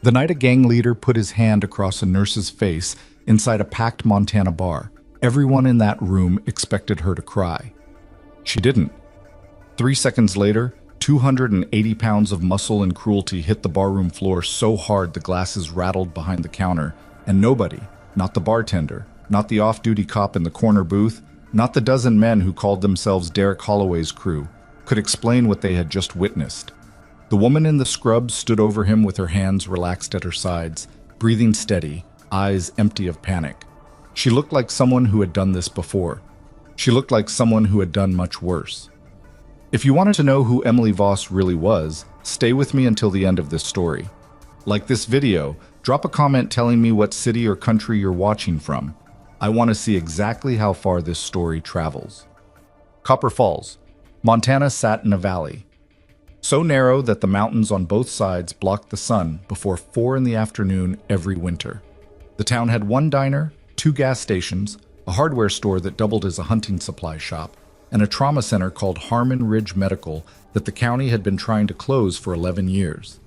The night a gang leader put his hand across a nurse's face inside a packed Montana bar, everyone in that room expected her to cry. She didn't. 3 seconds later, 280 pounds of muscle and cruelty hit the barroom floor so hard the glasses rattled behind the counter, and nobody, not the bartender, not the off-duty cop in the corner booth, not the dozen men who called themselves Derek Holloway's crew, could explain what they had just witnessed. The woman in the scrub stood over him with her hands relaxed at her sides, breathing steady, eyes empty of panic. She looked like someone who had done this before. She looked like someone who had done much worse. If you wanted to know who Emily Voss really was, stay with me until the end of this story. Like this video, drop a comment telling me what city or country you're watching from. I want to see exactly how far this story travels. Copper Falls, Montana sat in a valley, so narrow that the mountains on both sides blocked the sun before 4 in the afternoon every winter. The town had one diner, 2 gas stations, a hardware store that doubled as a hunting supply shop, and a trauma center called Harmon Ridge Medical that the county had been trying to close for 11 years.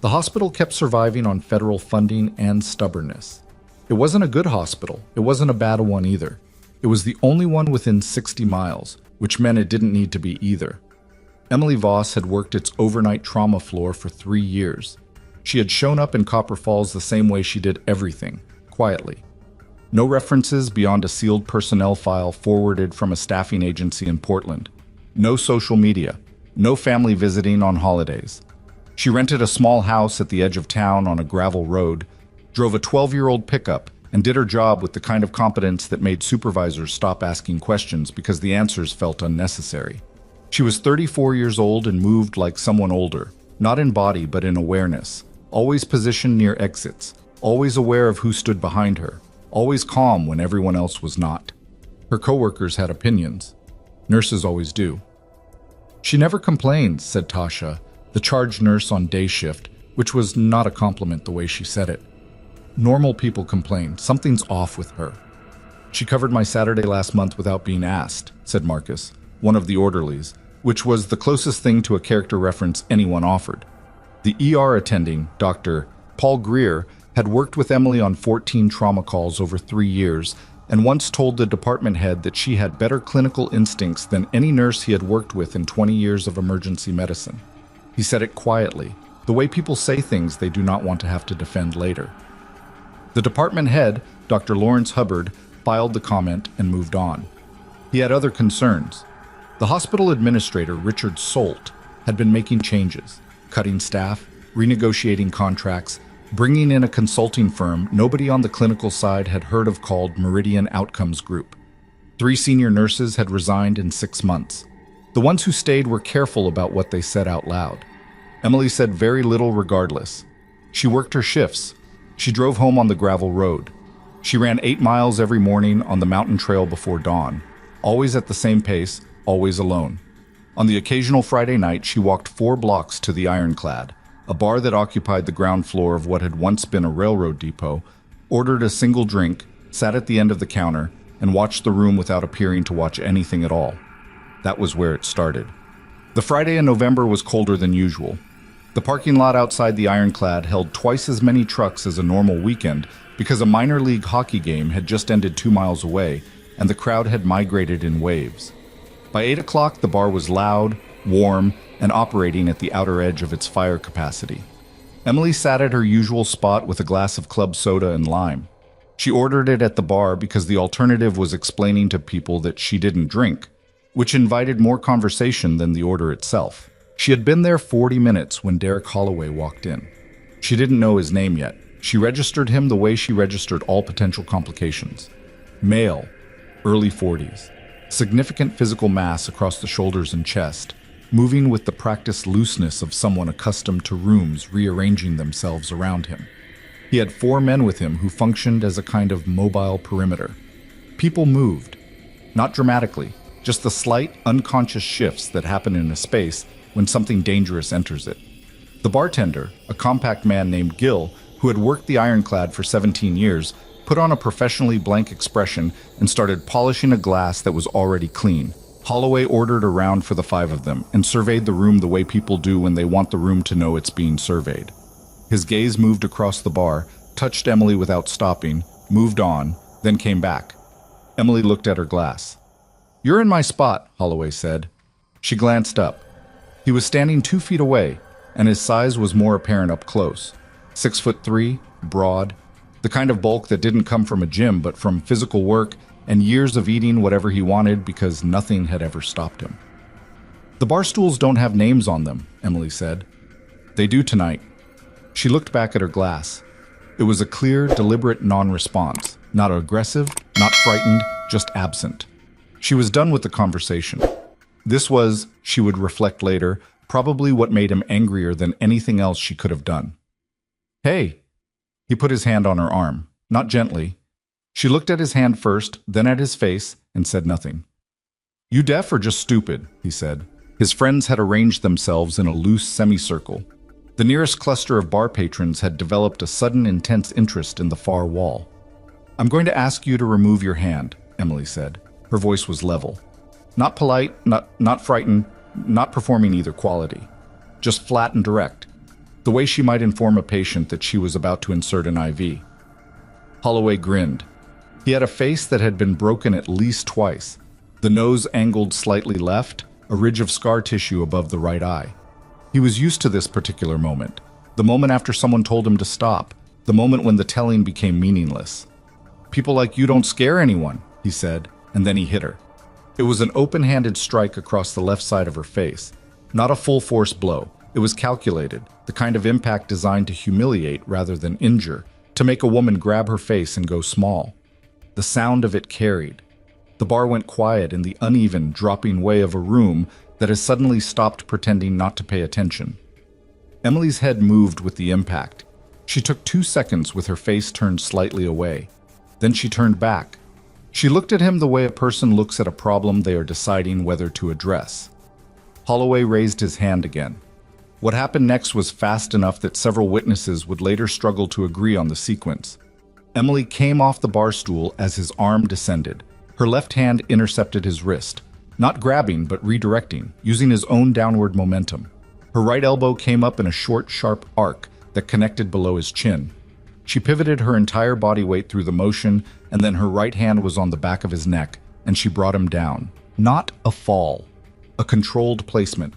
The hospital kept surviving on federal funding and stubbornness. It wasn't a good hospital, it wasn't a bad one either. It was the only one within 60 miles, which meant it didn't need to be either. Emily Voss had worked its overnight trauma floor for 3 years. She had shown up in Copper Falls the same way she did everything, quietly. No references beyond a sealed personnel file forwarded from a staffing agency in Portland. No social media. No family visiting on holidays. She rented a small house at the edge of town on a gravel road, drove a 12-year-old pickup, and did her job with the kind of competence that made supervisors stop asking questions because the answers felt unnecessary. She was 34 years old and moved like someone older, not in body but in awareness, always positioned near exits, always aware of who stood behind her, always calm when everyone else was not. Her coworkers had opinions. Nurses always do. She never complained, said Tasha, the charge nurse on day shift, which was not a compliment the way she said it. Normal people complain. Something's off with her. She covered my Saturday last month without being asked, said Marcus, one of the orderlies, which was the closest thing to a character reference anyone offered. The ER attending, Dr. Paul Greer, had worked with Emily on 14 trauma calls over 3 years and once told the department head that she had better clinical instincts than any nurse he had worked with in 20 years of emergency medicine. He said it quietly, the way people say things they do not want to have to defend later. The department head, Dr. Lawrence Hubbard, filed the comment and moved on. He had other concerns. The hospital administrator, Richard Solt, had been making changes, cutting staff, renegotiating contracts, bringing in a consulting firm nobody on the clinical side had heard of called Meridian Outcomes Group. 3 senior nurses had resigned in 6 months. The ones who stayed were careful about what they said out loud. Emily said very little regardless. She worked her shifts. She drove home on the gravel road. She ran 8 miles every morning on the mountain trail before dawn, always at the same pace, always alone. On the occasional Friday night, she walked 4 blocks to the Ironclad, a bar that occupied the ground floor of what had once been a railroad depot, ordered a single drink, sat at the end of the counter, and watched the room without appearing to watch anything at all. That was where it started. The Friday in November was colder than usual. The parking lot outside the Ironclad held twice as many trucks as a normal weekend because a minor league hockey game had just ended 2 miles away, and the crowd had migrated in waves. By 8 o'clock, the bar was loud, warm, and operating at the outer edge of its fire capacity. Emily sat at her usual spot with a glass of club soda and lime. She ordered it at the bar because the alternative was explaining to people that she didn't drink, which invited more conversation than the order itself. She had been there 40 minutes when Derek Holloway walked in. She didn't know his name yet. She registered him the way she registered all potential complications. Male, early 40s, significant physical mass across the shoulders and chest, moving with the practiced looseness of someone accustomed to rooms rearranging themselves around him. He had 4 men with him who functioned as a kind of mobile perimeter. People moved, not dramatically, just the slight, unconscious shifts that happen in a space when something dangerous enters it. The bartender, a compact man named Gil, who had worked the Ironclad for 17 years, put on a professionally blank expression and started polishing a glass that was already clean. Holloway ordered a round for the 5 of them and surveyed the room the way people do when they want the room to know it's being surveyed. His gaze moved across the bar, touched Emily without stopping, moved on, then came back. Emily looked at her glass. "You're in my spot," Holloway said. She glanced up. He was standing 2 feet away, and his size was more apparent up close. 6'3", broad, the kind of bulk that didn't come from a gym but from physical work and years of eating whatever he wanted because nothing had ever stopped him. "The bar stools don't have names on them," Emily said. "They do tonight." She looked back at her glass. It was a clear, deliberate non-response. Not aggressive, not frightened, just absent. She was done with the conversation. This was, she would reflect later, probably what made him angrier than anything else she could have done. "Hey." He put his hand on her arm, not gently. She looked at his hand first, then at his face, and said nothing. "You deaf or just stupid?" he said. His friends had arranged themselves in a loose semicircle. The nearest cluster of bar patrons had developed a sudden intense interest in the far wall. "I'm going to ask you to remove your hand," Emily said. Her voice was level. Not polite, not frightened, not performing either quality. Just flat and direct. The way she might inform a patient that she was about to insert an IV. Holloway grinned. He had a face that had been broken at least twice. The nose angled slightly left, a ridge of scar tissue above the right eye. He was used to this particular moment. The moment after someone told him to stop. The moment when the telling became meaningless. "People like you don't scare anyone," he said, and then he hit her. It was an open-handed strike across the left side of her face. Not a full-force blow. It was calculated, the kind of impact designed to humiliate rather than injure, to make a woman grab her face and go small. The sound of it carried. The bar went quiet in the uneven, dropping way of a room that has suddenly stopped pretending not to pay attention. Emily's head moved with the impact. She took 2 seconds with her face turned slightly away. Then she turned back. She looked at him the way a person looks at a problem they are deciding whether to address. Holloway raised his hand again. What happened next was fast enough that several witnesses would later struggle to agree on the sequence. Emily came off the bar stool as his arm descended. Her left hand intercepted his wrist, not grabbing but redirecting, using his own downward momentum. Her right elbow came up in a short, sharp arc that connected below his chin. She pivoted her entire body weight through the motion, and then her right hand was on the back of his neck, and she brought him down. Not a fall, a controlled placement.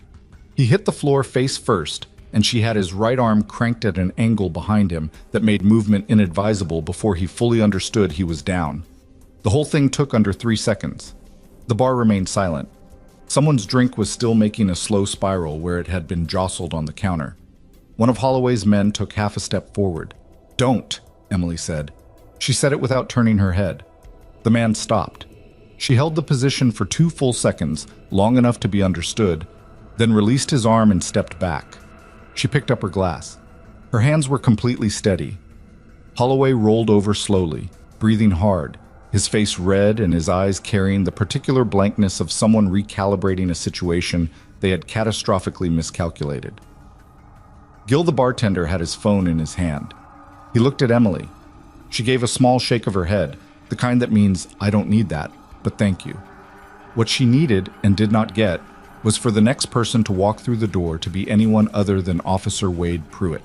He hit the floor face first, and she had his right arm cranked at an angle behind him that made movement inadvisable before he fully understood he was down. The whole thing took under 3 seconds. The bar remained silent. Someone's drink was still making a slow spiral where it had been jostled on the counter. One of Holloway's men took half a step forward. "Don't," Emily said. She said it without turning her head. The man stopped. She held the position for 2 full seconds, long enough to be understood, then released his arm and stepped back. She picked up her glass. Her hands were completely steady. Holloway rolled over slowly, breathing hard, his face red and his eyes carrying the particular blankness of someone recalibrating a situation they had catastrophically miscalculated. Gil the bartender had his phone in his hand. He looked at Emily. She gave a small shake of her head, the kind that means, "I don't need that, but thank you." What she needed and did not get was for the next person to walk through the door to be anyone other than Officer Wade Pruitt.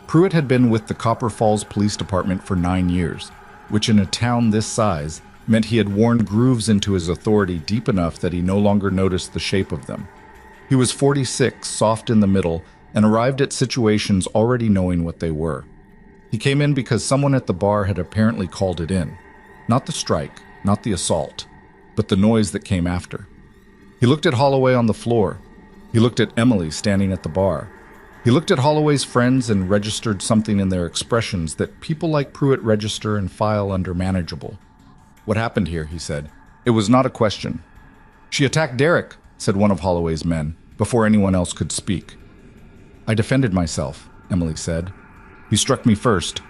Pruitt had been with the Copper Falls Police Department for 9 years, which in a town this size meant he had worn grooves into his authority deep enough that he no longer noticed the shape of them. He was 46, soft in the middle, and arrived at situations already knowing what they were. He came in because someone at the bar had apparently called it in. Not the strike, not the assault, but the noise that came after. He looked at Holloway on the floor. He looked at Emily standing at the bar. He looked at Holloway's friends and registered something in their expressions that people like Pruitt register and file under manageable. "What happened here?" he said. It was not a question. "She attacked Derek," said one of Holloway's men, before anyone else could speak. "I defended myself," Emily said. "He struck me first."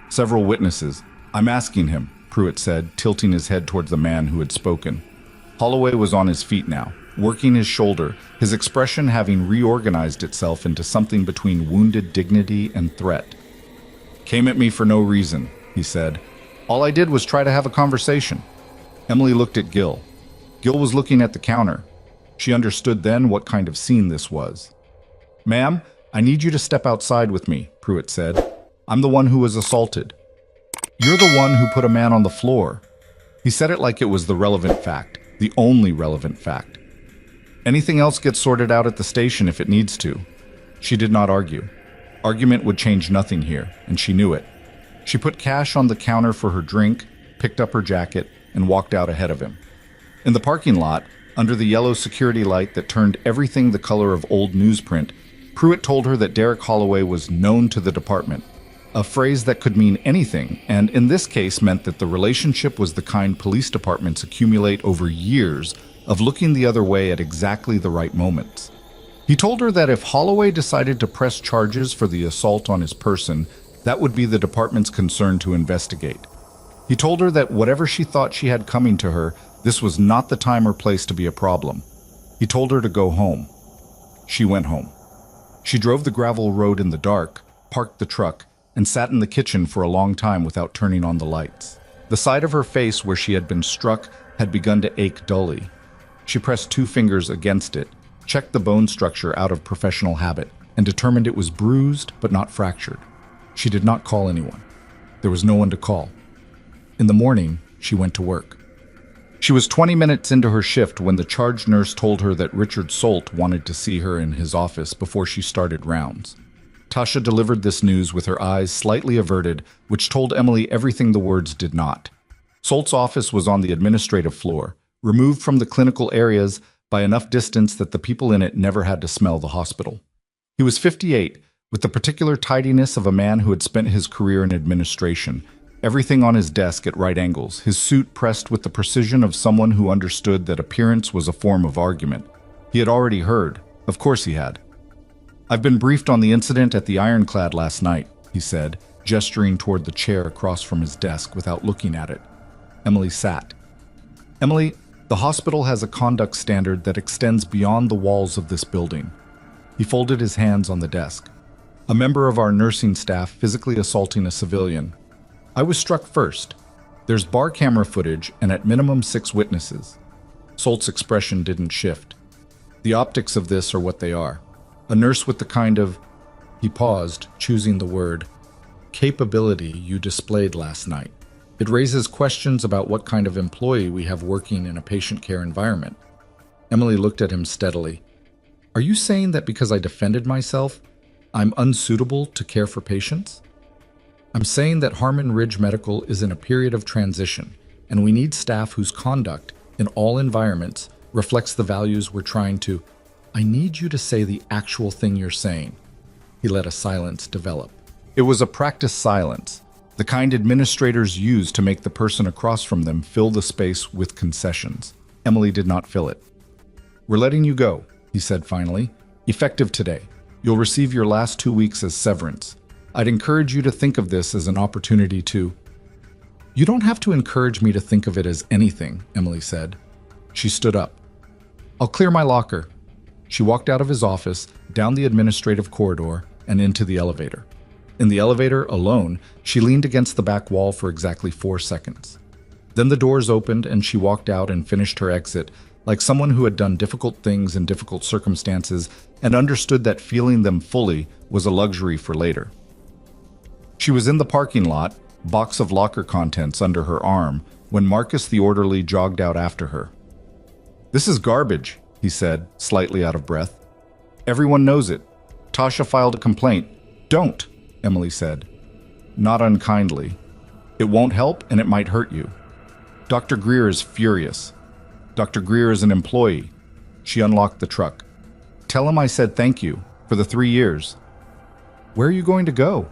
Several witnesses. "I'm asking him," Pruitt said, tilting his head towards the man who had spoken. Holloway was on his feet now, working his shoulder, his expression having reorganized itself into something between wounded dignity and threat. "Came at me for no reason," he said. "All I did was try to have a conversation." Emily looked at Gil. Gil was looking at the counter. She understood then what kind of scene this was. "Ma'am, I need you to step outside with me, Pruitt said. I'm the one who was assaulted. You're the one who put a man on the floor. He said it like it was the relevant fact, the only relevant fact. Anything else gets sorted out at the station if it needs to. She did not argue. Argument would change nothing here, and she knew it. She put cash on the counter for her drink, picked up her jacket, and walked out ahead of him. In the parking lot, under the yellow security light that turned everything the color of old newsprint, Pruitt told her that Derek Holloway was known to the department, a phrase that could mean anything, and in this case meant that the relationship was the kind police departments accumulate over years of looking the other way at exactly the right moments. He told her that if Holloway decided to press charges for the assault on his person, that would be the department's concern to investigate. He told her that whatever she thought she had coming to her, this was not the time or place to be a problem. He told her to go home. She went home. She drove the gravel road in the dark, parked the truck, and sat in the kitchen for a long time without turning on the lights. The side of her face where she had been struck had begun to ache dully. She pressed 2 fingers against it, checked the bone structure out of professional habit, and determined it was bruised but not fractured. She did not call anyone. There was no one to call. In the morning, she went to work. She was 20 minutes into her shift when the charge nurse told her that Richard Solt wanted to see her in his office before she started rounds. Tasha delivered this news with her eyes slightly averted, which told Emily everything the words did not. Solt's office was on the administrative floor, removed from the clinical areas by enough distance that the people in it never had to smell the hospital. He was 58, with the particular tidiness of a man who had spent his career in administration, everything on his desk at right angles, his suit pressed with the precision of someone who understood that appearance was a form of argument. He had already heard. Of course he had. I've been briefed on the incident at the Ironclad last night, he said, gesturing toward the chair across from his desk without looking at it. Emily sat. Emily, the hospital has a conduct standard that extends beyond the walls of this building. He folded his hands on the desk. A member of our nursing staff physically assaulting a civilian. I was struck first. There's bar camera footage and at minimum 6 witnesses. Solt's expression didn't shift. The optics of this are what they are. A nurse with the kind of, he paused, choosing the word, capability you displayed last night. It raises questions about what kind of employee we have working in a patient care environment. Emily looked at him steadily. Are you saying that because I defended myself, I'm unsuitable to care for patients? I'm saying that Harmon Ridge Medical is in a period of transition, and we need staff whose conduct, in all environments, reflects the values we're trying to. I need you to say the actual thing you're saying. He let a silence develop. It was a practiced silence, the kind administrators use to make the person across from them fill the space with concessions. Emily did not fill it. We're letting you go, he said finally. Effective today. You'll receive your last 2 weeks as severance. I'd encourage you to think of this as an opportunity to... You don't have to encourage me to think of it as anything, Emily said. She stood up. I'll clear my locker. She walked out of his office, down the administrative corridor, and into the elevator. In the elevator, alone, she leaned against the back wall for exactly 4 seconds. Then the doors opened and she walked out and finished her exit, like someone who had done difficult things in difficult circumstances and understood that feeling them fully was a luxury for later. She was in the parking lot, box of locker contents under her arm, when Marcus the orderly jogged out after her. This is garbage, he said, slightly out of breath. Everyone knows it. Tasha filed a complaint. Don't, Emily said. Not unkindly. It won't help and it might hurt you. Dr. Greer is furious. Dr. Greer is an employee. She unlocked the truck. Tell him I said thank you for the 3 years. Where are you going to go?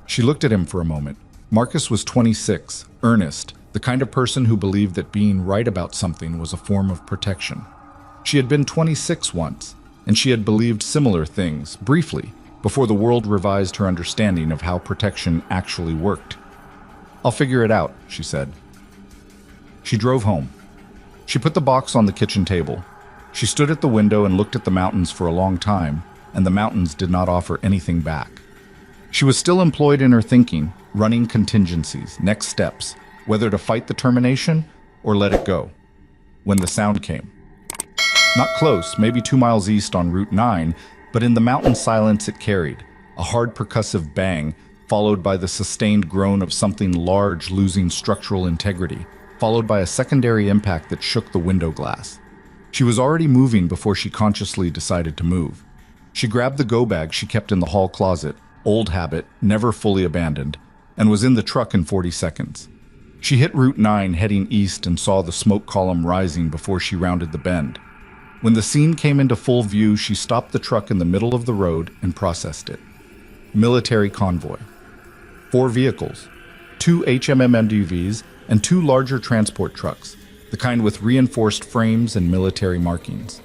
She looked at him for a moment. Marcus was 26, earnest, the kind of person who believed that being right about something was a form of protection. She had been 26 once, and she had believed similar things, briefly, before the world revised her understanding of how protection actually worked. I'll figure it out, she said. She drove home. She put the box on the kitchen table. She stood at the window and looked at the mountains for a long time, and the mountains did not offer anything back. She was still employed in her thinking, running contingencies, next steps, whether to fight the termination or let it go, when the sound came. Not close, maybe 2 miles east on Route 9, But in the mountain silence it carried, a hard percussive bang, followed by the sustained groan of something large losing structural integrity, followed by a secondary impact that shook the window glass. She was already moving before she consciously decided to move. She grabbed the go-bag she kept in the hall closet, old habit, never fully abandoned, and was in the truck in 40 seconds. She hit Route 9 heading east and saw the smoke column rising before she rounded the bend. When the scene came into full view, she stopped the truck in the middle of the road and processed it. Military convoy. 4 vehicles, 2 HMM-MDVs and 2 larger transport trucks, the kind with reinforced frames and military markings.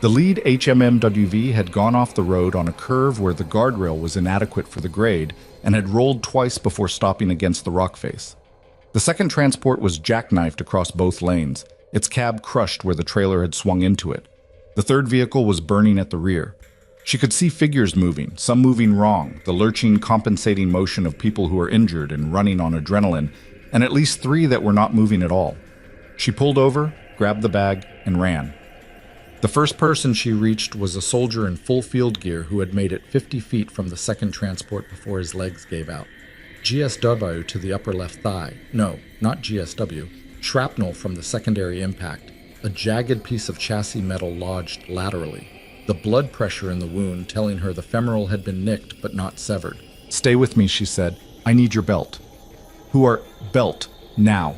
The lead HMM-WV had gone off the road on a curve where the guardrail was inadequate for the grade and had rolled twice before stopping against the rock face. The second transport was jackknifed across both lanes, its cab crushed where the trailer had swung into it. The third vehicle was burning at the rear. She could see figures moving, some moving wrong, the lurching, compensating motion of people who are injured and running on adrenaline, and at least 3 that were not moving at all. She pulled over, grabbed the bag, and ran. The first person she reached was a soldier in full field gear who had made it 50 feet from the second transport before his legs gave out. GSW to the upper left thigh. No, not GSW. Shrapnel from the secondary impact. A jagged piece of chassis metal lodged laterally. The blood pressure in the wound telling her the femoral had been nicked but not severed. "Stay with me," she said. "I need your belt." Belt, now."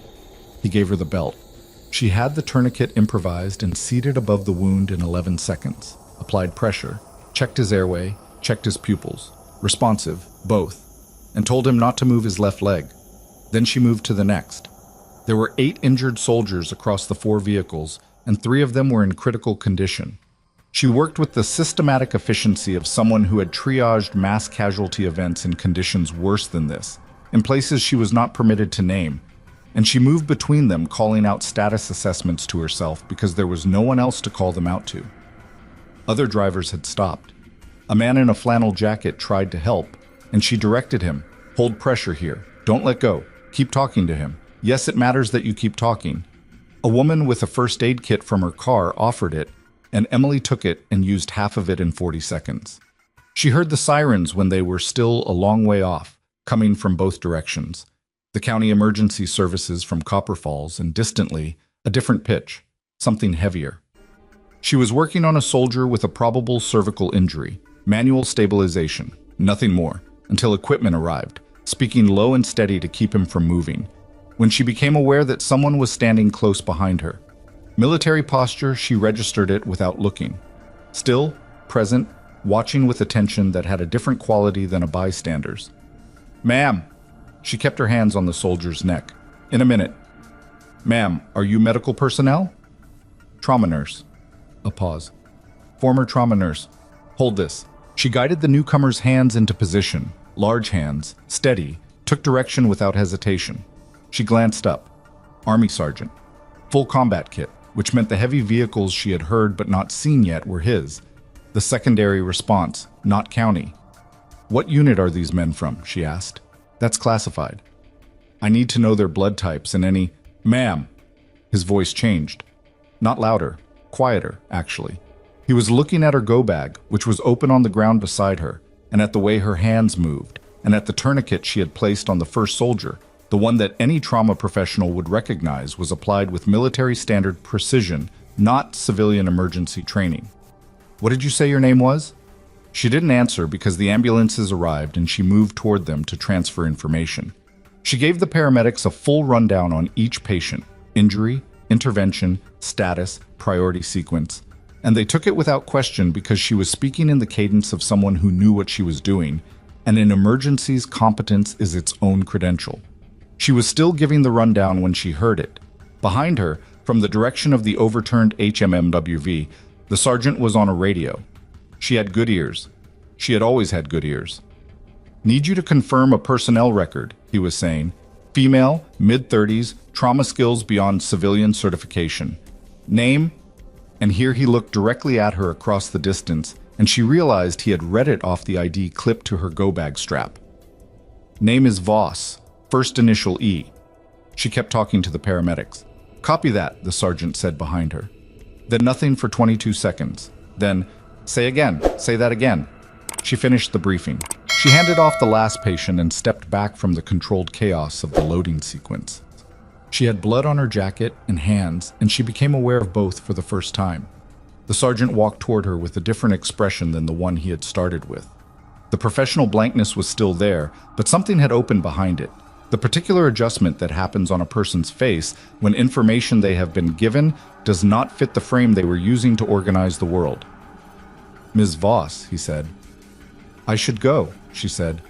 He gave her the belt. She had the tourniquet improvised and seated above the wound in 11 seconds. Applied pressure, checked his airway, checked his pupils. Responsive, both. And told him not to move his left leg. Then she moved to the next. There were 8 injured soldiers across the 4 vehicles, and 3 of them were in critical condition. She worked with the systematic efficiency of someone who had triaged mass casualty events in conditions worse than this, in places she was not permitted to name, and she moved between them, calling out status assessments to herself because there was no one else to call them out to. Other drivers had stopped. A man in a flannel jacket tried to help, and she directed him, "Hold pressure here. Don't let go. Keep talking to him. Yes, it matters that you keep talking." A woman with a first aid kit from her car offered it, and Emily took it and used half of it in 40 seconds. She heard the sirens when they were still a long way off, coming from both directions. The county emergency services from Copper Falls, and distantly, a different pitch, something heavier. She was working on a soldier with a probable cervical injury, manual stabilization, nothing more, until equipment arrived, speaking low and steady to keep him from moving. When she became aware that someone was standing close behind her. Military posture, she registered it without looking. Still, present, watching with attention that had a different quality than a bystander's. "Ma'am." She kept her hands on the soldier's neck. "In a minute." "Ma'am, are you medical personnel?" "Trauma nurse." A pause. "Former trauma nurse. Hold this." She guided the newcomer's hands into position, large hands, steady, took direction without hesitation. She glanced up. Army sergeant. Full combat kit, which meant the heavy vehicles she had heard but not seen yet were his. The secondary response, not county. "What unit are these men from?" she asked. "That's classified. I need to know their blood types and any—" "Ma'am." His voice changed. Not louder, quieter, actually. He was looking at her go-bag, which was open on the ground beside her, and at the way her hands moved, and at the tourniquet she had placed on the first soldier, the one that any trauma professional would recognize was applied with military standard precision, not civilian emergency training. "What did you say your name was?" She didn't answer because the ambulances arrived and she moved toward them to transfer information. She gave the paramedics a full rundown on each patient, injury, intervention, status, priority sequence, and they took it without question because she was speaking in the cadence of someone who knew what she was doing, and in emergencies, competence is its own credential. She was still giving the rundown when she heard it. Behind her, from the direction of the overturned HMMWV, the sergeant was on a radio. She had good ears. She had always had good ears. "Need you to confirm a personnel record," he was saying. "Female, mid-30s, trauma skills beyond civilian certification. Name?" And here he looked directly at her across the distance, and she realized he had read it off the ID clipped to her go-bag strap. "Name is Voss, first initial E." She kept talking to the paramedics. "Copy that," the sergeant said behind her. Then nothing for 22 seconds. Then, Say again. Say that again. She finished the briefing. She handed off the last patient and stepped back from the controlled chaos of the loading sequence. She had blood on her jacket and hands, and she became aware of both for the first time. The sergeant walked toward her with a different expression than the one he had started with. The professional blankness was still there, but something had opened behind it. The particular adjustment that happens on a person's face when information they have been given does not fit the frame they were using to organize the world. "Ms. Voss," he said. "I should go," she said.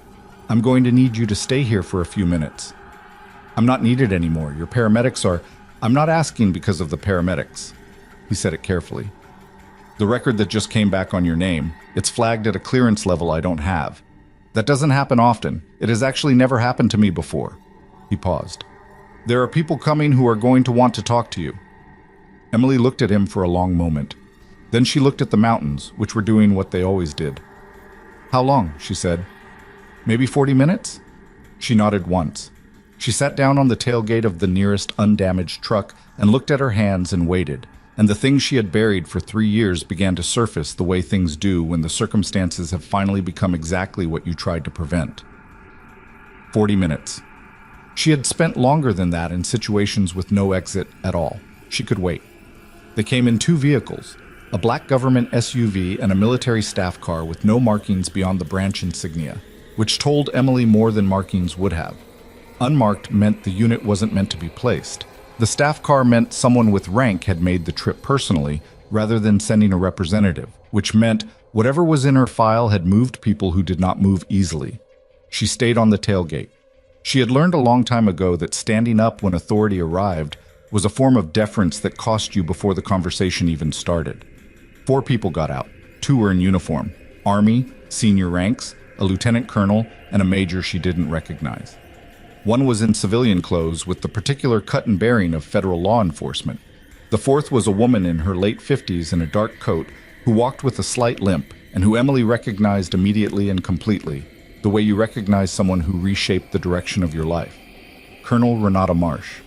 "I'm going to need you to stay here for a few minutes." "I'm not needed anymore. Your paramedics are—" "I'm not asking because of the paramedics." He said it carefully. "The record that just came back on your name, it's flagged at a clearance level I don't have. That doesn't happen often. It has actually never happened to me before." He paused. "There are people coming who are going to want to talk to you." Emily looked at him for a long moment. Then she looked at the mountains, which were doing what they always did. "How long?" she said. "Maybe 40 minutes?" She nodded once. She sat down on the tailgate of the nearest undamaged truck and looked at her hands and waited, and the things she had buried for 3 years began to surface the way things do when the circumstances have finally become exactly what you tried to prevent. 40 minutes. She had spent longer than that in situations with no exit at all. She could wait. They came in 2 vehicles, a black government SUV and a military staff car with no markings beyond the branch insignia, which told Emily more than markings would have. Unmarked meant the unit wasn't meant to be placed. The staff car meant someone with rank had made the trip personally, rather than sending a representative, which meant whatever was in her file had moved people who did not move easily. She stayed on the tailgate. She had learned a long time ago that standing up when authority arrived was a form of deference that cost you before the conversation even started. 4 people got out. 2 were in uniform: Army, senior ranks, a lieutenant colonel, and a major she didn't recognize. 1 was in civilian clothes with the particular cut and bearing of federal law enforcement. The 4th was a woman in her late 50s in a dark coat who walked with a slight limp and who Emily recognized immediately and completely, the way you recognize someone who reshaped the direction of your life. Colonel Renata Marsh.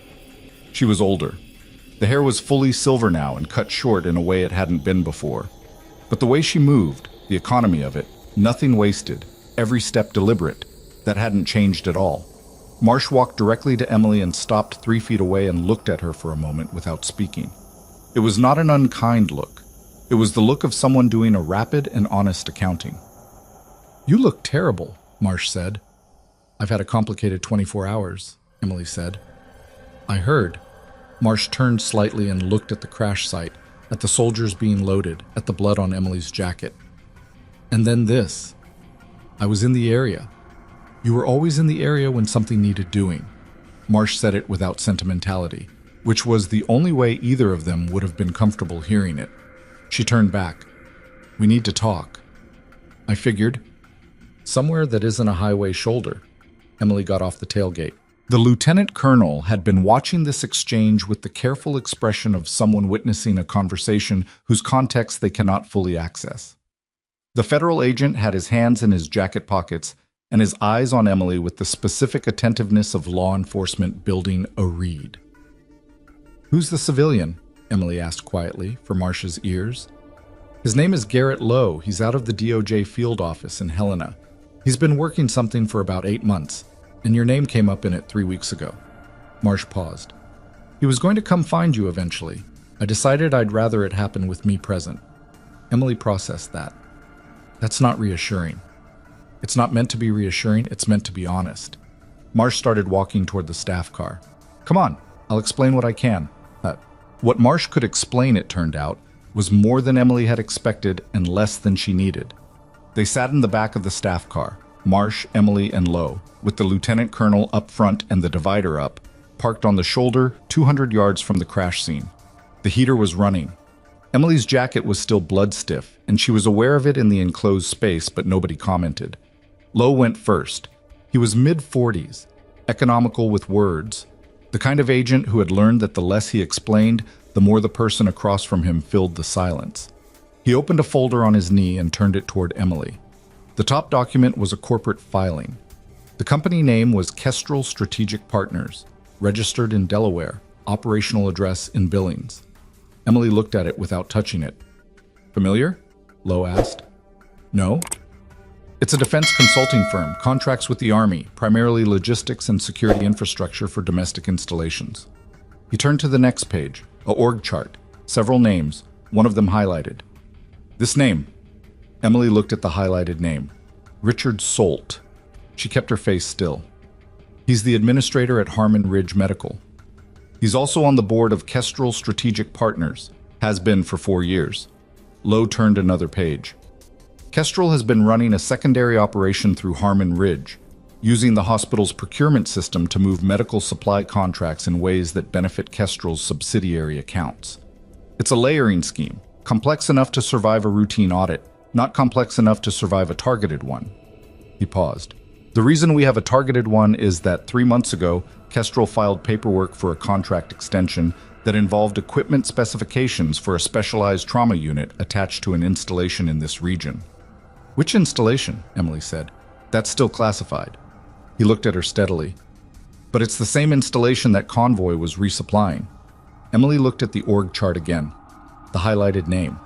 She was older. The hair was fully silver now and cut short in a way it hadn't been before. But the way she moved, the economy of it, nothing wasted, every step deliberate, that hadn't changed at all. Marsh walked directly to Emily and stopped 3 feet away and looked at her for a moment without speaking. It was not an unkind look. It was the look of someone doing a rapid and honest accounting. "You look terrible," Marsh said. "I've had a complicated 24 hours, Emily said. "I heard." Marsh turned slightly and looked at the crash site, at the soldiers being loaded, at the blood on Emily's jacket. "And then this. I was in the area." "You were always in the area when something needed doing." Marsh said it without sentimentality, which was the only way either of them would have been comfortable hearing it. She turned back. "We need to talk." "I figured. Somewhere that isn't a highway shoulder." Emily got off the tailgate. The lieutenant colonel had been watching this exchange with the careful expression of someone witnessing a conversation whose context they cannot fully access. The federal agent had his hands in his jacket pockets and his eyes on Emily with the specific attentiveness of law enforcement building a read. "Who's the civilian?" Emily asked quietly, for Marsh's ears. "His name is Garrett Lowe. He's out of the DOJ field office in Helena. He's been working something for about 8 months, and your name came up in it 3 weeks ago." Marsh paused. "He was going to come find you eventually. I decided I'd rather it happen with me present." Emily processed that. "That's not reassuring." "It's not meant to be reassuring, it's meant to be honest." Marsh started walking toward the staff car. "Come on, I'll explain what I can." What Marsh could explain, it turned out, was more than Emily had expected and less than she needed. They sat in the back of the staff car, Marsh, Emily, and Lowe, with the lieutenant colonel up front and the divider up, parked on the shoulder 200 yards from the crash scene. The heater was running. Emily's jacket was still blood-stiff, and she was aware of it in the enclosed space, but nobody commented. Lowe went first. He was mid-40s, economical with words, the kind of agent who had learned that the less he explained, the more the person across from him filled the silence. He opened a folder on his knee and turned it toward Emily. The top document was a corporate filing. The company name was Kestrel Strategic Partners, registered in Delaware, operational address in Billings. Emily looked at it without touching it. "Familiar?" Lowe asked. No. It's a defense consulting firm, contracts with the Army, primarily logistics and security infrastructure for domestic installations. He turned to the next page, a org chart, several names, one of them highlighted. This name. Emily looked at the highlighted name. Richard Solt. She kept her face still. He's the administrator at Harmon Ridge Medical. He's also on the board of Kestrel Strategic Partners, has been for 4 years. Lowe turned another page. Kestrel has been running a secondary operation through Harmon Ridge, using the hospital's procurement system to move medical supply contracts in ways that benefit Kestrel's subsidiary accounts. It's a layering scheme, complex enough to survive a routine audit, not complex enough to survive a targeted one. He paused. The reason we have a targeted one is that 3 months ago, Kestrel filed paperwork for a contract extension that involved equipment specifications for a specialized trauma unit attached to an installation in this region. Which installation? Emily said. That's still classified. He looked at her steadily. But it's the same installation that Convoy was resupplying. Emily looked at the org chart again, the highlighted name.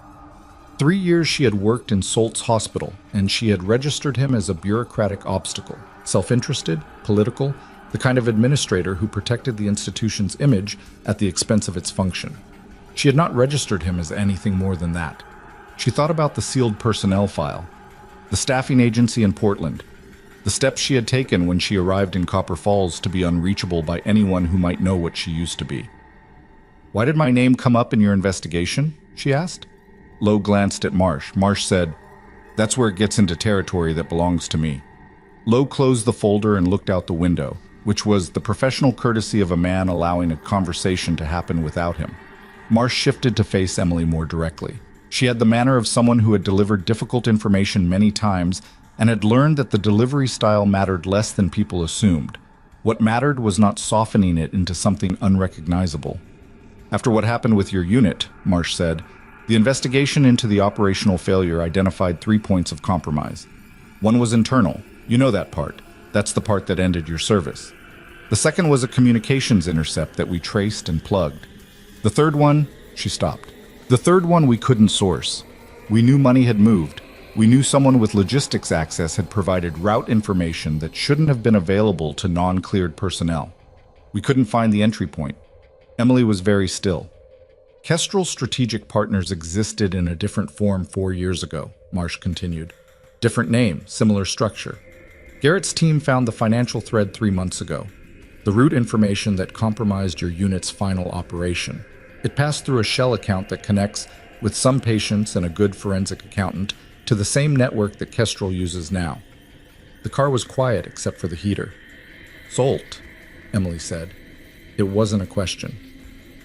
3 years she had worked in Solt's hospital, and she had registered him as a bureaucratic obstacle, self-interested, political, the kind of administrator who protected the institution's image at the expense of its function. She had not registered him as anything more than that. She thought about the sealed personnel file, the staffing agency in Portland, the steps she had taken when she arrived in Copper Falls to be unreachable by anyone who might know what she used to be. Why did my name come up in your investigation? She asked. Lowe glanced at Marsh. Marsh said, "That's where it gets into territory that belongs to me." Lowe closed the folder and looked out the window, which was the professional courtesy of a man allowing a conversation to happen without him. Marsh shifted to face Emily more directly. She had the manner of someone who had delivered difficult information many times and had learned that the delivery style mattered less than people assumed. What mattered was not softening it into something unrecognizable. "After what happened with your unit," Marsh said, "the investigation into the operational failure identified 3 points of compromise. One was internal. You know that part. That's the part that ended your service. The second was a communications intercept that we traced and plugged. The third one," she stopped. "The third one we couldn't source. We knew money had moved. We knew someone with logistics access had provided route information that shouldn't have been available to non-cleared personnel. We couldn't find the entry point." Emily was very still. "Kestrel Strategic Partners existed in a different form 4 years ago," Marsh continued. "Different name, similar structure. Garrett's team found the financial thread 3 months ago, the route information that compromised your unit's final operation. It passed through a shell account that connects, with some patience and a good forensic accountant, to the same network that Kestrel uses now." The car was quiet except for the heater. "Solt," Emily said. It wasn't a question.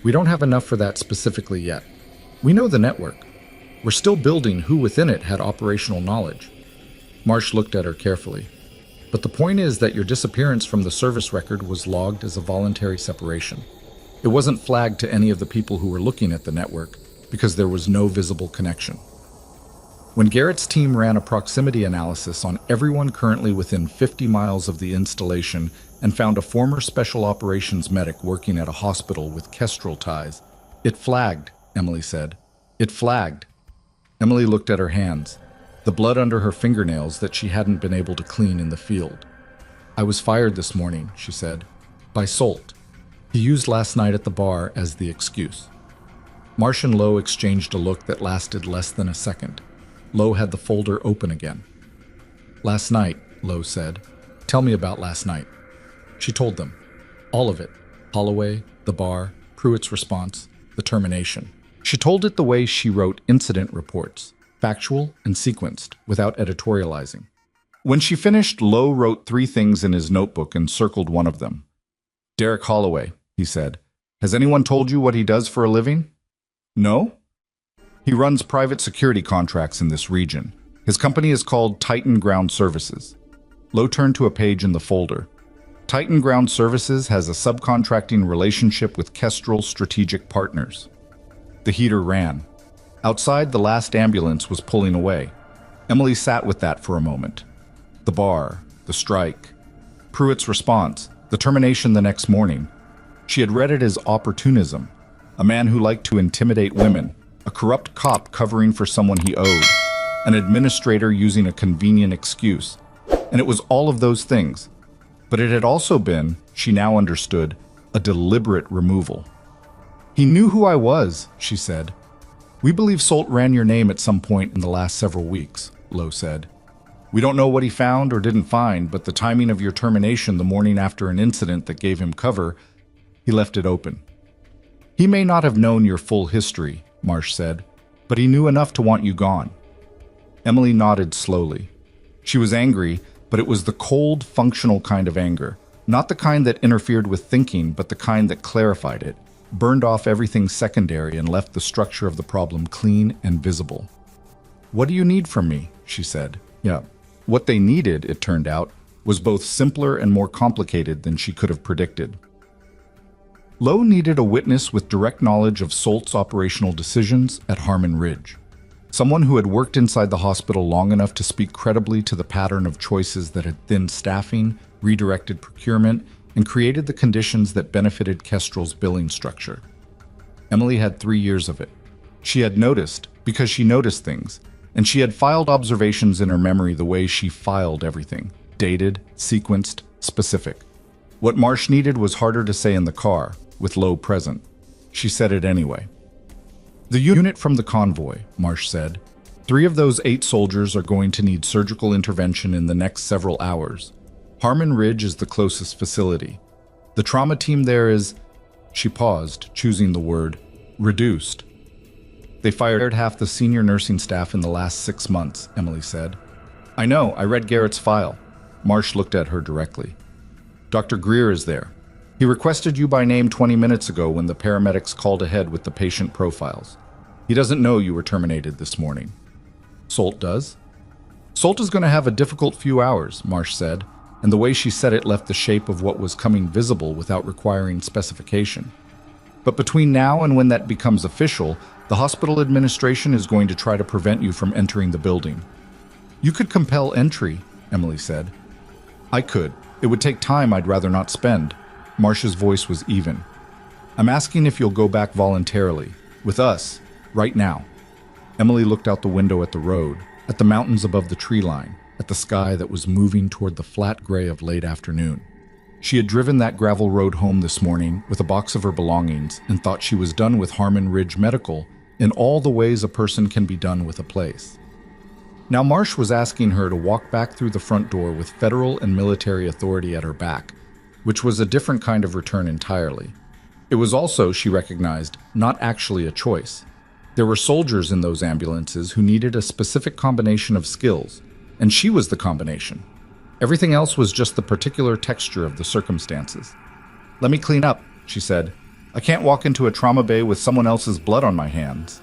"We don't have enough for that specifically yet. We know the network. We're still building who within it had operational knowledge." Marsh looked at her carefully. "But the point is that your disappearance from the service record was logged as a voluntary separation. It wasn't flagged to any of the people who were looking at the network because there was no visible connection. When Garrett's team ran a proximity analysis on everyone currently within 50 miles of the installation and found a former special operations medic working at a hospital with Kestrel ties, it flagged," Emily said. "It flagged." Emily looked at her hands, the blood under her fingernails that she hadn't been able to clean in the field. "I was fired this morning," she said, "by Solt. He used last night at the bar as the excuse." Marsh and Lowe exchanged a look that lasted less than a second. Lowe had the folder open again. "Last night," Lowe said. "Tell me about last night." She told them. All of it. Holloway, the bar, Pruitt's response, the termination. She told it the way she wrote incident reports, factual and sequenced, without editorializing. When she finished, Lowe wrote 3 things in his notebook and circled one of them. "Derek Holloway," he said. "Has anyone told you what he does for a living?" "No?" "He runs private security contracts in this region. His company is called Titan Ground Services." Lowe turned to a page in the folder. "Titan Ground Services has a subcontracting relationship with Kestrel Strategic Partners." The heater ran. Outside, the last ambulance was pulling away. Emily sat with that for a moment. The bar, the strike, Pruitt's response, the termination the next morning. She had read it as opportunism, a man who liked to intimidate women, a corrupt cop covering for someone he owed. an administrator using a convenient excuse. And it was all of those things. But it had also been, she now understood, a deliberate removal. "He knew who I was," she said. "We believe Solt ran your name at some point in the last several weeks," Lowe said. "We don't know what he found or didn't find, but the timing of your termination the morning after an incident that gave him cover, he left it open." "He may not have known your full history," Marsh said, "but he knew enough to want you gone." Emily nodded slowly. She was angry, but it was the cold, functional kind of anger, not the kind that interfered with thinking, but the kind that clarified it, burned off everything secondary and left the structure of the problem clean and visible. "What do you need from me?" she said. Yeah. What they needed, it turned out, was both simpler and more complicated than she could have predicted. Lowe needed a witness with direct knowledge of Solt's operational decisions at Harmon Ridge. Someone who had worked inside the hospital long enough to speak credibly to the pattern of choices that had thinned staffing, redirected procurement, and created the conditions that benefited Kestrel's billing structure. Emily had 3 years of it. She had noticed, because she noticed things, and she had filed observations in her memory the way she filed everything, dated, sequenced, specific. What Marsh needed was harder to say in the car, with Lowe present. She said it anyway. "The unit from the convoy," Marsh said. 3 of those 8 soldiers are going to need surgical intervention in the next several hours. Harmon Ridge is the closest facility. The trauma team there is," she paused, choosing the word, "reduced." "They fired half the senior nursing staff in the last 6 months," Emily said. "I know, I read Garrett's file." Marsh looked at her directly. "Dr. Greer is there. He requested you by name 20 minutes ago when the paramedics called ahead with the patient profiles. He doesn't know you were terminated this morning." "Solt does?" "Solt is going to have a difficult few hours," Marsh said, and the way she said it left the shape of what was coming visible without requiring specification. "But between now and when that becomes official, the hospital administration is going to try to prevent you from entering the building." "You could compel entry," Emily said. "I could. It would take time I'd rather not spend." Marsh's voice was even. "I'm asking if you'll go back voluntarily, with us, right now." Emily looked out the window at the road, at the mountains above the tree line, at the sky that was moving toward the flat gray of late afternoon. She had driven that gravel road home this morning with a box of her belongings and thought she was done with Harmon Ridge Medical in all the ways a person can be done with a place. Now Marsh was asking her to walk back through the front door with federal and military authority at her back, which was a different kind of return entirely. It was also, she recognized, not actually a choice. There were soldiers in those ambulances who needed a specific combination of skills, and she was the combination. Everything else was just the particular texture of the circumstances. "Let me clean up," she said. "I can't walk into a trauma bay with someone else's blood on my hands."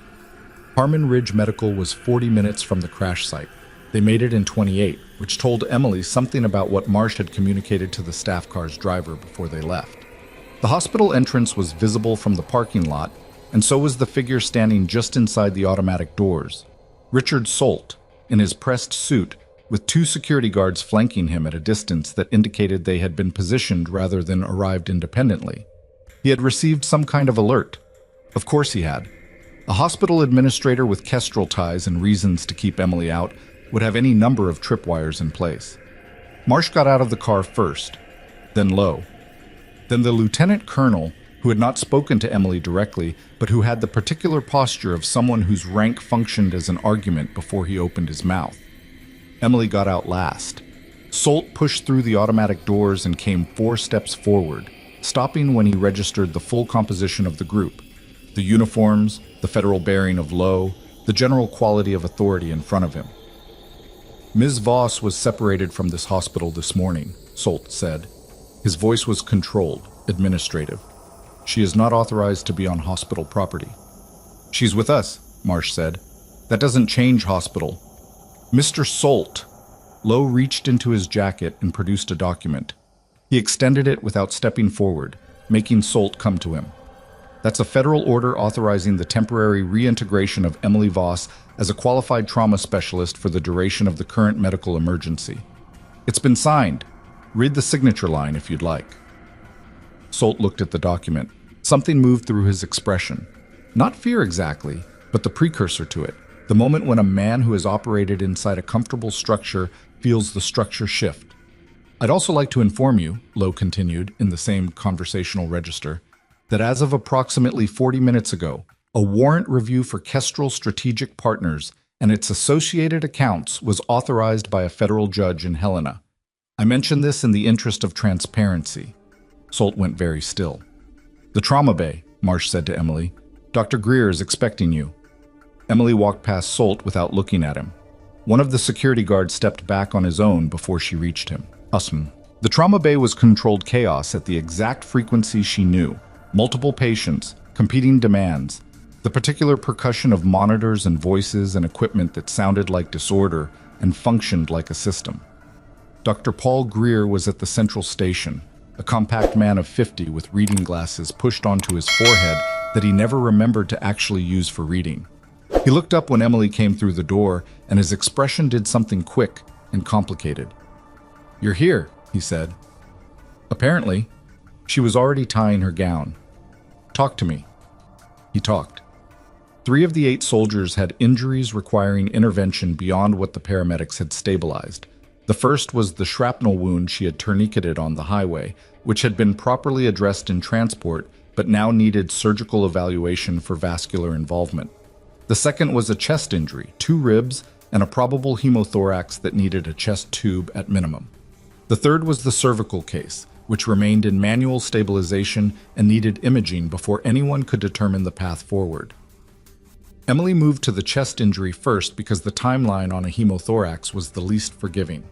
Harmon Ridge Medical was 40 minutes from the crash site. They made it in 28, which told Emily something about what Marsh had communicated to the staff car's driver before they left. The hospital entrance was visible from the parking lot, and so was the figure standing just inside the automatic doors. Richard Solt, in his pressed suit, with 2 security guards flanking him at a distance that indicated they had been positioned rather than arrived independently. He had received some kind of alert. Of course he had. A hospital administrator with Kestrel ties and reasons to keep Emily out would have any number of tripwires in place. Marsh got out of the car first, then Lowe. Then the lieutenant colonel, who had not spoken to Emily directly, but who had the particular posture of someone whose rank functioned as an argument before he opened his mouth. Emily got out last. Solt pushed through the automatic doors and came 4 steps forward, stopping when he registered the full composition of the group. The uniforms, the federal bearing of Lowe, the general quality of authority in front of him. "Ms. Voss was separated from this hospital this morning," Solt said. His voice was controlled, administrative. "She is not authorized to be on hospital property." "She's with us," Marsh said. "That doesn't change hospital." "Mr. Solt." Lowe reached into his jacket and produced a document. He extended it without stepping forward, making Solt come to him. "That's a federal order authorizing the temporary reintegration of Emily Voss as a qualified trauma specialist for the duration of the current medical emergency. It's been signed. Read the signature line if you'd like." Solt looked at the document. Something moved through his expression. Not fear exactly, but the precursor to it. The moment when a man who has operated inside a comfortable structure feels the structure shift. I'd also like to inform you, Lowe continued in the same conversational register, that as of approximately 40 minutes ago, a warrant review for Kestrel Strategic Partners and its associated accounts was authorized by a federal judge in Helena. I mention this in the interest of transparency. Solt went very still. The trauma bay, Marsh said to Emily. Dr. Greer is expecting you. Emily walked past Solt without looking at him. One of the security guards stepped back on his own before she reached him. The trauma bay was controlled chaos at the exact frequency she knew. Multiple patients, competing demands, the particular percussion of monitors and voices and equipment that sounded like disorder and functioned like a system. Dr. Paul Greer was at the central station, a compact man of 50 with reading glasses pushed onto his forehead that he never remembered to actually use for reading. He looked up when Emily came through the door, and his expression did something quick and complicated. "You're here," he said. Apparently, she was already tying her gown. "Talk to me." He talked. 3 of the 8 soldiers had injuries requiring intervention beyond what the paramedics had stabilized. The first was the shrapnel wound she had tourniqueted on the highway, which had been properly addressed in transport but now needed surgical evaluation for vascular involvement. The second was a chest injury, 2 ribs, and a probable hemothorax that needed a chest tube at minimum. The third was the cervical case, which remained in manual stabilization and needed imaging before anyone could determine the path forward. Emily moved to the chest injury first because the timeline on a hemothorax was the least forgiving.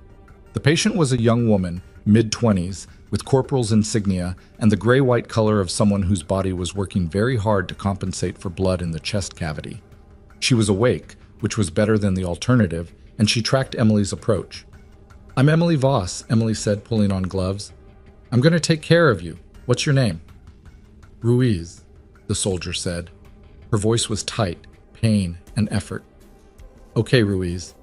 The patient was a young woman, mid-20s, with corporal's insignia and the gray-white color of someone whose body was working very hard to compensate for blood in the chest cavity. She was awake, which was better than the alternative, and she tracked Emily's approach. "I'm Emily Voss," Emily said, pulling on gloves. "I'm going to take care of you. What's your name?" "Ruiz," the soldier said. Her voice was tight, pain and effort. "Okay, Ruiz.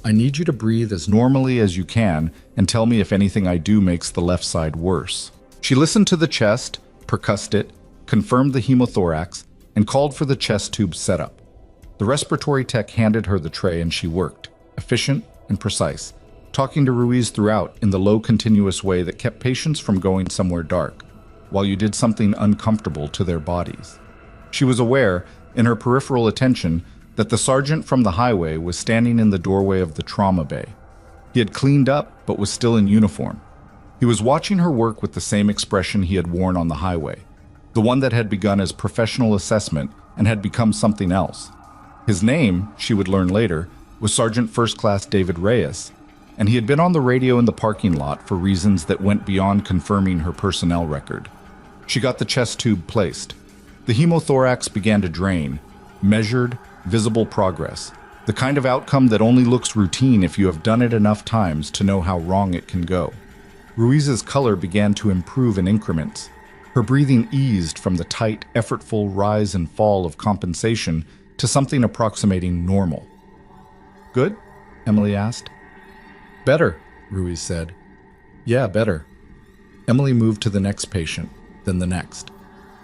I need you to breathe as normally as you can and tell me if anything I do makes the left side worse." She listened to the chest, percussed it, confirmed the hemothorax, and called for the chest tube setup. The respiratory tech handed her the tray and she worked, efficient and precise, talking to Ruiz throughout in the low continuous way that kept patients from going somewhere dark, while you did something uncomfortable to their bodies. She was aware, in her peripheral attention, that the sergeant from the highway was standing in the doorway of the trauma bay. He had cleaned up, but was still in uniform. He was watching her work with the same expression he had worn on the highway, the one that had begun as professional assessment and had become something else. His name, she would learn later, was Sergeant First Class David Reyes, and he had been on the radio in the parking lot for reasons that went beyond confirming her personnel record. She got the chest tube placed. The hemothorax began to drain, measured, visible progress, the kind of outcome that only looks routine if you have done it enough times to know how wrong it can go. Ruiz's color began to improve in increments. Her breathing eased from the tight, effortful rise and fall of compensation to something approximating normal. "Good?" Emily asked. "Better," Ruiz said. "Yeah, better." Emily moved to the next patient, then the next.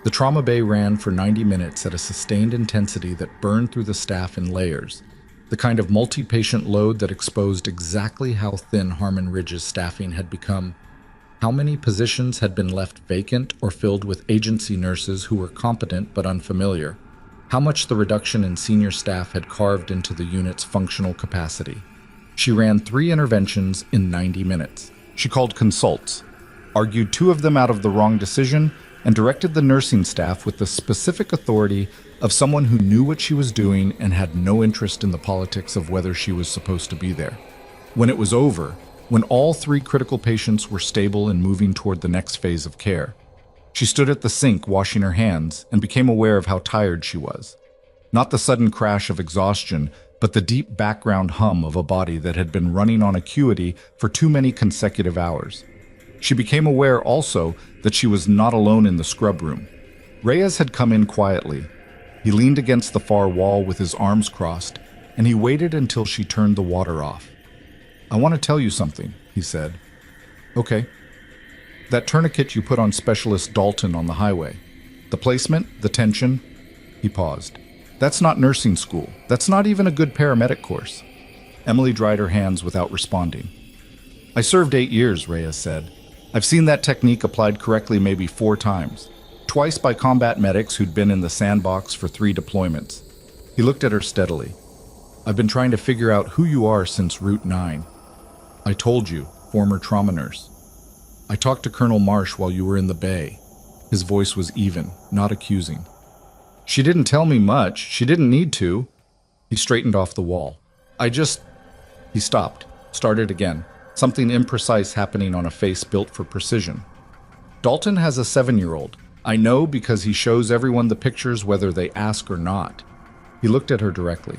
The trauma bay ran for 90 minutes at a sustained intensity that burned through the staff in layers, the kind of multi-patient load that exposed exactly how thin Harmon Ridge's staffing had become, how many positions had been left vacant or filled with agency nurses who were competent but unfamiliar, how much the reduction in senior staff had carved into the unit's functional capacity. She ran 3 interventions in 90 minutes. She called consults, argued 2 of them out of the wrong decision, and directed the nursing staff with the specific authority of someone who knew what she was doing and had no interest in the politics of whether she was supposed to be there. When it was over, when all 3 critical patients were stable and moving toward the next phase of care, she stood at the sink washing her hands and became aware of how tired she was. Not the sudden crash of exhaustion, but the deep background hum of a body that had been running on acuity for too many consecutive hours. She became aware also that she was not alone in the scrub room. Reyes had come in quietly. He leaned against the far wall with his arms crossed, and he waited until she turned the water off. "I want to tell you something," he said. "Okay." "That tourniquet you put on Specialist Dalton on the highway. The placement, the tension." He paused. That's not nursing school. That's not even a good paramedic course. Emily dried her hands without responding. I served 8 years, Reyes said. I've seen that technique applied correctly maybe 4 times. Twice by combat medics who'd been in the sandbox for 3 deployments. He looked at her steadily. I've been trying to figure out who you are since Route 9. I told you, former trauma nurse. I talked to Colonel Marsh while you were in the bay. His voice was even, not accusing. She didn't tell me much. She didn't need to. He straightened off the wall. He stopped, started again, something imprecise happening on a face built for precision. Dalton has a 7-year-old. I know because he shows everyone the pictures whether they ask or not. He looked at her directly.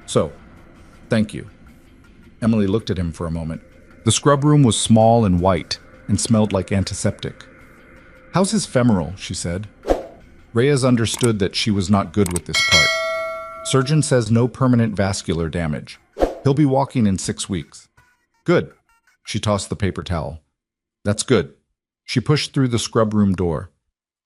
So, thank you. Emily looked at him for a moment. The scrub room was small and white and smelled like antiseptic. How's his femoral? She said. Reyes understood that she was not good with this part. Surgeon says no permanent vascular damage. He'll be walking in 6 weeks. Good. She tossed the paper towel. That's good. She pushed through the scrub room door.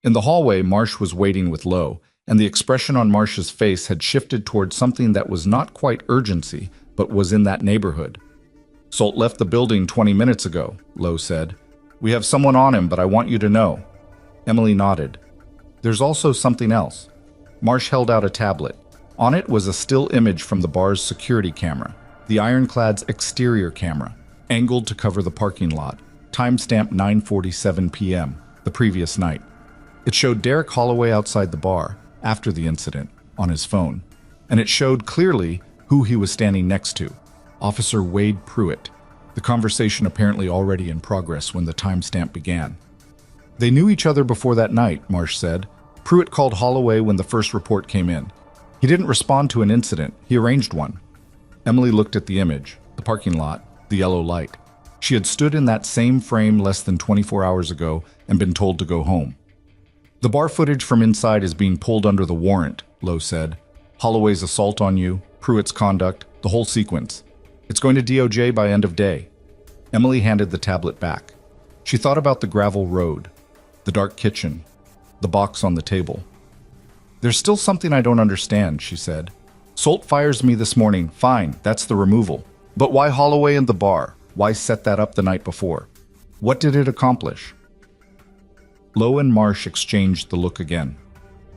In the hallway, Marsh was waiting with Lowe, and the expression on Marsh's face had shifted toward something that was not quite urgency, but was in that neighborhood. Solt left the building 20 minutes ago, Lowe said. We have someone on him, but I want you to know. Emily nodded. There's also something else. Marsh held out a tablet. On it was a still image from the bar's security camera, the ironclad's exterior camera, angled to cover the parking lot, timestamp 9:47 p.m., the previous night. It showed Derek Holloway outside the bar, after the incident, on his phone, and it showed clearly who he was standing next to, Officer Wade Pruitt, the conversation apparently already in progress when the timestamp began. They knew each other before that night, Marsh said. Pruitt called Holloway when the first report came in. He didn't respond to an incident, he arranged one. Emily looked at the image, the parking lot, the yellow light. She had stood in that same frame less than 24 hours ago and been told to go home. The bar footage from inside is being pulled under the warrant, Lowe said. Holloway's assault on you, Pruitt's conduct, the whole sequence. It's going to DOJ by end of day. Emily handed the tablet back. She thought about the gravel road, the dark kitchen, the box on the table. There's still something I don't understand, she said. Solt fires me this morning, fine, that's the removal. But why Holloway and the bar? Why set that up the night before? What did it accomplish? Lowe and Marsh exchanged the look again.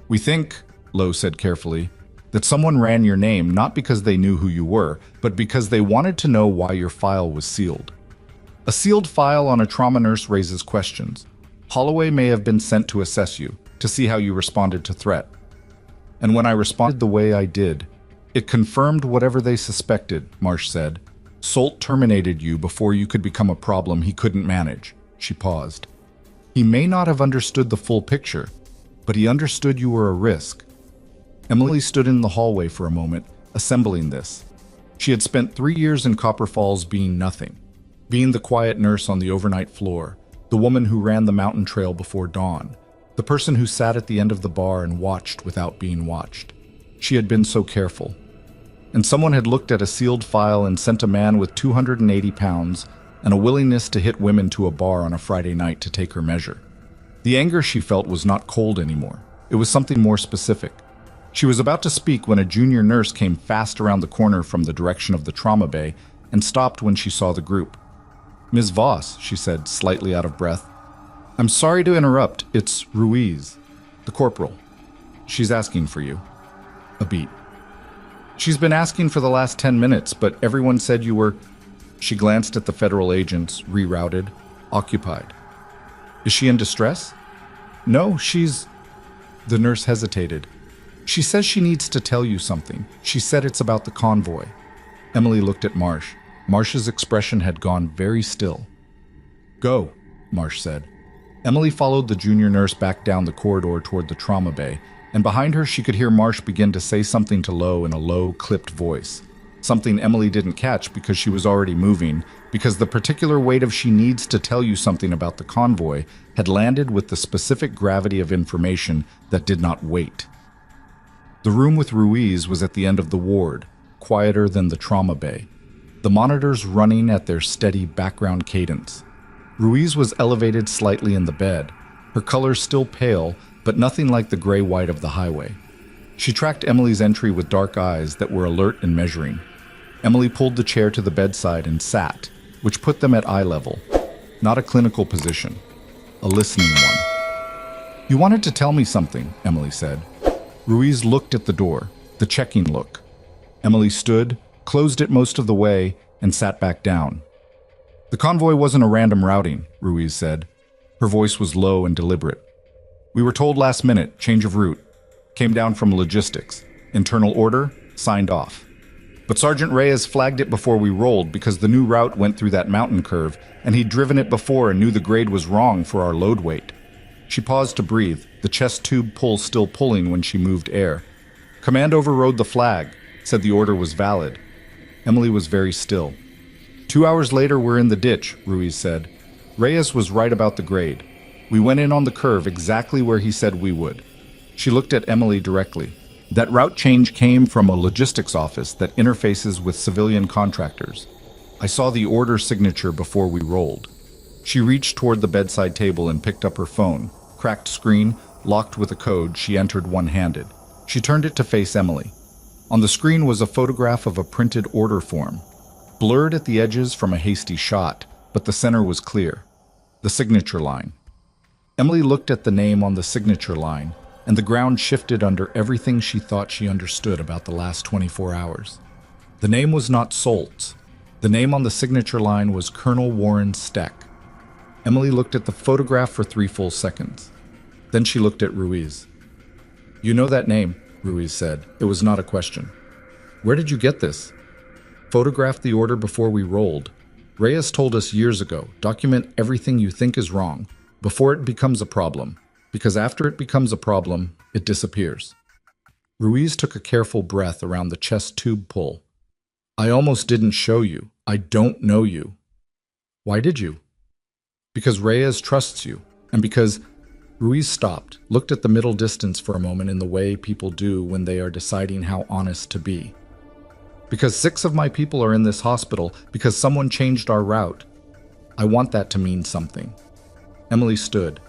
We think, Lowe said carefully, that someone ran your name not because they knew who you were, but because they wanted to know why your file was sealed. A sealed file on a trauma nurse raises questions. Holloway may have been sent to assess you, to see how you responded to threat. And when I responded the way I did, it confirmed whatever they suspected, Marsh said. Solt terminated you before you could become a problem he couldn't manage. She paused. He may not have understood the full picture, but he understood you were a risk. Emily stood in the hallway for a moment, assembling this. She had spent 3 years in Copper Falls being nothing, being the quiet nurse on the overnight floor, the woman who ran the mountain trail before dawn, the person who sat at the end of the bar and watched without being watched. She had been so careful. And someone had looked at a sealed file and sent a man with 280 pounds and a willingness to hit women to a bar on a Friday night to take her measure. The anger she felt was not cold anymore. It was something more specific. She was about to speak when a junior nurse came fast around the corner from the direction of the trauma bay and stopped when she saw the group. Ms. Voss, she said, slightly out of breath. I'm sorry to interrupt. It's Ruiz, the corporal. She's asking for you. A beat. She's been asking for the last 10 minutes, but everyone said you were... She glanced at the federal agents, rerouted, occupied. Is she in distress? No, she's... The nurse hesitated. She says she needs to tell you something. She said it's about the convoy. Emily looked at Marsh. Marsh's expression had gone very still. Go, Marsh said. Emily followed the junior nurse back down the corridor toward the trauma bay, and behind her she could hear Marsh begin to say something to Lowe in a low, clipped voice. Something Emily didn't catch because she was already moving, because the particular weight of she needs to tell you something about the convoy had landed with the specific gravity of information that did not wait. The room with Ruiz was at the end of the ward, quieter than the trauma bay, the monitors running at their steady background cadence. Ruiz was elevated slightly in the bed, her color still pale, but nothing like the gray-white of the highway. She tracked Emily's entry with dark eyes that were alert and measuring. Emily pulled the chair to the bedside and sat, which put them at eye level. Not a clinical position, a listening one. "You wanted to tell me something," Emily said. Ruiz looked at the door, the checking look. Emily stood, closed it most of the way, and sat back down. "The convoy wasn't a random routing," Ruiz said. Her voice was low and deliberate. "We were told last minute, change of route. Came down from logistics. Internal order, signed off. But Sergeant Reyes flagged it before we rolled because the new route went through that mountain curve, and he'd driven it before and knew the grade was wrong for our load weight." She paused to breathe, the chest tube pull still pulling when she moved air. "Command overrode the flag, said the order was valid." Emily was very still. 2 hours later, we're in the ditch," Ruiz said. "Reyes was right about the grade. We went in on the curve exactly where he said we would." She looked at Emily directly. "That route change came from a logistics office that interfaces with civilian contractors. I saw the order signature before we rolled." She reached toward the bedside table and picked up her phone. Cracked screen, locked with a code, she entered one-handed. She turned it to face Emily. On the screen was a photograph of a printed order form, blurred at the edges from a hasty shot, but the center was clear. The signature line. Emily looked at the name on the signature line, and the ground shifted under everything she thought she understood about the last 24 hours. The name was not Soltz. The name on the signature line was Colonel Warren Steck. Emily looked at the photograph for 3 full seconds. Then she looked at Ruiz. "You know that name," Ruiz said. It was not a question. "Where did you get this?" "Photographed the order before we rolled. Reyes told us years ago, document everything you think is wrong before it becomes a problem, because after it becomes a problem, it disappears." Ruiz took a careful breath around the chest tube pull. "I almost didn't show you. I don't know you." "Why did you?" "Because Reyes trusts you, and because—" Ruiz stopped, looked at the middle distance for a moment in the way people do when they are deciding how honest to be. "Because 6 of my people are in this hospital, because someone changed our route. I want that to mean something." Emily stood.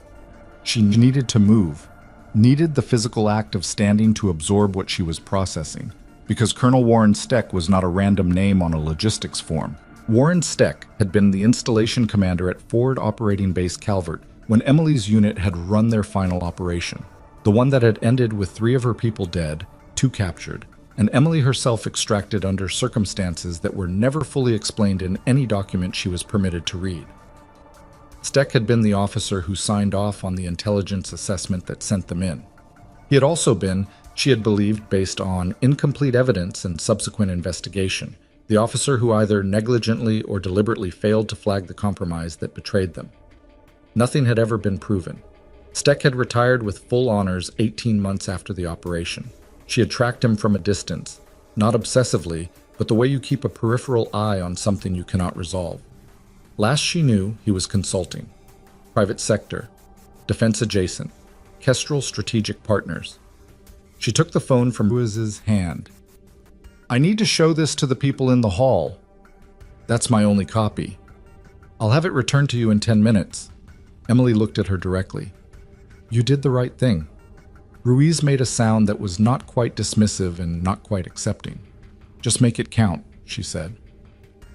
She needed to move, needed the physical act of standing to absorb what she was processing, because Colonel Warren Steck was not a random name on a logistics form. Warren Steck had been the installation commander at Forward Operating Base Calvert when Emily's unit had run their final operation, the one that had ended with 3 of her people dead, 2 captured, and Emily herself extracted under circumstances that were never fully explained in any document she was permitted to read. Steck had been the officer who signed off on the intelligence assessment that sent them in. He had also been, she had believed based on incomplete evidence and subsequent investigation, the officer who either negligently or deliberately failed to flag the compromise that betrayed them. Nothing had ever been proven. Steck had retired with full honors 18 months after the operation. She had tracked him from a distance, not obsessively, but the way you keep a peripheral eye on something you cannot resolve. Last she knew, he was consulting. Private sector, defense adjacent, Kestrel Strategic Partners. She took the phone from Ruiz's hand. "I need to show this to the people in the hall." "That's my only copy. I'll have it returned to you in 10 minutes. Emily looked at her directly. "You did the right thing." Ruiz made a sound that was not quite dismissive and not quite accepting. "Just make it count," she said.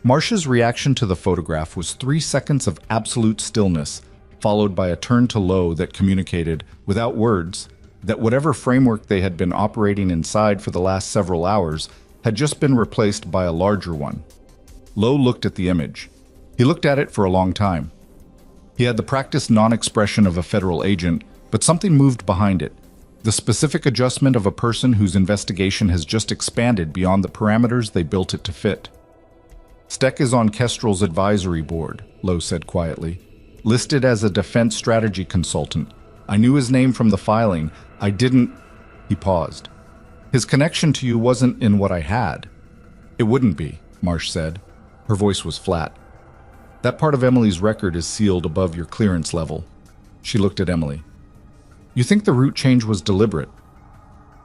Marcia's reaction to the photograph was 3 seconds of absolute stillness, followed by a turn to Lo that communicated, without words, that whatever framework they had been operating inside for the last several hours had just been replaced by a larger one. Lo looked at the image. He looked at it for a long time. He had the practiced non-expression of a federal agent, but something moved behind it. The specific adjustment of a person whose investigation has just expanded beyond the parameters they built it to fit. "Steck is on Kestrel's advisory board," Lo said quietly. "Listed as a defense strategy consultant. I knew his name from the filing. I didn't—" He paused. "His connection to you wasn't in what I had." "It wouldn't be," Marsh said. Her voice was flat. "That part of Emily's record is sealed above your clearance level." She looked at Emily. "You think the route change was deliberate?"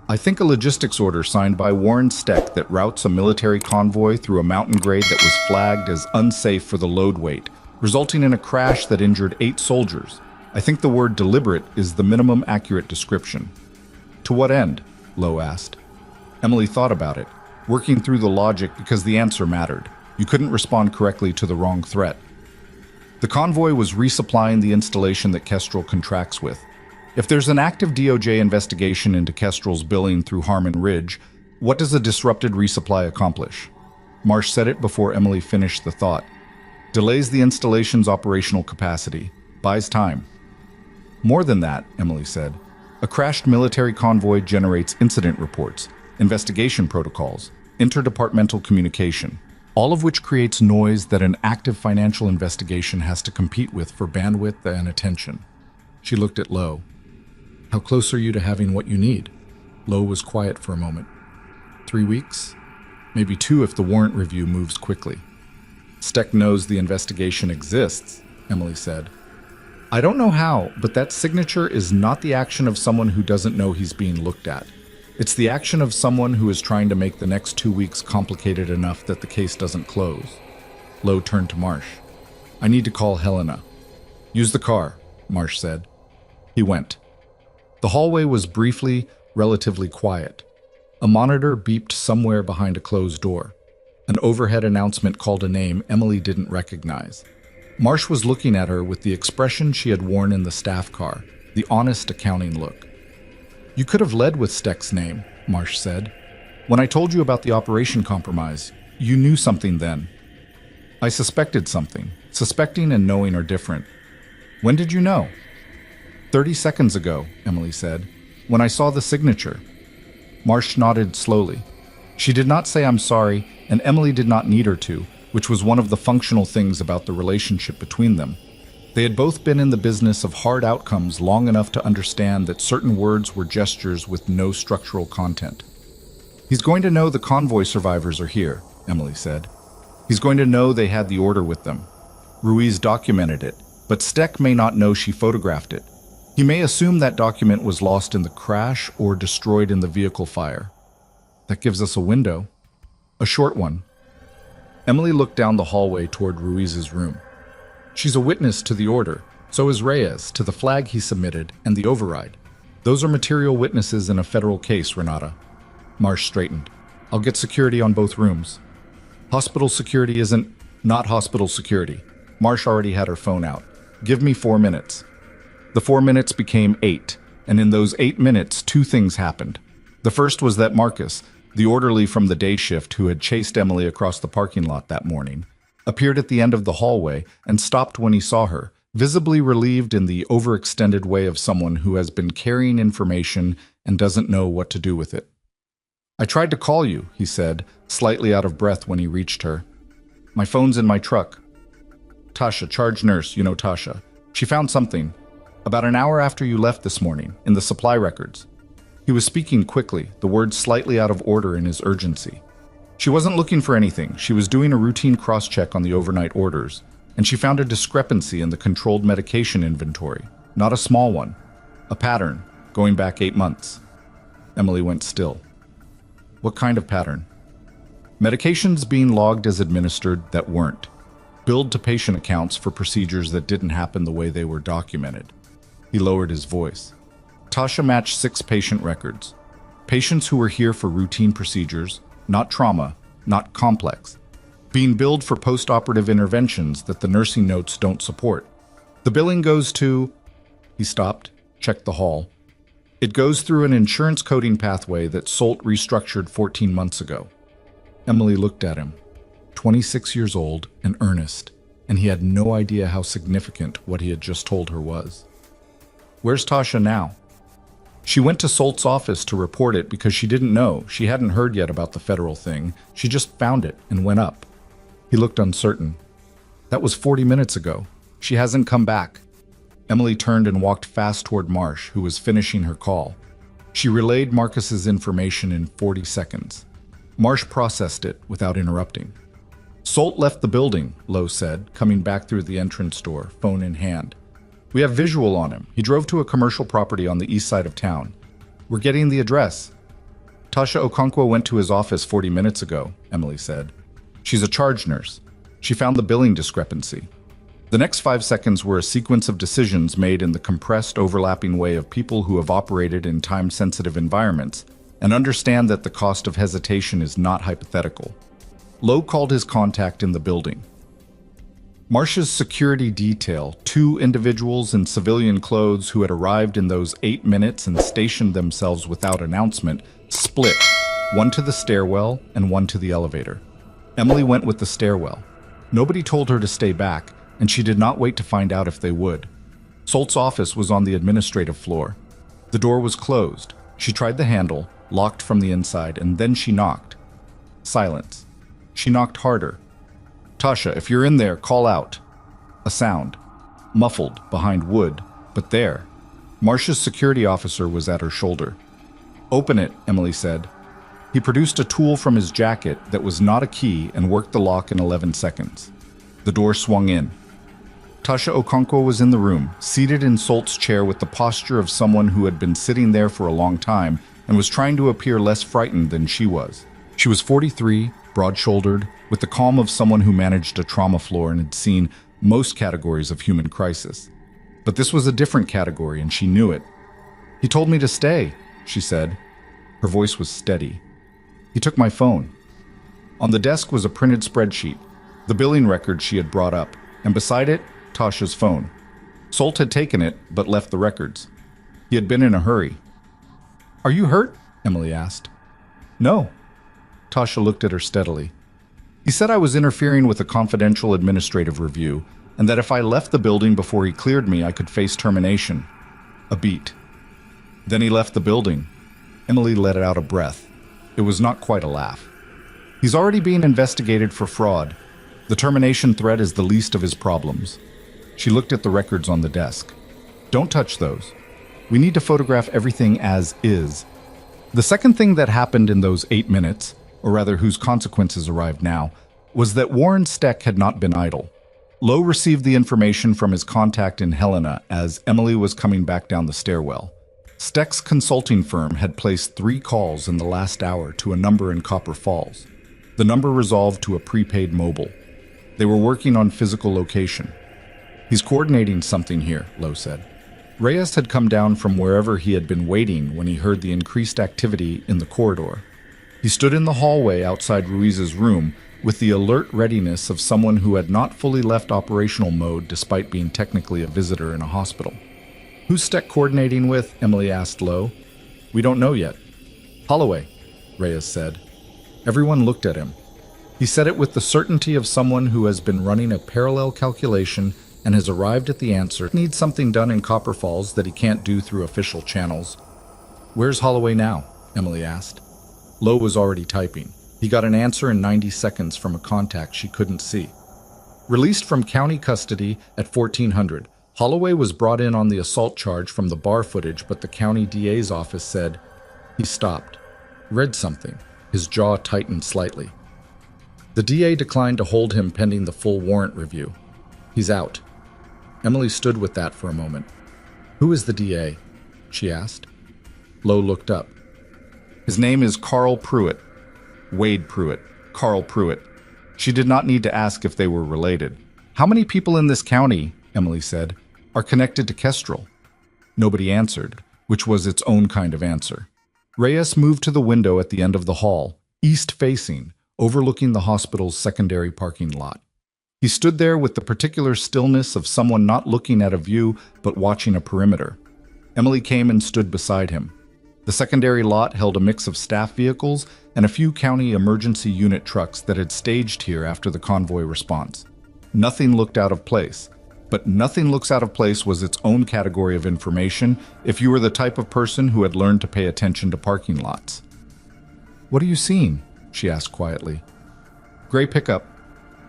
"I think a logistics order signed by Warren Steck that routes a military convoy through a mountain grade that was flagged as unsafe for the load weight, resulting in a crash that injured 8 soldiers. I think the word deliberate is the minimum accurate description." "To what end?" Lowe asked. Emily thought about it, working through the logic because the answer mattered. You couldn't respond correctly to the wrong threat. The convoy was resupplying the installation that Kestrel contracts with. If there's an active DOJ investigation into Kestrel's billing through Harmon Ridge, what does a disrupted resupply accomplish? Marsh said it before Emily finished the thought. Delays the installation's operational capacity, buys time. More than that, Emily said. A crashed military convoy generates incident reports, investigation protocols, interdepartmental communication, all of which creates noise that an active financial investigation has to compete with for bandwidth and attention. She looked at Lowe. How close are you to having what you need? Lowe was quiet for a moment. 3 weeks? Maybe 2 if the warrant review moves quickly. Steck knows the investigation exists, Emily said. I don't know how, but that signature is not the action of someone who doesn't know he's being looked at. It's the action of someone who is trying to make the next 2 weeks complicated enough that the case doesn't close. Lowe turned to Marsh. I need to call Helena. Use the car, Marsh said. He went. The hallway was briefly, relatively quiet. A monitor beeped somewhere behind a closed door. An overhead announcement called a name Emily didn't recognize. Marsh was looking at her with the expression she had worn in the staff car, the honest accounting look. You could have led with Steck's name, Marsh said. When I told you about the operation compromise, you knew something then. I suspected something. Suspecting and knowing are different. When did you know? 30 seconds ago, Emily said, when I saw the signature. Marsh nodded slowly. She did not say I'm sorry, and Emily did not need her to, which was one of the functional things about the relationship between them. They had both been in the business of hard outcomes long enough to understand that certain words were gestures with no structural content. He's going to know the convoy survivors are here, Emily said. He's going to know they had the order with them. Ruiz documented it, but Steck may not know she photographed it. He may assume that document was lost in the crash or destroyed in the vehicle fire. That gives us a window. A short one. Emily looked down the hallway toward Ruiz's room. She's a witness to the order. So is Reyes, to the flag he submitted, and the override. Those are material witnesses in a federal case, Renata. Marsh straightened. I'll get security on both rooms. Hospital security isn't... Not hospital security. Marsh already had her phone out. Give me 4 minutes. The 4 minutes became 8, and in those 8 minutes, 2 things happened. The first was that Marcus, the orderly from the day shift who had chased Emily across the parking lot that morning, appeared at the end of the hallway and stopped when he saw her, visibly relieved in the overextended way of someone who has been carrying information and doesn't know what to do with it. I tried to call you, he said, slightly out of breath when he reached her. My phone's in my truck. Tasha, charge nurse, you know Tasha. She found something. About an hour after you left this morning, in the supply records. He was speaking quickly, the words slightly out of order in his urgency. She wasn't looking for anything. She was doing a routine cross-check on the overnight orders, and she found a discrepancy in the controlled medication inventory. Not a small one. A pattern, going back 8 months. Emily went still. What kind of pattern? Medications being logged as administered that weren't. Billed to patient accounts for procedures that didn't happen the way they were documented. He lowered his voice. Tasha matched 6 patient records. Patients who were here for routine procedures, not trauma, not complex. Being billed for post-operative interventions that the nursing notes don't support. The billing goes to... He stopped, checked the hall. It goes through an insurance coding pathway that Solt restructured 14 months ago. Emily looked at him. 26 years old and earnest, and he had no idea how significant what he had just told her was. Where's Tasha now? She went to Solt's office to report it because she didn't know. She hadn't heard yet about the federal thing. She just found it and went up. He looked uncertain. That was 40 minutes ago. She hasn't come back. Emily turned and walked fast toward Marsh, who was finishing her call. She relayed Marcus's information in 40 seconds. Marsh processed it without interrupting. Solt left the building, Lowe said, coming back through the entrance door, phone in hand. We have visual on him. He drove to a commercial property on the east side of town. We're getting the address. Tasha Okonkwo went to his office 40 minutes ago, Emily said. She's a charge nurse. She found the billing discrepancy. The next 5 seconds were a sequence of decisions made in the compressed, overlapping way of people who have operated in time-sensitive environments and understand that the cost of hesitation is not hypothetical. Lowe called his contact in the building. Marsh's security detail, 2 individuals in civilian clothes who had arrived in those 8 minutes and stationed themselves without announcement, split, one to the stairwell and one to the elevator. Emily went with the stairwell. Nobody told her to stay back, and she did not wait to find out if they would. Solt's office was on the administrative floor. The door was closed. She tried the handle, locked from the inside, and then she knocked. Silence. She knocked harder. "Tasha, if you're in there, call out." A sound, muffled behind wood, but there. Marsh's security officer was at her shoulder. "Open it," Emily said. He produced a tool from his jacket that was not a key and worked the lock in 11 seconds. The door swung in. Tasha Okonkwo was in the room, seated in Solt's chair with the posture of someone who had been sitting there for a long time and was trying to appear less frightened than she was. She was 43, broad-shouldered, with the calm of someone who managed a trauma floor and had seen most categories of human crisis. But this was a different category, and she knew it. "He told me to stay," she said. Her voice was steady. "He took my phone." On the desk was a printed spreadsheet, the billing record she had brought up, and beside it, Tasha's phone. Solt had taken it, but left the records. He had been in a hurry. "Are you hurt?" Emily asked. "No." Tasha looked at her steadily. "He said I was interfering with a confidential administrative review, and that if I left the building before he cleared me, I could face termination." A beat. "Then he left the building." Emily let out a breath. It was not quite a laugh. "He's already being investigated for fraud. The termination threat is the least of his problems." She looked at the records on the desk. "Don't touch those. We need to photograph everything as is." The second thing that happened in those 8 minutes, or rather whose consequences arrived now, was that Warren Steck had not been idle. Lowe received the information from his contact in Helena as Emily was coming back down the stairwell. Steck's consulting firm had placed 3 calls in the last hour to a number in Copper Falls. The number resolved to a prepaid mobile. They were working on physical location. "He's coordinating something here," Lowe said. Reyes had come down from wherever he had been waiting when he heard the increased activity in the corridor. He stood in the hallway outside Ruiz's room with the alert readiness of someone who had not fully left operational mode despite being technically a visitor in a hospital. "Who's Steck coordinating with?" Emily asked Lowe. "We don't know yet." "Holloway," Reyes said. Everyone looked at him. He said it with the certainty of someone who has been running a parallel calculation and has arrived at the answer. "Needs something done in Copper Falls that he can't do through official channels." "Where's Holloway now?" Emily asked. Lowe was already typing. He got an answer in 90 seconds from a contact she couldn't see. Released from county custody at 1400, Holloway was brought in on the assault charge from the bar footage, but the county DA's office said he stopped, read something. His jaw tightened slightly. The DA declined to hold him pending the full warrant review. "He's out." Emily stood with that for a moment. "Who is the DA?" she asked. Lowe looked up. "His name is Carl Pruitt. Wade Pruitt. Carl Pruitt." She did not need to ask if they were related. "How many people in this county," Emily said, "are connected to Kestrel?" Nobody answered, which was its own kind of answer. Reyes moved to the window at the end of the hall, east-facing, overlooking the hospital's secondary parking lot. He stood there with the particular stillness of someone not looking at a view but watching a perimeter. Emily came and stood beside him. The secondary lot held a mix of staff vehicles and a few county emergency unit trucks that had staged here after the convoy response. Nothing looked out of place, but nothing looks out of place was its own category of information if you were the type of person who had learned to pay attention to parking lots. "What are you seeing?" she asked quietly. "Gray pickup.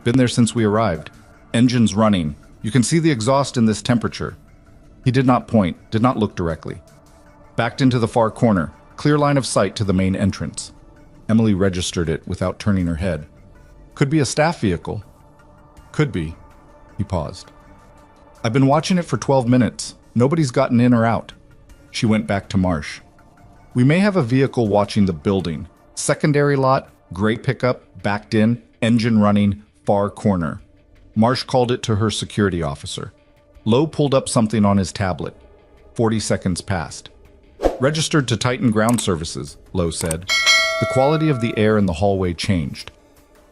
Been there since we arrived. Engines running. You can see the exhaust in this temperature." He did not point, did not look directly. "Backed into the far corner. Clear line of sight to the main entrance." Emily registered it without turning her head. "Could be a staff vehicle." "Could be." He paused. "I've been watching it for 12 minutes. Nobody's gotten in or out." She went back to Marsh. "We may have a vehicle watching the building. Secondary lot, gray pickup, backed in, engine running, far corner." Marsh called it to her security officer. Lowe pulled up something on his tablet. 40 seconds passed. Registered to Titan Ground Services, Lowe said. The quality of the air in the hallway changed.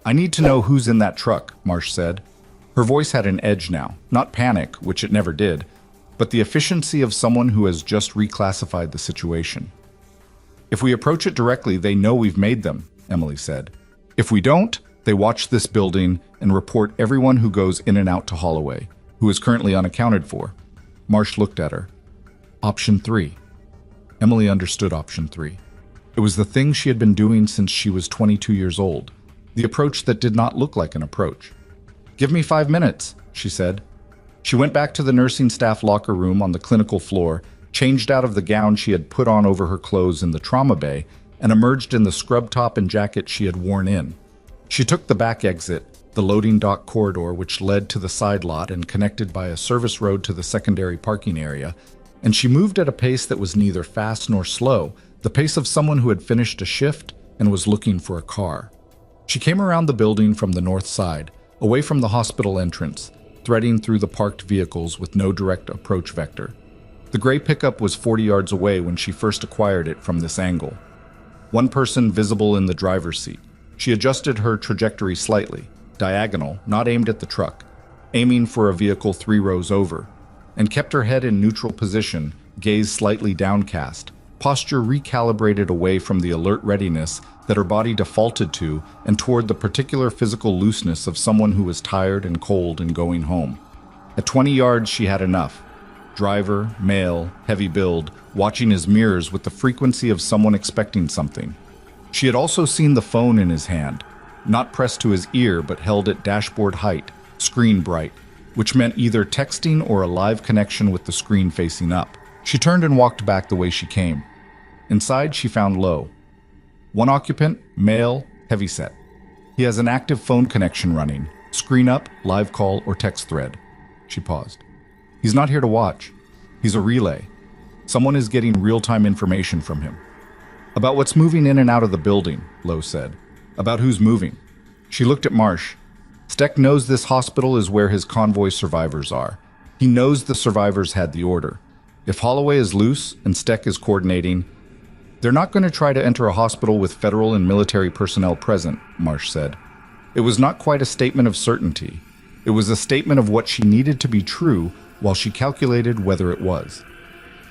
I need to know who's in that truck, Marsh said. Her voice had an edge now, not panic, which it never did, but the efficiency of someone who has just reclassified the situation. If we approach it directly, they know we've made them, Emily said. If we don't, they watch this building and report everyone who goes in and out to Holloway, who is currently unaccounted for. Marsh looked at her. Option 3. Emily understood option 3. It was the thing she had been doing since she was 22 years old, the approach that did not look like an approach. Give me 5 minutes, she said. She went back to the nursing staff locker room on the clinical floor, changed out of the gown she had put on over her clothes in the trauma bay, and emerged in the scrub top and jacket she had worn in. She took the back exit, the loading dock corridor which led to the side lot and connected by a service road to the secondary parking area, and she moved at a pace that was neither fast nor slow, the pace of someone who had finished a shift and was looking for a car. She came around the building from the north side, away from the hospital entrance, threading through the parked vehicles with no direct approach vector. The gray pickup was 40 yards away when she first acquired it from this angle. One person visible in the driver's seat. She adjusted her trajectory slightly, diagonal, not aimed at the truck, aiming for a vehicle 3 rows over, and kept her head in neutral position, gaze slightly downcast, posture recalibrated away from the alert readiness that her body defaulted to and toward the particular physical looseness of someone who was tired and cold and going home. At 20 yards, she had enough. Driver, male, heavy build, watching his mirrors with the frequency of someone expecting something. She had also seen the phone in his hand, not pressed to his ear but held at dashboard height, screen bright, which meant either texting or a live connection with the screen facing up. She turned and walked back the way she came. Inside, she found Lowe. One occupant, male, heavyset. He has an active phone connection running, screen up, live call, or text thread. She paused. He's not here to watch. He's a relay. Someone is getting real-time information from him. About what's moving in and out of the building, Lowe said. About who's moving. She looked at Marsh. Steck knows this hospital is where his convoy survivors are. He knows the survivors had the order. If Holloway is loose and Steck is coordinating, they're not going to try to enter a hospital with federal and military personnel present, Marsh said. It was not quite a statement of certainty. It was a statement of what she needed to be true while she calculated whether it was.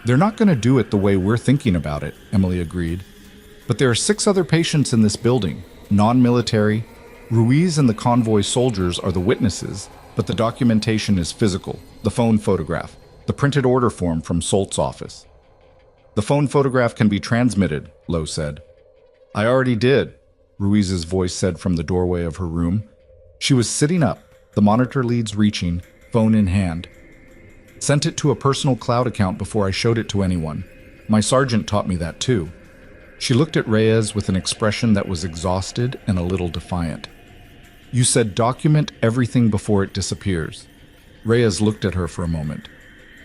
They're not going to do it the way we're thinking about it, Emily agreed. But there are 6 other patients in this building, non-military. Ruiz and the convoy soldiers are the witnesses, but the documentation is physical, the phone photograph, the printed order form from Solt's office. The phone photograph can be transmitted, Lowe said. I already did, Ruiz's voice said from the doorway of her room. She was sitting up, the monitor leads reaching, phone in hand. Sent it to a personal cloud account before I showed it to anyone. My sergeant taught me that too. She looked at Reyes with an expression that was exhausted and a little defiant. You said document everything before it disappears. Reyes looked at her for a moment.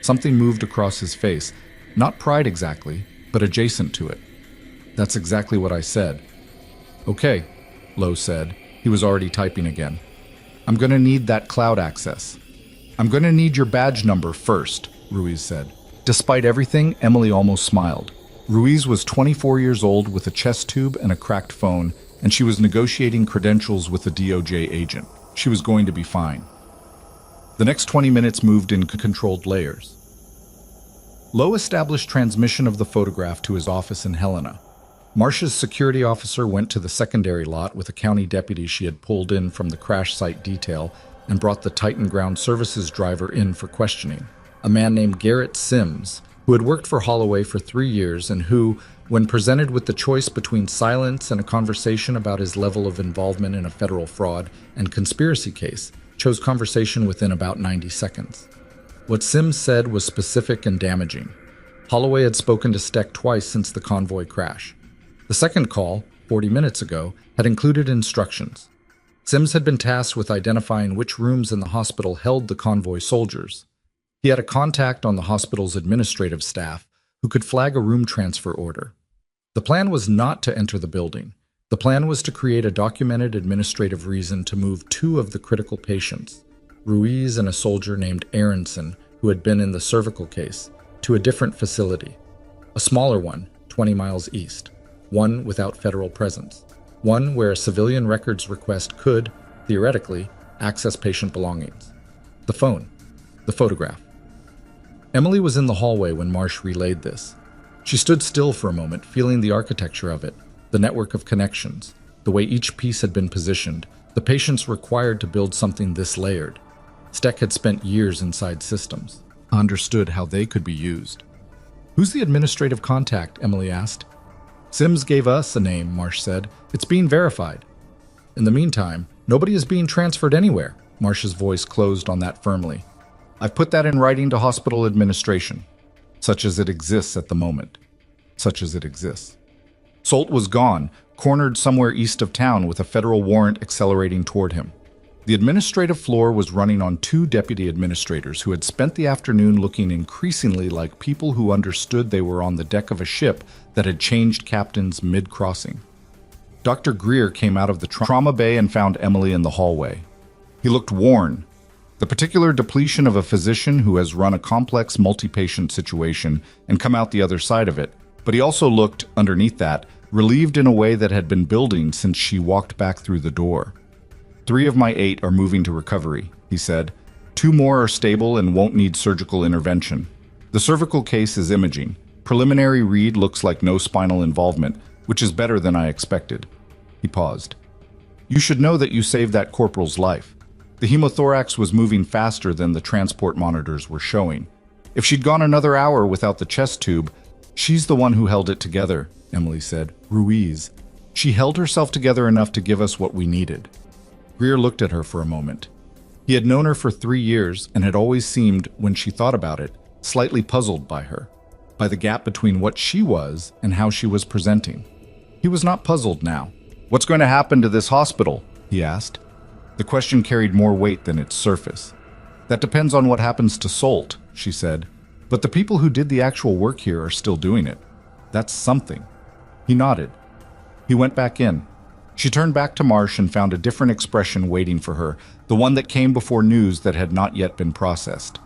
Something moved across his face, not pride exactly, but adjacent to it. That's exactly what I said. Okay, Lowe said. He was already typing again. I'm going to need that cloud access. I'm going to need your badge number first, Ruiz said. Despite everything, Emily almost smiled. Ruiz was 24 years old with a chest tube and a cracked phone, and she was negotiating credentials with a DOJ agent. She was going to be fine. The next 20 minutes moved in controlled layers. Lowe established transmission of the photograph to his office in Helena. Marsh's security officer went to the secondary lot with a county deputy she had pulled in from the crash site detail and brought the Titan Ground Services driver in for questioning, a man named Garrett Sims, who had worked for Holloway for 3 years and who, when presented with the choice between silence and a conversation about his level of involvement in a federal fraud and conspiracy case, chose conversation within about 90 seconds. What Sims said was specific and damaging. Holloway had spoken to Steck twice since the convoy crash. The second call, 40 minutes ago, had included instructions. Sims had been tasked with identifying which rooms in the hospital held the convoy soldiers. He had a contact on the hospital's administrative staff who could flag a room transfer order. The plan was not to enter the building. The plan was to create a documented administrative reason to move 2 of the critical patients, Ruiz and a soldier named Aronson, who had been in the cervical case, to a different facility. A smaller one, 20 miles east. One without federal presence. One where a civilian records request could, theoretically, access patient belongings. The phone. The photograph. Emily was in the hallway when Marsh relayed this. She stood still for a moment, feeling the architecture of it, the network of connections, the way each piece had been positioned, the patience required to build something this layered. Steck had spent years inside systems, understood how they could be used. "Who's the administrative contact?" Emily asked. "Sims gave us a name," Marsh said. "It's being verified." "In the meantime, nobody is being transferred anywhere." Marsh's voice closed on that firmly. "I've put that in writing to hospital administration, such as it exists at the moment. Such as it exists." Solt was gone, cornered somewhere east of town with a federal warrant accelerating toward him. The administrative floor was running on two deputy administrators who had spent the afternoon looking increasingly like people who understood they were on the deck of a ship that had changed captains mid-crossing. Dr. Greer came out of the trauma bay and found Emily in the hallway. He looked worn, the particular depletion of a physician who has run a complex multi-patient situation and come out the other side of it, but he also looked, underneath that, relieved in a way that had been building since she walked back through the door. "3 of my 8 are moving to recovery," he said. 2 more are stable and won't need surgical intervention. The cervical case is imaging. Preliminary read looks like no spinal involvement, which is better than I expected." He paused. "You should know that you saved that corporal's life. The hemothorax was moving faster than the transport monitors were showing. If she'd gone another hour without the chest tube..." "She's the one who held it together," Emily said. "Ruiz. She held herself together enough to give us what we needed." Greer looked at her for a moment. He had known her for 3 years and had always seemed, when she thought about it, slightly puzzled by her, by the gap between what she was and how she was presenting. He was not puzzled now. "What's going to happen to this hospital?" he asked. The question carried more weight than its surface. "That depends on what happens to Solt," she said. "But the people who did the actual work here are still doing it. That's something." He nodded. He went back in. She turned back to Marsh and found a different expression waiting for her, the one that came before news that had not yet been processed.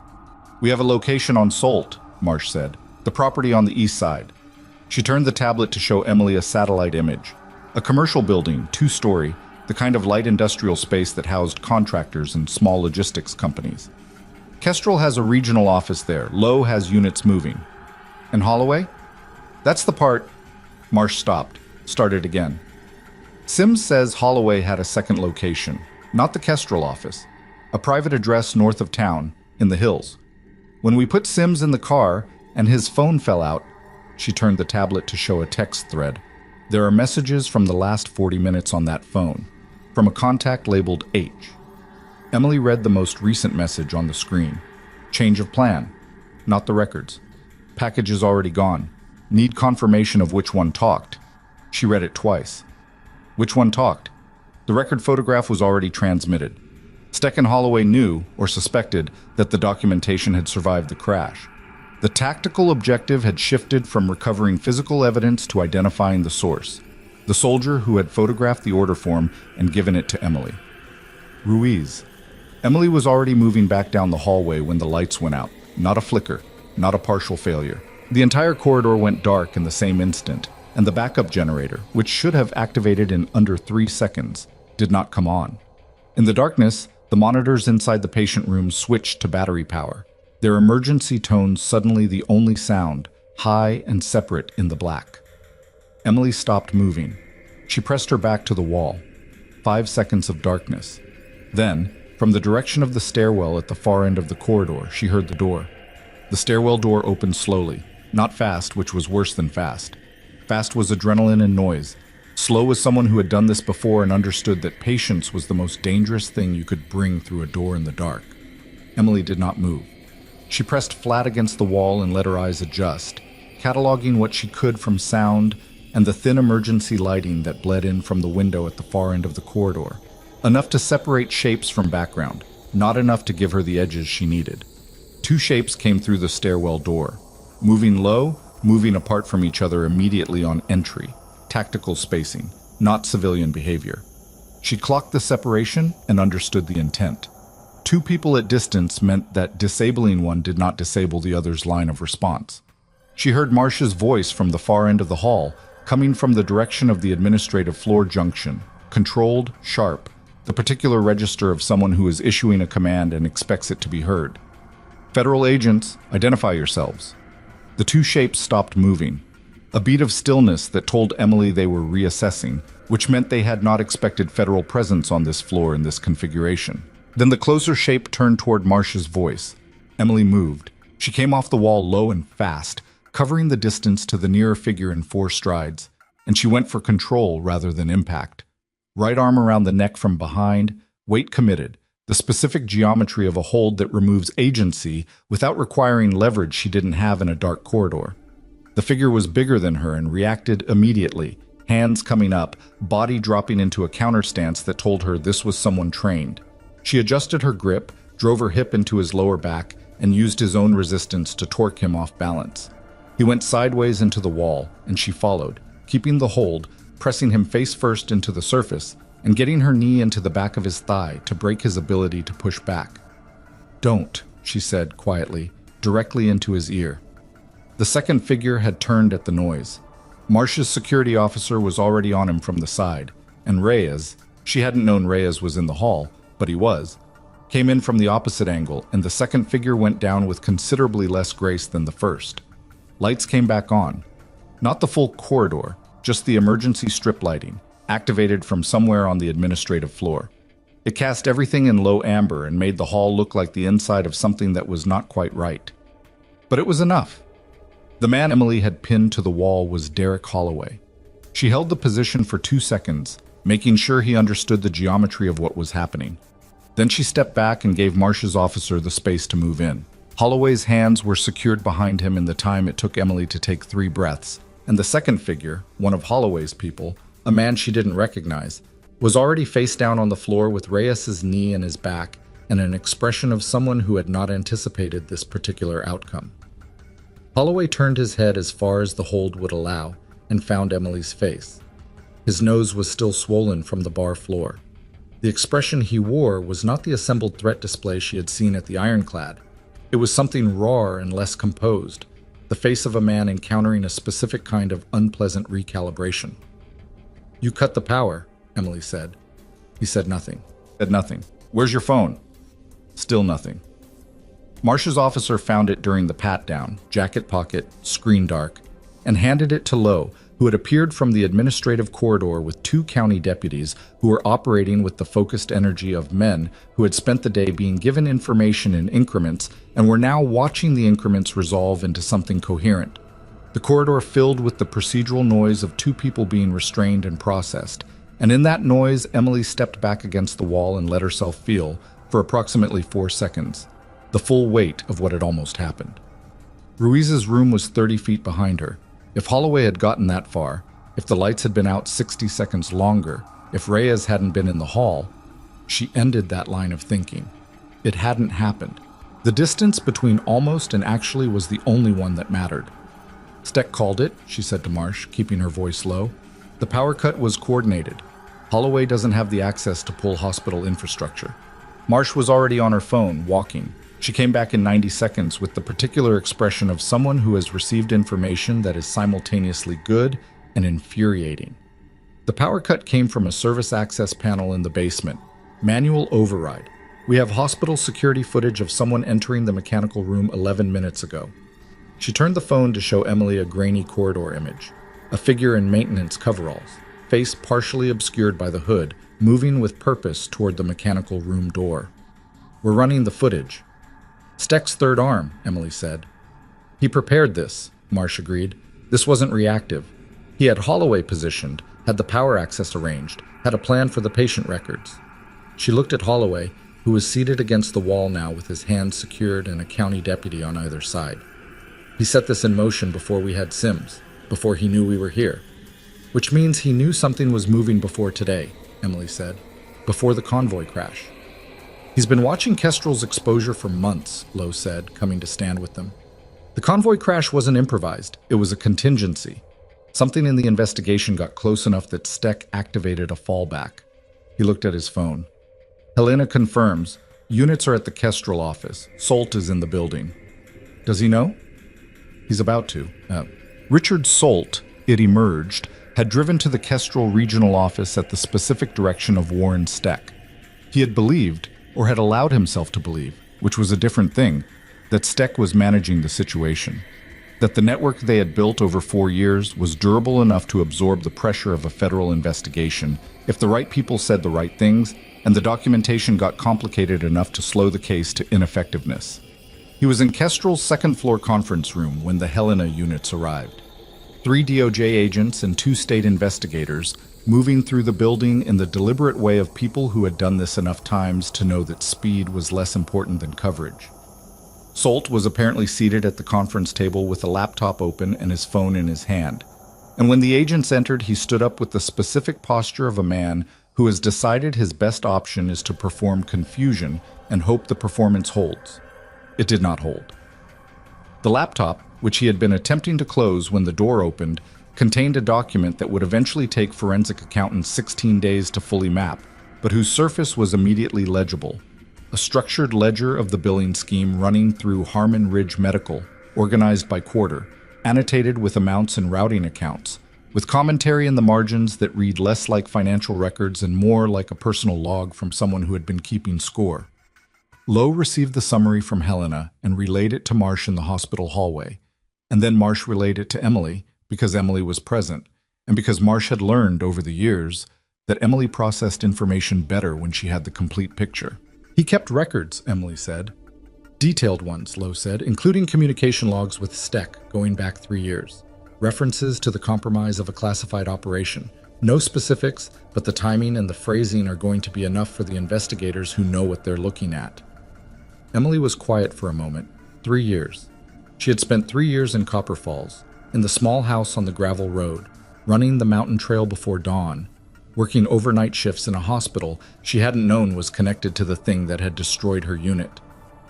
"We have a location on Solt," Marsh said. "The property on the east side." She turned the tablet to show Emily a satellite image. A commercial building, 2-story, the kind of light industrial space that housed contractors and small logistics companies. Kestrel has a regional office there. Lowe has units moving. "And Holloway?" "That's the part..." Marsh stopped, started again. "Sims says Holloway had a second location, not the Kestrel office. A private address north of town, in the hills. When we put Sims in the car and his phone fell out..." She turned the tablet to show a text thread. "There are messages from the last 40 minutes on that phone, from a contact labeled H." Emily read the most recent message on the screen. "Change of plan. Not the records. Package is already gone. Need confirmation of which one talked." She read it twice. Which one talked? The record photograph was already transmitted. Steck and Holloway knew, or suspected, that the documentation had survived the crash. The tactical objective had shifted from recovering physical evidence to identifying the source, the soldier who had photographed the order form and given it to Emily. Ruiz. Emily was already moving back down the hallway when the lights went out. Not a flicker, not a partial failure. The entire corridor went dark in the same instant, and the backup generator, which should have activated in under 3 seconds, did not come on. In the darkness, the monitors inside the patient room switched to battery power, their emergency tones suddenly the only sound, high and separate in the black. Emily stopped moving. She pressed her back to the wall. 5 seconds of darkness. Then, from the direction of the stairwell at the far end of the corridor, she heard the door. The stairwell door opened slowly, not fast, which was worse than fast. Fast was adrenaline and noise. Slow was someone who had done this before and understood that patience was the most dangerous thing you could bring through a door in the dark. Emily did not move. She pressed flat against the wall and let her eyes adjust, cataloging what she could from sound and the thin emergency lighting that bled in from the window at the far end of the corridor. Enough to separate shapes from background, not enough to give her the edges she needed. 2 shapes came through the stairwell door, moving low, moving apart from each other immediately on entry, tactical spacing, not civilian behavior. She clocked the separation and understood the intent. 2 people at distance meant that disabling one did not disable the other's line of response. She heard Marcia's voice from the far end of the hall, coming from the direction of the administrative floor junction. Controlled, sharp, the particular register of someone who is issuing a command and expects it to be heard. Federal agents, identify yourselves. The two shapes stopped moving. A beat of stillness that told Emily they were reassessing, which meant they had not expected federal presence on this floor in this configuration. Then the closer shape turned toward Marcia's voice. Emily moved. She came off the wall low and fast, covering the distance to the nearer figure in 4 strides, and she went for control rather than impact. Right arm around the neck from behind, weight committed, the specific geometry of a hold that removes agency without requiring leverage she didn't have in a dark corridor. The figure was bigger than her and reacted immediately, hands coming up, body dropping into a counter stance that told her this was someone trained. She adjusted her grip, drove her hip into his lower back, and used his own resistance to torque him off balance. He went sideways into the wall, and she followed, keeping the hold, pressing him face first into the surface, and getting her knee into the back of his thigh to break his ability to push back. "Don't," she said quietly, directly into his ear. The second figure had turned at the noise. Marcia's security officer was already on him from the side, and Reyes, she hadn't known Reyes was in the hall, but he was, came in from the opposite angle, and the second figure went down with considerably less grace than the first. Lights came back on. Not the full corridor, just the emergency strip lighting, activated from somewhere on the administrative floor. It cast everything in low amber and made the hall look like the inside of something that was not quite right. But it was enough. The man Emily had pinned to the wall was Derek Holloway. She held the position for 2 seconds, making sure he understood the geometry of what was happening. Then she stepped back and gave Marcia's officer the space to move in. Holloway's hands were secured behind him in the time it took Emily to take 3 breaths, and the second figure, one of Holloway's people, a man she didn't recognize, was already face down on the floor with Reyes's knee in his back and an expression of someone who had not anticipated this particular outcome. Holloway turned his head as far as the hold would allow and found Emily's face. His nose was still swollen from the bar floor. The expression he wore was not the assembled threat display she had seen at the Ironclad. It was something rawer and less composed, the face of a man encountering a specific kind of unpleasant recalibration. "You cut the power," Emily said. He said nothing. "Where's your phone?" Still nothing. Marcia's officer found it during the pat-down, jacket pocket, screen dark, and handed it to Lowe, who had appeared from the administrative corridor with 2 county deputies who were operating with the focused energy of men who had spent the day being given information in increments and were now watching the increments resolve into something coherent. The corridor filled with the procedural noise of 2 people being restrained and processed, and in that noise, Emily stepped back against the wall and let herself feel, for approximately 4 seconds, the full weight of what had almost happened. Ruiz's room was 30 feet behind her. If Holloway had gotten that far, if the lights had been out 60 seconds longer, if Reyes hadn't been in the hall, she ended that line of thinking. It hadn't happened. The distance between almost and actually was the only one that mattered. "Steck called it," she said to Marsh, keeping her voice low. "The power cut was coordinated. Holloway doesn't have the access to pull hospital infrastructure." Marsh was already on her phone, walking. She came back in 90 seconds with the particular expression of someone who has received information that is simultaneously good and infuriating. The power cut came from a service access panel in the basement. Manual override. "We have hospital security footage of someone entering the mechanical room 11 minutes ago." She turned the phone to show Emily a grainy corridor image. A figure in maintenance coveralls, face partially obscured by the hood, moving with purpose toward the mechanical room door. "We're running the footage." "Steck's third arm," Emily said. "He prepared this," Marsh agreed. "This wasn't reactive. He had Holloway positioned, had the power access arranged, had a plan for the patient records." She looked at Holloway, who was seated against the wall now with his hands secured and a county deputy on either side. "He set this in motion before we had Sims, before he knew we were here." "Which means he knew something was moving before today," Emily said. "Before the convoy crash." "He's been watching Kestrel's exposure for months," Lowe said, coming to stand with them. "The convoy crash wasn't improvised. It was a contingency. Something in the investigation got close enough that Steck activated a fallback." He looked at his phone. "Helena confirms. Units are at the Kestrel office. Solt is in the building." "Does he know?" He's about to. Richard Solt, it emerged, had driven to the Kestrel regional office at the specific direction of Warren Steck. He had believed, or had allowed himself to believe, which was a different thing, that Steck was managing the situation. That the network they had built over 4 years was durable enough to absorb the pressure of a federal investigation if the right people said the right things and the documentation got complicated enough to slow the case to ineffectiveness. He was in Kestrel's second-floor conference room when the Helena units arrived. 3 DOJ agents and 2 state investigators moving through the building in the deliberate way of people who had done this enough times to know that speed was less important than coverage. Solt was apparently seated at the conference table with a laptop open and his phone in his hand. And when the agents entered, he stood up with the specific posture of a man who has decided his best option is to perform confusion and hope the performance holds. It did not hold. The laptop, which he had been attempting to close when the door opened, contained a document that would eventually take forensic accountants 16 days to fully map, but whose surface was immediately legible. A structured ledger of the billing scheme running through Harmon Ridge Medical, organized by quarter, annotated with amounts and routing accounts, with commentary in the margins that read less like financial records and more like a personal log from someone who had been keeping score. Lowe received the summary from Helena and relayed it to Marsh in the hospital hallway, and then Marsh relayed it to Emily because Emily was present, and because Marsh had learned over the years that Emily processed information better when she had the complete picture. He kept records, Emily said. Detailed ones, Lowe said, including communication logs with Steck going back 3 years. References to the compromise of a classified operation. No specifics, but the timing and the phrasing are going to be enough for the investigators who know what they're looking at. Emily was quiet for a moment. 3 years. She had spent 3 years in Copper Falls, in the small house on the gravel road, running the mountain trail before dawn, working overnight shifts in a hospital she hadn't known was connected to the thing that had destroyed her unit.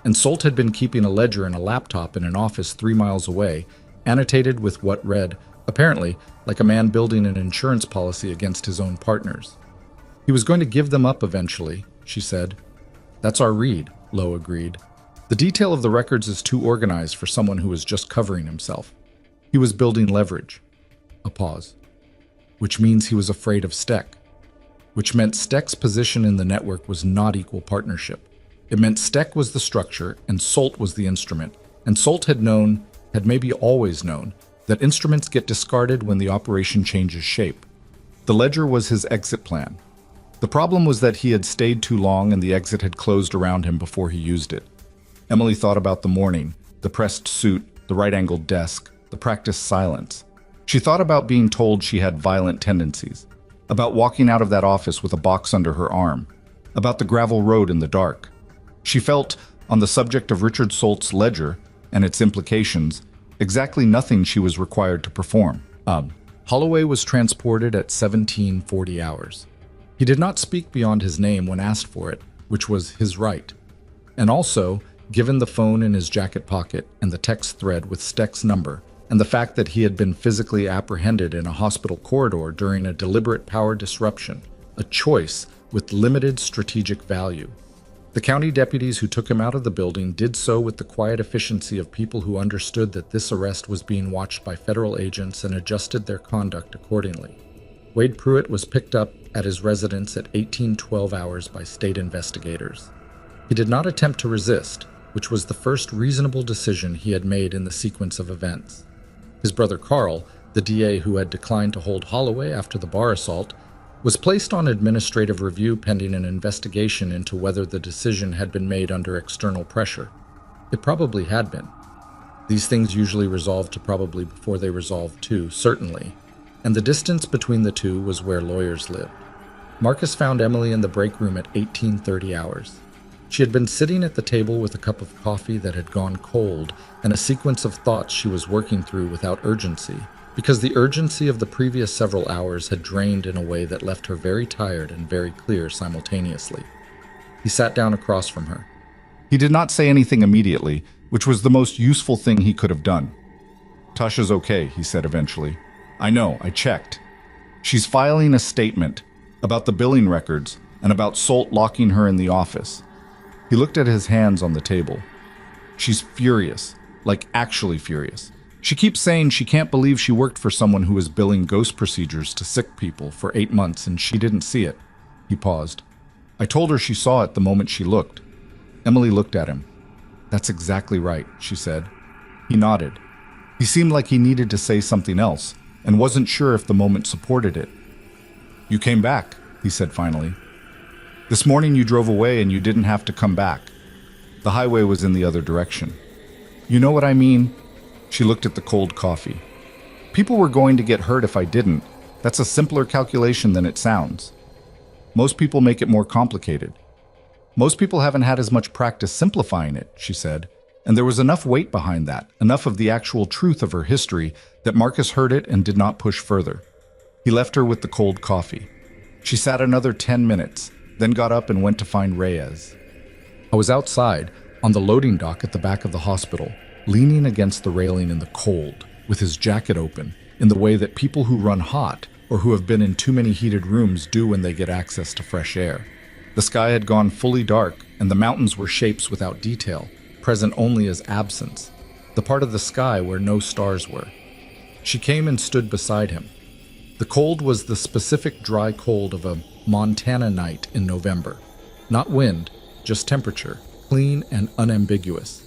And Solt had been keeping a ledger and a laptop in an office 3 miles away, annotated with what read, apparently, like a man building an insurance policy against his own partners. He was going to give them up eventually, she said. That's our read, Lowe agreed. The detail of the records is too organized for someone who was just covering himself. He was building leverage. A pause. Which means he was afraid of Steck. Which meant Steck's position in the network was not equal partnership. It meant Steck was the structure and Solt was the instrument, and Solt had known, had maybe always known, that instruments get discarded when the operation changes shape. The ledger was his exit plan. The problem was that he had stayed too long and the exit had closed around him before he used it. Emily thought about the morning, the pressed suit, the right-angled desk, the practiced silence. She thought about being told she had violent tendencies, about walking out of that office with a box under her arm, about the gravel road in the dark. She felt, on the subject of Richard Solt's ledger and its implications, exactly nothing she was required to perform. Holloway was transported at 1740 hours. He did not speak beyond his name when asked for it, which was his right. And also, given the phone in his jacket pocket and the text thread with Steck's number, and the fact that he had been physically apprehended in a hospital corridor during a deliberate power disruption, a choice with limited strategic value. The county deputies who took him out of the building did so with the quiet efficiency of people who understood that this arrest was being watched by federal agents and adjusted their conduct accordingly. Wade Pruitt was picked up at his residence at 1812 hours by state investigators. He did not attempt to resist, which was the first reasonable decision he had made in the sequence of events. His brother Carl, the DA who had declined to hold Holloway after the bar assault, was placed on administrative review pending an investigation into whether the decision had been made under external pressure. It probably had been. These things usually resolve to probably before they resolve to certainly, and the distance between the two was where lawyers lived. Marcus found Emily in the break room at 1830 hours. She had been sitting at the table with a cup of coffee that had gone cold and a sequence of thoughts she was working through without urgency, because the urgency of the previous several hours had drained in a way that left her very tired and very clear simultaneously. He sat down across from her. He did not say anything immediately, which was the most useful thing he could have done. "Tasha's okay," he said eventually. "I know, I checked. She's filing a statement about the billing records and about Solt locking her in the office." He looked at his hands on the table. "She's furious, like actually furious. She keeps saying she can't believe she worked for someone who was billing ghost procedures to sick people for 8 months and she didn't see it. He paused. I told her she saw it the moment she looked. Emily looked at him. That's exactly right, she said. He nodded. He seemed like he needed to say something else and wasn't sure if the moment supported it. You came back, he said finally. This morning you drove away and you didn't have to come back. The highway was in the other direction. You know what I mean? She looked at the cold coffee. People were going to get hurt if I didn't. That's a simpler calculation than it sounds. Most people make it more complicated. Most people haven't had as much practice simplifying it, she said, and there was enough weight behind that, enough of the actual truth of her history, that Marcus heard it and did not push further. He left her with the cold coffee. She sat another 10 minutes, then got up and went to find Reyes. I was outside, on the loading dock at the back of the hospital, leaning against the railing in the cold, with his jacket open, in the way that people who run hot or who have been in too many heated rooms do when they get access to fresh air. The sky had gone fully dark, and the mountains were shapes without detail, present only as absence, the part of the sky where no stars were. She came and stood beside him. The cold was the specific dry cold of a Montana night in November. Not wind, just temperature, clean and unambiguous.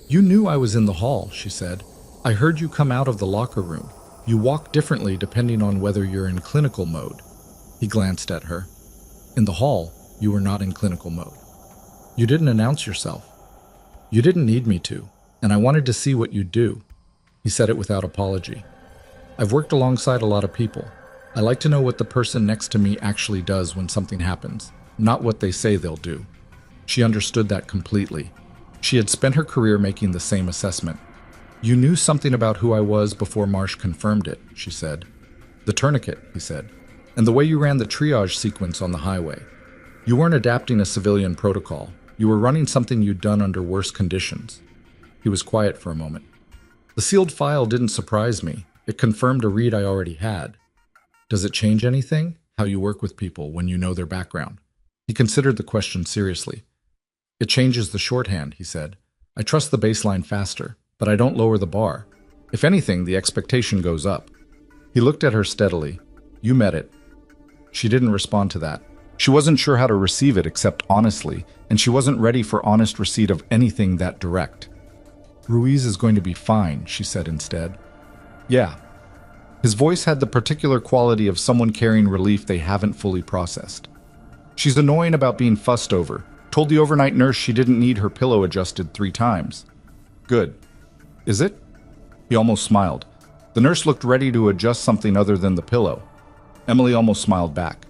You knew I was in the hall, she said. I heard you come out of the locker room. You walk differently depending on whether you're in clinical mode. He glanced at her. In the hall, you were not in clinical mode. You didn't announce yourself. You didn't need me to, and I wanted to see what you'd do. He said it without apology. I've worked alongside a lot of people. I like to know what the person next to me actually does when something happens, not what they say they'll do. She understood that completely. She had spent her career making the same assessment. You knew something about who I was before Marsh confirmed it, she said. The tourniquet, he said, and the way you ran the triage sequence on the highway. You weren't adapting a civilian protocol. You were running something you'd done under worse conditions. He was quiet for a moment. The sealed file didn't surprise me. It confirmed a read I already had. Does it change anything, how you work with people when you know their background? He considered the question seriously. It changes the shorthand, he said. I trust the baseline faster, but I don't lower the bar. If anything, the expectation goes up. He looked at her steadily. You met it. She didn't respond to that. She wasn't sure how to receive it except honestly, and she wasn't ready for honest receipt of anything that direct. Ruiz is going to be fine, she said instead. Yeah. His voice had the particular quality of someone carrying relief they haven't fully processed. She's annoying about being fussed over. Told the overnight nurse she didn't need her pillow adjusted 3 times. Good. Is it? He almost smiled. The nurse looked ready to adjust something other than the pillow. Emily almost smiled back.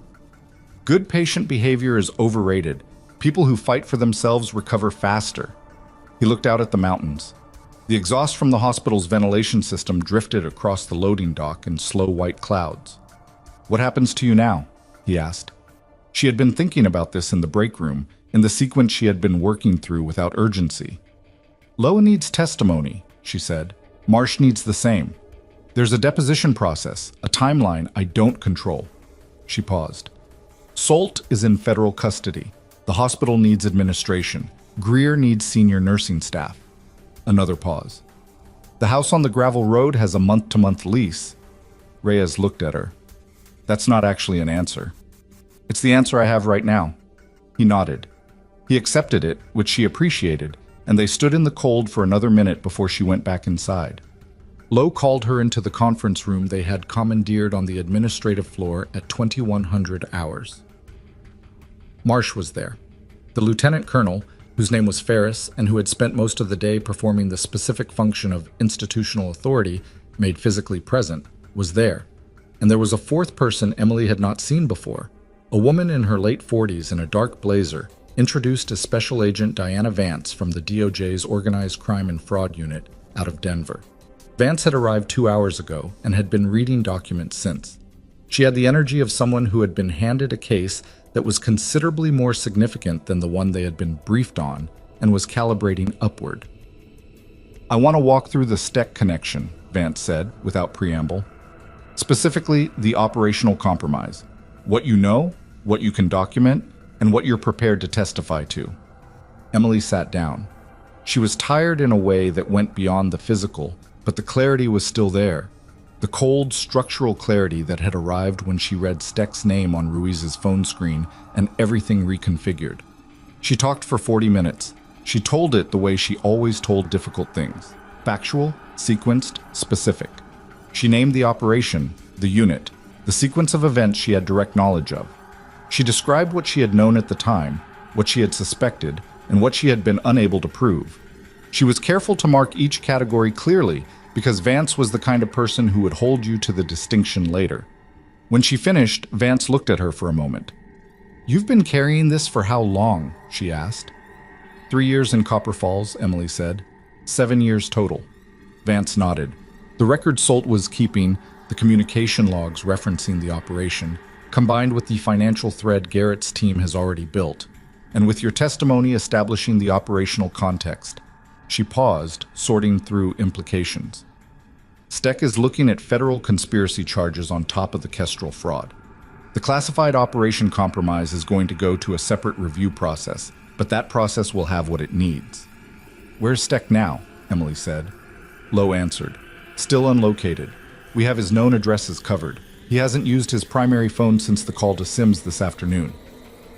Good patient behavior is overrated. People who fight for themselves recover faster. He looked out at the mountains. The exhaust from the hospital's ventilation system drifted across the loading dock in slow white clouds. What happens to you now? He asked. She had been thinking about this in the break room, in the sequence she had been working through without urgency. Loa needs testimony, she said. Marsh needs the same. There's a deposition process, a timeline I don't control. She paused. Solt is in federal custody. The hospital needs administration. Greer needs senior nursing staff. Another pause. The house on the gravel road has a month-to-month lease. Reyes looked at her. That's not actually an answer. It's the answer I have right now. He nodded. He accepted it, which she appreciated, and they stood in the cold for another minute before she went back inside. Lowe called her into the conference room they had commandeered on the administrative floor at 2100 hours. Marsh was there. The lieutenant colonel, whose name was Ferris and who had spent most of the day performing the specific function of institutional authority made physically present, was there. And there was a fourth person Emily had not seen before, a woman in her late 40s in a dark blazer, introduced as Special Agent Diana Vance from the DOJ's Organized Crime and Fraud Unit out of Denver. Vance had arrived 2 hours ago and had been reading documents since. She had the energy of someone who had been handed a case that was considerably more significant than the one they had been briefed on and was calibrating upward. I want to walk through the STEC connection, Vance said, without preamble. Specifically, the operational compromise. What you know, what you can document, and what you're prepared to testify to. Emily sat down. She was tired in a way that went beyond the physical, But the clarity was still there. The cold, structural clarity that had arrived when she read Steck's name on Ruiz's phone screen and everything reconfigured. She talked for 40 minutes. She told it the way she always told difficult things. Factual, sequenced, specific. She named the operation, the unit, the sequence of events she had direct knowledge of. She described what she had known at the time, what she had suspected, and what she had been unable to prove. She was careful to mark each category clearly because Vance was the kind of person who would hold you to the distinction later. When she finished, Vance looked at her for a moment. "You've been carrying this for how long?" she asked. 3 years in Copper Falls, Emily said. 7 years total. Vance nodded. The record Solt was keeping, the communication logs referencing the operation, combined with the financial thread Garrett's team has already built, and with your testimony establishing the operational context. She paused, sorting through implications. Steck is looking at federal conspiracy charges on top of the Kestrel fraud. The classified operation compromise is going to go to a separate review process, but that process will have what it needs. "Where's Steck now?" Emily said. Lowe answered. "Still unlocated. We have his known addresses covered. He hasn't used his primary phone since the call to Sims this afternoon."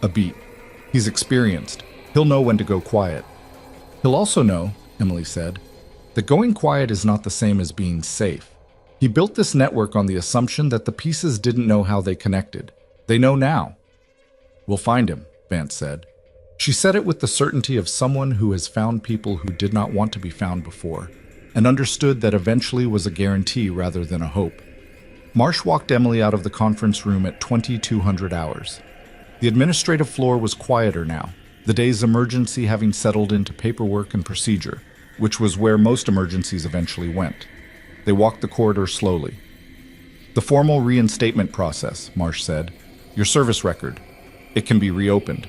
A beat. "He's experienced. He'll know when to go quiet." "He'll also know," Emily said, "that going quiet is not the same as being safe. He built this network on the assumption that the pieces didn't know how they connected. They know now." "We'll find him," Vance said. She said it with the certainty of someone who has found people who did not want to be found before, and understood that eventually was a guarantee rather than a hope. Marsh walked Emily out of the conference room at 2200 hours. The administrative floor was quieter now, the day's emergency having settled into paperwork and procedure, which was where most emergencies eventually went. They walked the corridor slowly. "The formal reinstatement process," Marsh said. "Your service record. It can be reopened.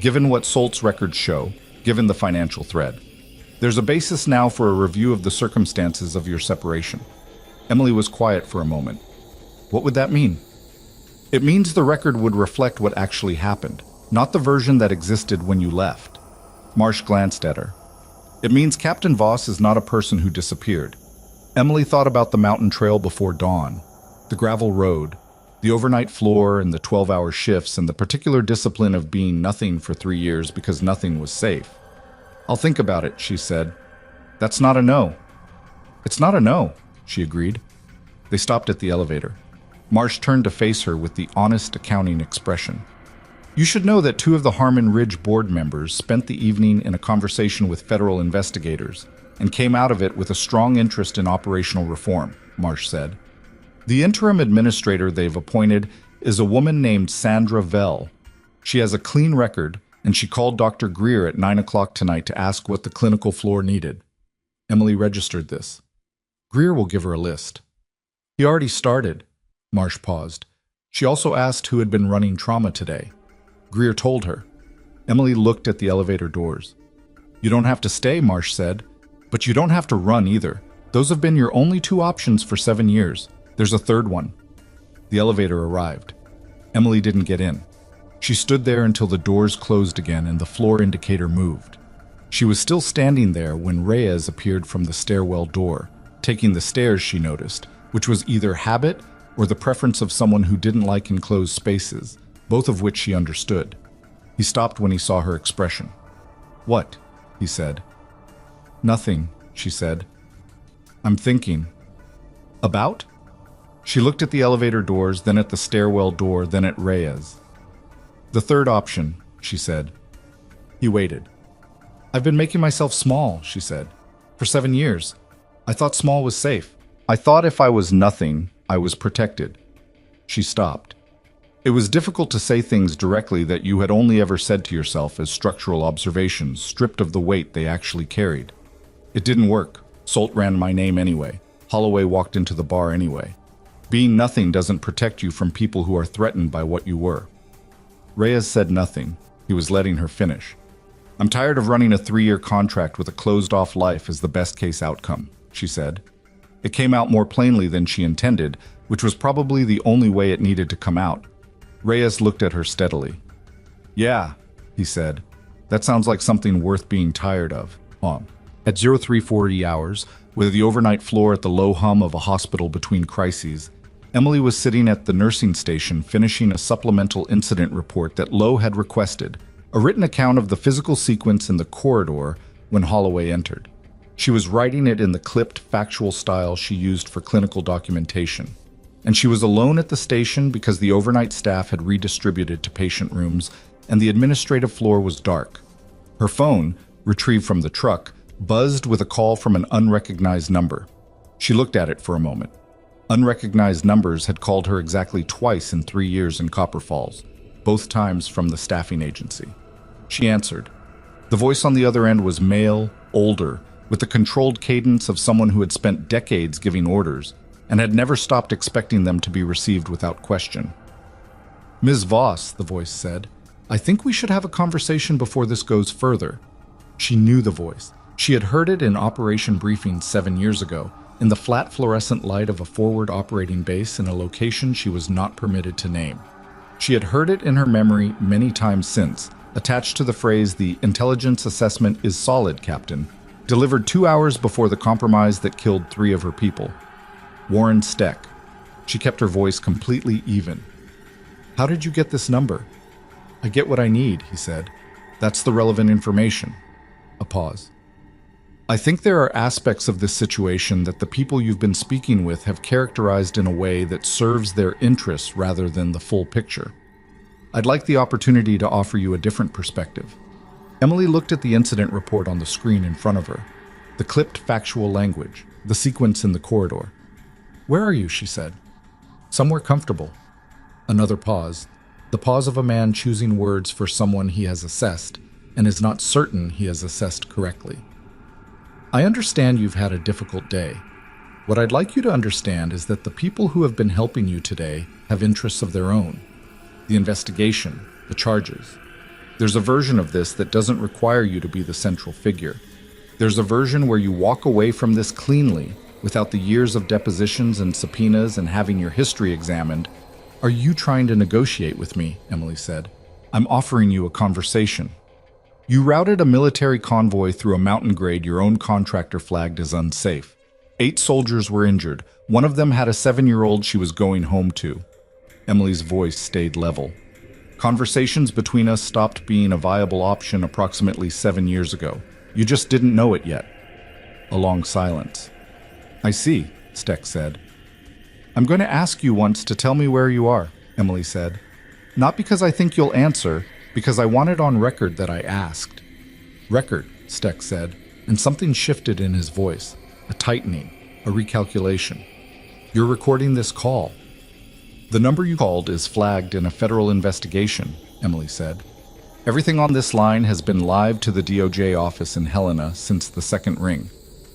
Given what Solt's records show, given the financial thread. There's a basis now for a review of the circumstances of your separation." Emily was quiet for a moment. "What would that mean?" "It means the record would reflect what actually happened, not the version that existed when you left." Marsh glanced at her. "It means Captain Voss is not a person who disappeared." Emily thought about the mountain trail before dawn, the gravel road, the overnight floor and the 12-hour shifts and the particular discipline of being nothing for 3 years because nothing was safe. "I'll think about it," she said. "That's not a no." "It's not a no," she agreed. They stopped at the elevator. Marsh turned to face her with the honest accounting expression. "You should know that 2 of the Harmon Ridge board members spent the evening in a conversation with federal investigators and came out of it with a strong interest in operational reform," Marsh said. "The interim administrator they've appointed is a woman named Sandra Vell. She has a clean record, and she called Dr. Greer at 9 o'clock tonight to ask what the clinical floor needed." Emily registered this. "Greer will give her a list." "He already started." Marsh paused. She also asked who had been running trauma today. Greer told her. Emily looked at the elevator doors. "You don't have to stay," Marsh said. "But you don't have to run either. Those have been your only 2 options for 7 years. There's a third one." The elevator arrived. Emily didn't get in. She stood there until the doors closed again and the floor indicator moved. She was still standing there when Reyes appeared from the stairwell door, taking the stairs, she noticed, which was either habit or the preference of someone who didn't like enclosed spaces, both of which she understood. He stopped when he saw her expression. "What?" he said. "Nothing," she said. "I'm thinking." "About?" She looked at the elevator doors, then at the stairwell door, then at Reyes. "The third option," she said. He waited. "I've been making myself small," she said. "For 7 years. I thought small was safe. I thought if I was nothing, I was protected." She stopped. It was difficult to say things directly that you had only ever said to yourself as structural observations, stripped of the weight they actually carried. It didn't work. Solt ran my name anyway. Holloway walked into the bar anyway. Being nothing doesn't protect you from people who are threatened by what you were. Reyes said nothing. He was letting her finish. "I'm tired of running a 3-year contract with a closed-off life as the best-case outcome," she said. It came out more plainly than she intended, which was probably the only way it needed to come out. Reyes looked at her steadily. "Yeah," he said. "That sounds like something worth being tired of, Mom." At 0340 hours, with the overnight floor at the low hum of a hospital between crises, Emily was sitting at the nursing station finishing a supplemental incident report that Lowe had requested, a written account of the physical sequence in the corridor when Holloway entered. She was writing it in the clipped, factual style she used for clinical documentation. And she was alone at the station because the overnight staff had redistributed to patient rooms and the administrative floor was dark. Her phone, retrieved from the truck, buzzed with a call from an unrecognized number. She looked at it for a moment. Unrecognized numbers had called her exactly twice in 3 years in Copper Falls, both times from the staffing agency. She answered. The voice on the other end was male, older, with the controlled cadence of someone who had spent decades giving orders and had never stopped expecting them to be received without question. Ms. Voss, the voice said, I think we should have a conversation before this goes further. She knew the voice. She had heard it in operation briefings 7 years ago, in the flat fluorescent light of a forward operating base in a location she was not permitted to name. She had heard it in her memory many times since, attached to the phrase, "The intelligence assessment is solid, Captain," delivered 2 hours before the compromise that killed 3 of her people. Warren Steck. She kept her voice completely even. How did you get this number? I get what I need, he said. That's the relevant information. A pause. I think there are aspects of this situation that the people you've been speaking with have characterized in a way that serves their interests rather than the full picture. I'd like the opportunity to offer you a different perspective. Emily looked at the incident report on the screen in front of her, the clipped factual language, the sequence in the corridor. Where are you, she said. Somewhere comfortable. Another pause, the pause of a man choosing words for someone he has assessed and is not certain he has assessed correctly. I understand you've had a difficult day. What I'd like you to understand is that the people who have been helping you today have interests of their own. The investigation, the charges. There's a version of this that doesn't require you to be the central figure. There's a version where you walk away from this cleanly, without the years of depositions and subpoenas and having your history examined. Are you trying to negotiate with me? Emily said. I'm offering you a conversation. You routed a military convoy through a mountain grade your own contractor flagged as unsafe. 8 soldiers were injured. One of them had a 7-year-old she was going home to. Emily's voice stayed level. Conversations between us stopped being a viable option approximately 7 years ago. You just didn't know it yet. A long silence. I see, Steck said. I'm going to ask you once to tell me where you are, Emily said. Not because I think you'll answer, because I want it on record that I asked. Record, Steck said, and something shifted in his voice, a tightening, a recalculation. You're recording this call. The number you called is flagged in a federal investigation, Emily said. Everything on this line has been live to the DOJ office in Helena since the second ring.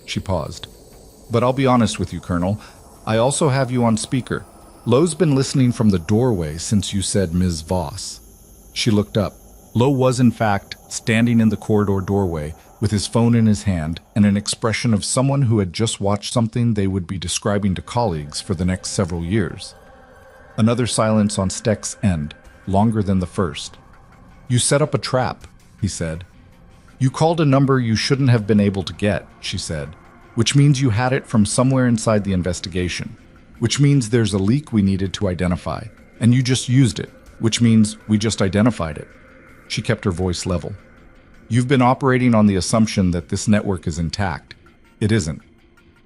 She paused. But I'll be honest with you, Colonel. I also have you on speaker. Lowe's been listening from the doorway since you said Ms. Voss. She looked up. Lowe was, in fact, standing in the corridor doorway with his phone in his hand and an expression of someone who had just watched something they would be describing to colleagues for the next several years. Another silence on Steck's end, longer than the first. You set up a trap, he said. You called a number you shouldn't have been able to get, she said, which means you had it from somewhere inside the investigation, which means there's a leak we needed to identify, and you just used it, which means we just identified it. She kept her voice level. You've been operating on the assumption that this network is intact. It isn't.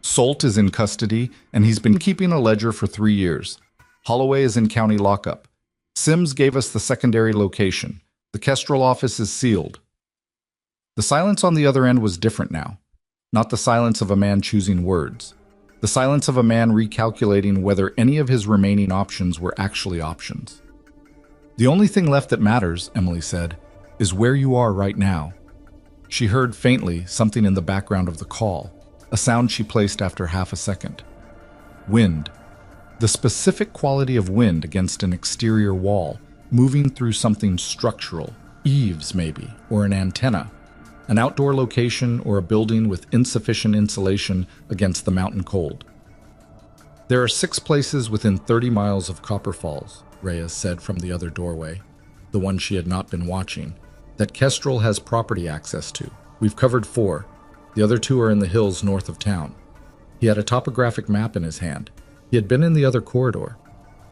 Solt is in custody, and he's been keeping a ledger for 3 years. Holloway is in county lockup. Sims gave us the secondary location. The Kestrel office is sealed. The silence on the other end was different now. Not the silence of a man choosing words. The silence of a man recalculating whether any of his remaining options were actually options. The only thing left that matters, Emily said, is where you are right now. She heard faintly something in the background of the call, a sound she placed after half a second. Wind. The specific quality of wind against an exterior wall, moving through something structural, eaves maybe, or an antenna, an outdoor location or a building with insufficient insulation against the mountain cold. There are 6 places within 30 miles of Copper Falls, Reyes said from the other doorway, the one she had not been watching, that Kestrel has property access to. We've covered 4. The other two are in the hills north of town. He had a topographic map in his hand. He had been in the other corridor.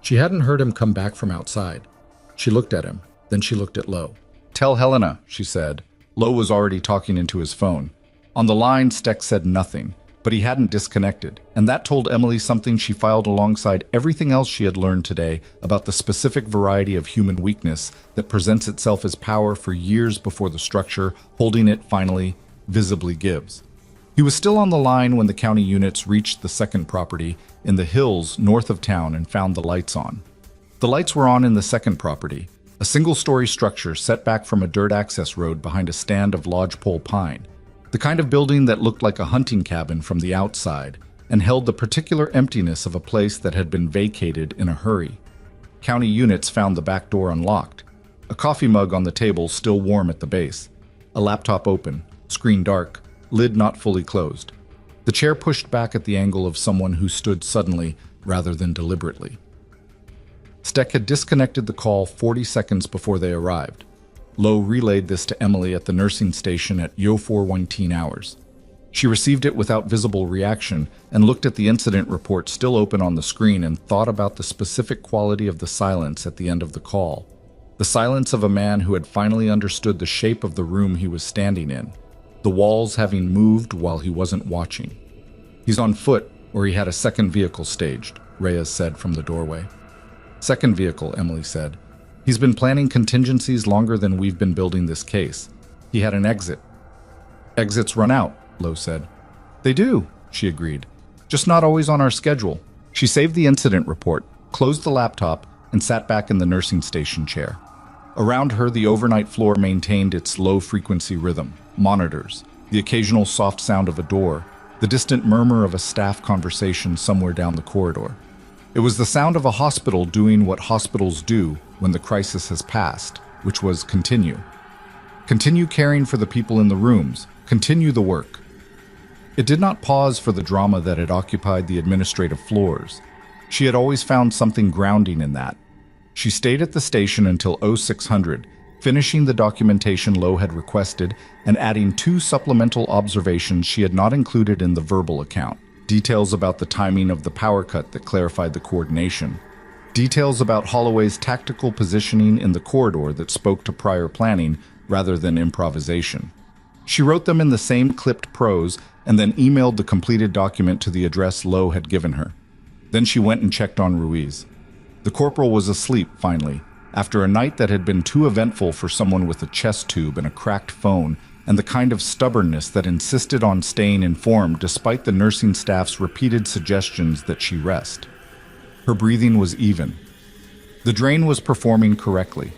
She hadn't heard him come back from outside. She looked at him, then she looked at Lo. "Tell Helena," she said. Lo was already talking into his phone. On the line, Steck said nothing, but he hadn't disconnected, and that told Emily something she filed alongside everything else she had learned today about the specific variety of human weakness that presents itself as power for years before the structure holding it finally, visibly gives. He was still on the line when the county units reached the second property in the hills north of town and found the lights on. The lights were on in the second property, a single-story structure set back from a dirt access road behind a stand of lodgepole pine, the kind of building that looked like a hunting cabin from the outside and held the particular emptiness of a place that had been vacated in a hurry. County units found the back door unlocked, a coffee mug on the table still warm at the base, a laptop open, screen dark, lid not fully closed. The chair pushed back at the angle of someone who stood suddenly rather than deliberately. Steck had disconnected the call 40 seconds before they arrived. Lo relayed this to Emily at the nursing station at 4:19 hours. She received it without visible reaction and looked at the incident report still open on the screen and thought about the specific quality of the silence at the end of the call. The silence of a man who had finally understood the shape of the room he was standing in, the walls having moved while he wasn't watching. "He's on foot, or he had a second vehicle staged," Reyes said from the doorway. "Second vehicle," Emily said. "He's been planning contingencies longer than we've been building this case. He had an exit." "Exits run out," Lo said. "They do," she agreed. "Just not always on our schedule." She saved the incident report, closed the laptop, and sat back in the nursing station chair. Around her, the overnight floor maintained its low-frequency rhythm. Monitors, the occasional soft sound of a door, the distant murmur of a staff conversation somewhere down the corridor. It was the sound of a hospital doing what hospitals do when the crisis has passed, which was continue. Continue caring for the people in the rooms, continue the work. It did not pause for the drama that had occupied the administrative floors. She had always found something grounding in that. She stayed at the station until 0600, finishing the documentation Lo had requested and adding 2 supplemental observations she had not included in the verbal account. Details about the timing of the power cut that clarified the coordination. Details about Holloway's tactical positioning in the corridor that spoke to prior planning rather than improvisation. She wrote them in the same clipped prose and then emailed the completed document to the address Lo had given her. Then she went and checked on Ruiz. The corporal was asleep, finally, after a night that had been too eventful for someone with a chest tube and a cracked phone and the kind of stubbornness that insisted on staying informed despite the nursing staff's repeated suggestions that she rest. Her breathing was even. The drain was performing correctly.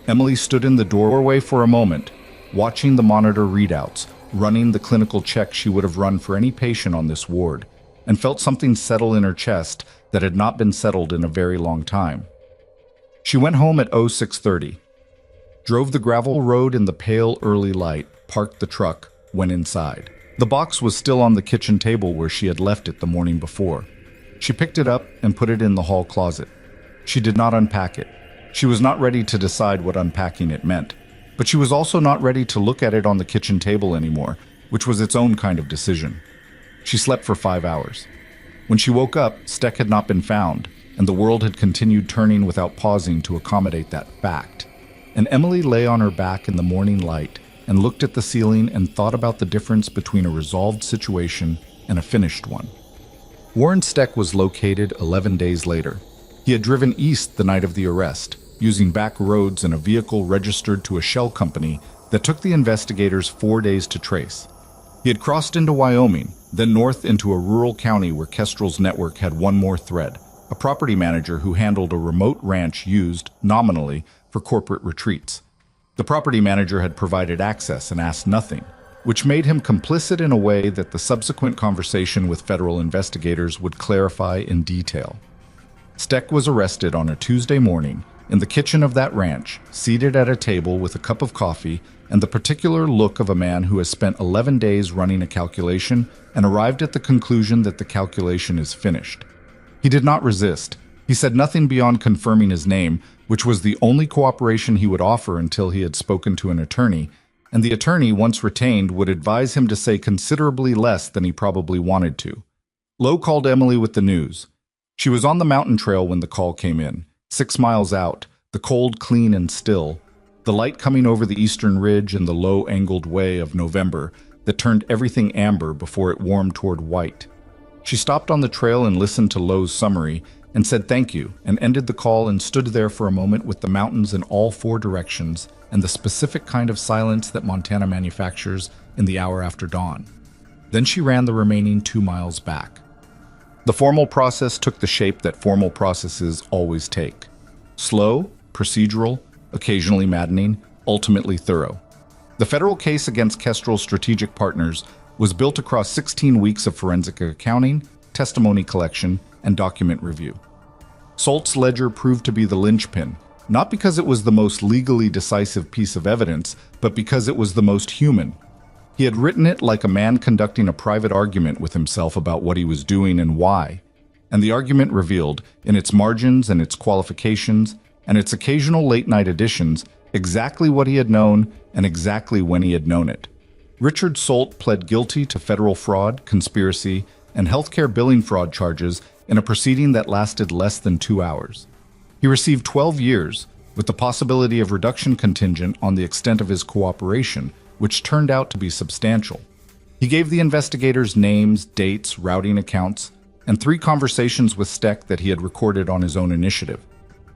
Emily stood in the doorway for a moment, watching the monitor readouts, running the clinical check she would have run for any patient on this ward, and felt something settle in her chest that had not been settled in a very long time. She went home at 0630, drove the gravel road in the pale early light, parked the truck, went inside. The box was still on the kitchen table where she had left it the morning before. She picked it up and put it in the hall closet. She did not unpack it. She was not ready to decide what unpacking it meant, but she was also not ready to look at it on the kitchen table anymore, which was its own kind of decision. She slept for 5 hours. When she woke up, Steck had not been found, and the world had continued turning without pausing to accommodate that fact. And Emily lay on her back in the morning light and looked at the ceiling and thought about the difference between a resolved situation and a finished one. Warren Steck was located 11 days later. He had driven east the night of the arrest, using back roads in a vehicle registered to a shell company that took the investigators 4 days to trace. He had crossed into Wyoming, then north into a rural county where Kestrel's network had one more thread, a property manager who handled a remote ranch used, nominally, for corporate retreats. The property manager had provided access and asked nothing, which made him complicit in a way that the subsequent conversation with federal investigators would clarify in detail. Steck was arrested on a Tuesday morning in the kitchen of that ranch, seated at a table with a cup of coffee and the particular look of a man who has spent 11 days running a calculation and arrived at the conclusion that the calculation is finished. He did not resist. He said nothing beyond confirming his name, which was the only cooperation he would offer until he had spoken to an attorney, and the attorney, once retained, would advise him to say considerably less than he probably wanted to. Lowe called Emily with the news. She was on the mountain trail when the call came in, 6 miles out, the cold clean and still, the light coming over the eastern ridge in the low-angled way of November that turned everything amber before it warmed toward white. She stopped on the trail and listened to Lowe's summary and said thank you, and ended the call and stood there for a moment with the mountains in all 4 directions and the specific kind of silence that Montana manufactures in the hour after dawn. Then she ran the remaining 2 miles back. The formal process took the shape that formal processes always take. Slow, procedural, occasionally maddening, ultimately thorough. The federal case against Kestrel's strategic partners was built across 16 weeks of forensic accounting, testimony collection, and document review. Solt's ledger proved to be the linchpin, not because it was the most legally decisive piece of evidence, but because it was the most human. He had written it like a man conducting a private argument with himself about what he was doing and why. And the argument revealed, in its margins and its qualifications, and its occasional late-night additions, exactly what he had known and exactly when he had known it. Richard Solt pled guilty to federal fraud, conspiracy, and healthcare billing fraud charges in a proceeding that lasted less than 2 hours. He received 12 years, with the possibility of reduction contingent on the extent of his cooperation, which turned out to be substantial. He gave the investigators names, dates, routing accounts, and 3 conversations with Steck that he had recorded on his own initiative.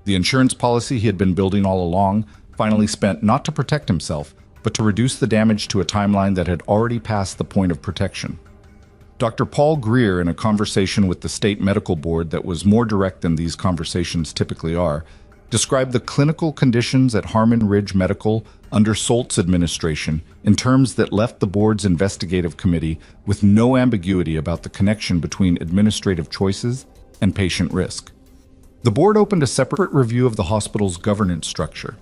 The insurance policy he had been building all along finally spent not to protect himself, but to reduce the damage to a timeline that had already passed the point of protection. Dr. Paul Greer, in a conversation with the state medical board that was more direct than these conversations typically are, described the clinical conditions at Harmon Ridge Medical under Solt's administration in terms that left the board's investigative committee with no ambiguity about the connection between administrative choices and patient risk. The board opened a separate review of the hospital's governance structure.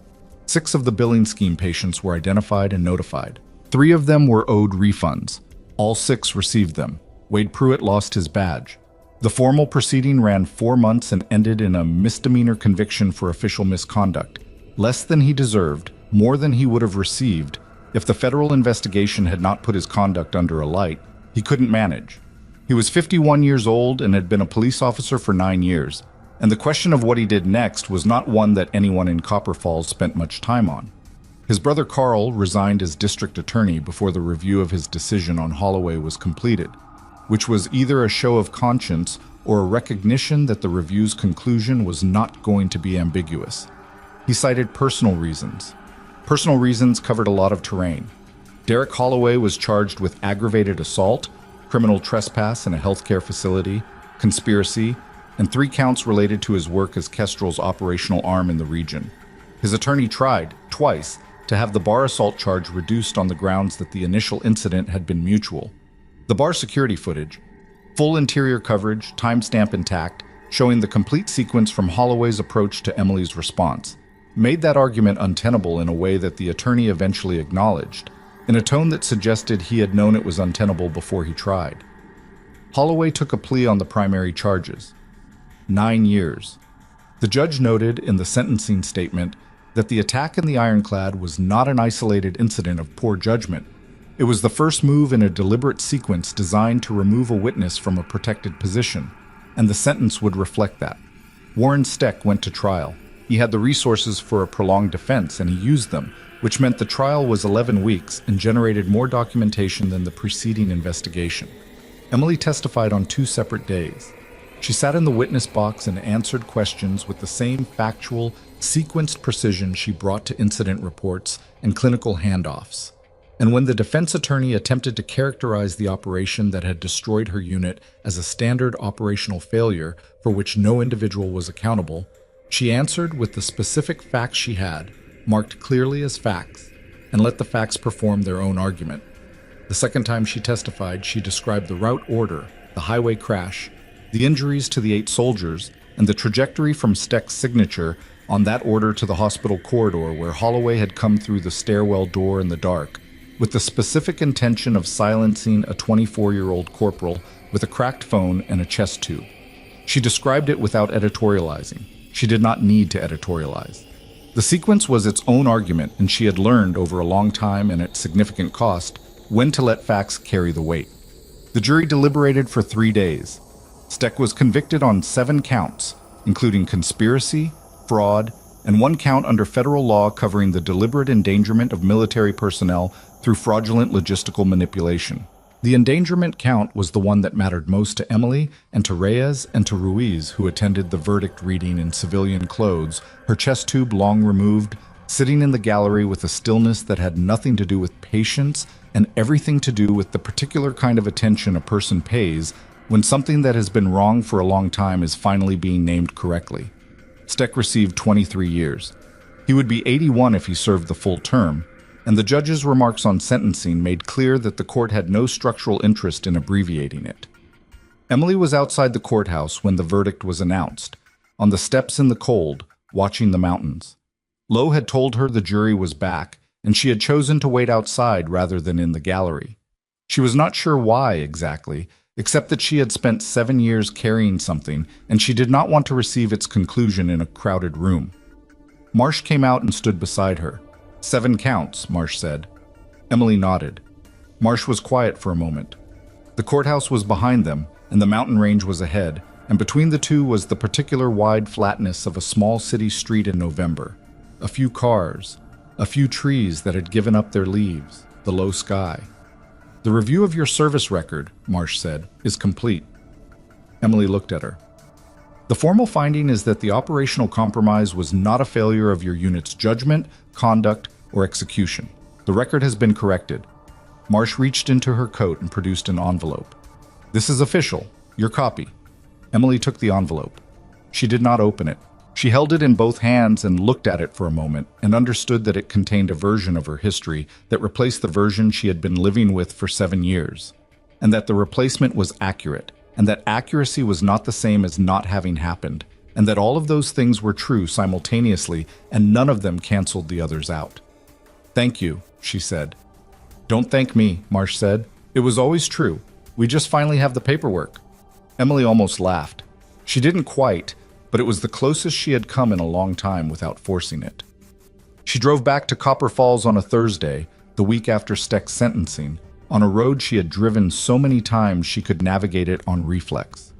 6 of the billing scheme patients were identified and notified. 3 of them were owed refunds. All 6 received them. Wade Pruitt lost his badge. The formal proceeding ran 4 months and ended in a misdemeanor conviction for official misconduct, less than he deserved, more than he would have received. If the federal investigation had not put his conduct under a light, he couldn't manage. He was 51 years old and had been a police officer for 9 years, and the question of what he did next was not one that anyone in Copper Falls spent much time on. His brother Carl resigned as district attorney before the review of his decision on Holloway was completed, which was either a show of conscience or a recognition that the review's conclusion was not going to be ambiguous. He cited personal reasons. Personal reasons covered a lot of terrain. Derek Holloway was charged with aggravated assault, criminal trespass in a healthcare facility, conspiracy, and 3 counts related to his work as Kestrel's operational arm in the region. His attorney tried, twice, to have the bar assault charge reduced on the grounds that the initial incident had been mutual. The bar security footage, full interior coverage, timestamp intact, showing the complete sequence from Holloway's approach to Emily's response, made that argument untenable in a way that the attorney eventually acknowledged, in a tone that suggested he had known it was untenable before he tried. Holloway took a plea on the primary charges. 9 years. The judge noted in the sentencing statement that the attack in the Ironclad was not an isolated incident of poor judgment. It was the first move in a deliberate sequence designed to remove a witness from a protected position, and the sentence would reflect that. Warren Steck went to trial. He had the resources for a prolonged defense, and he used them, which meant the trial was 11 weeks and generated more documentation than the preceding investigation. Emily testified on 2 separate days. She sat in the witness box and answered questions with the same factual, sequenced precision she brought to incident reports and clinical handoffs. And when the defense attorney attempted to characterize the operation that had destroyed her unit as a standard operational failure for which no individual was accountable, she answered with the specific facts she had, marked clearly as facts, and let the facts perform their own argument. The second time she testified, she described the route order, the highway crash, the injuries to the 8 soldiers, and the trajectory from Steck's signature on that order to the hospital corridor where Holloway had come through the stairwell door in the dark, with the specific intention of silencing a 24-year-old corporal with a cracked phone and a chest tube. She described it without editorializing. She did not need to editorialize. The sequence was its own argument, and she had learned over a long time and at significant cost when to let facts carry the weight. The jury deliberated for 3 days. Steck was convicted on 7 counts, including conspiracy, fraud, and 1 count under federal law covering the deliberate endangerment of military personnel through fraudulent logistical manipulation. The endangerment count was the one that mattered most to Emily and to Reyes and to Ruiz, who attended the verdict reading in civilian clothes, her chest tube long removed, sitting in the gallery with a stillness that had nothing to do with patience and everything to do with the particular kind of attention a person pays when something that has been wrong for a long time is finally being named correctly. Steck received 23 years. He would be 81 if he served the full term, and the judge's remarks on sentencing made clear that the court had no structural interest in abbreviating it. Emily was outside the courthouse when the verdict was announced, on the steps in the cold, watching the mountains. Lowe had told her the jury was back, and she had chosen to wait outside rather than in the gallery. She was not sure why exactly, except that she had spent 7 years carrying something, and she did not want to receive its conclusion in a crowded room. Marsh came out and stood beside her. 7 counts, Marsh said. Emily nodded. Marsh was quiet for a moment. The courthouse was behind them, and the mountain range was ahead, and between the two was the particular wide flatness of a small city street in November. A few cars, a few trees that had given up their leaves, the low sky. The review of your service record, Marsh said, is complete. Emily looked at her. The formal finding is that the operational compromise was not a failure of your unit's judgment, conduct, or execution. The record has been corrected. Marsh reached into her coat and produced an envelope. This is official, your copy. Emily took the envelope. She did not open it. She held it in both hands and looked at it for a moment and understood that it contained a version of her history that replaced the version she had been living with for 7 years, and that the replacement was accurate, and that accuracy was not the same as not having happened, and that all of those things were true simultaneously, and none of them canceled the others out. Thank you, she said. Don't thank me, Marsh said. It was always true. We just finally have the paperwork. Emily almost laughed. She didn't quite, but it was the closest she had come in a long time without forcing it. She drove back to Copper Falls on a Thursday, the week after Steck's sentencing, on a road she had driven so many times she could navigate it on reflex.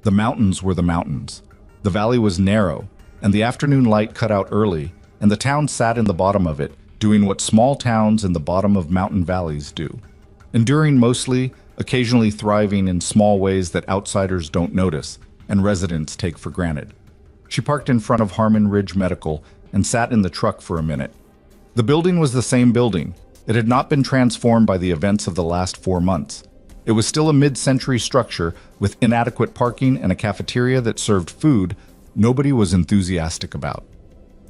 The mountains were the mountains. The valley was narrow, and the afternoon light cut out early, and the town sat in the bottom of it, doing what small towns in the bottom of mountain valleys do. Enduring mostly, occasionally thriving in small ways that outsiders don't notice, and residents take for granted. She parked in front of Harmon Ridge Medical and sat in the truck for a minute. The building was the same building. It had not been transformed by the events of the last 4 months. It was still a mid-century structure with inadequate parking and a cafeteria that served food nobody was enthusiastic about.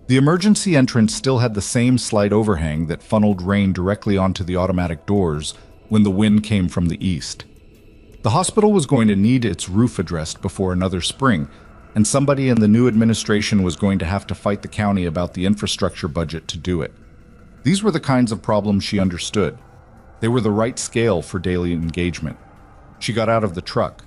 The emergency entrance still had the same slight overhang that funneled rain directly onto the automatic doors when the wind came from the east. The hospital was going to need its roof addressed before another spring, and somebody in the new administration was going to have to fight the county about the infrastructure budget to do it. These were the kinds of problems she understood. They were the right scale for daily engagement. She got out of the truck.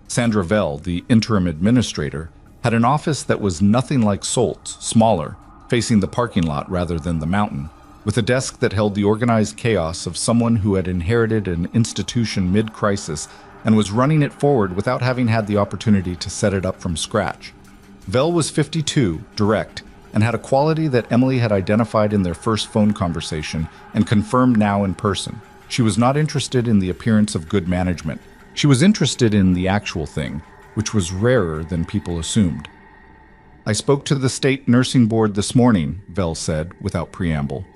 Sandra Vell, the interim administrator, had an office that was nothing like Solt's, smaller, facing the parking lot rather than the mountain, with a desk that held the organized chaos of someone who had inherited an institution mid-crisis and was running it forward without having had the opportunity to set it up from scratch. Vell was 52, direct, and had a quality that Emily had identified in their first phone conversation and confirmed now in person. She was not interested in the appearance of good management. She was interested in the actual thing, which was rarer than people assumed. I spoke to the state nursing board this morning, Vell said, without preamble.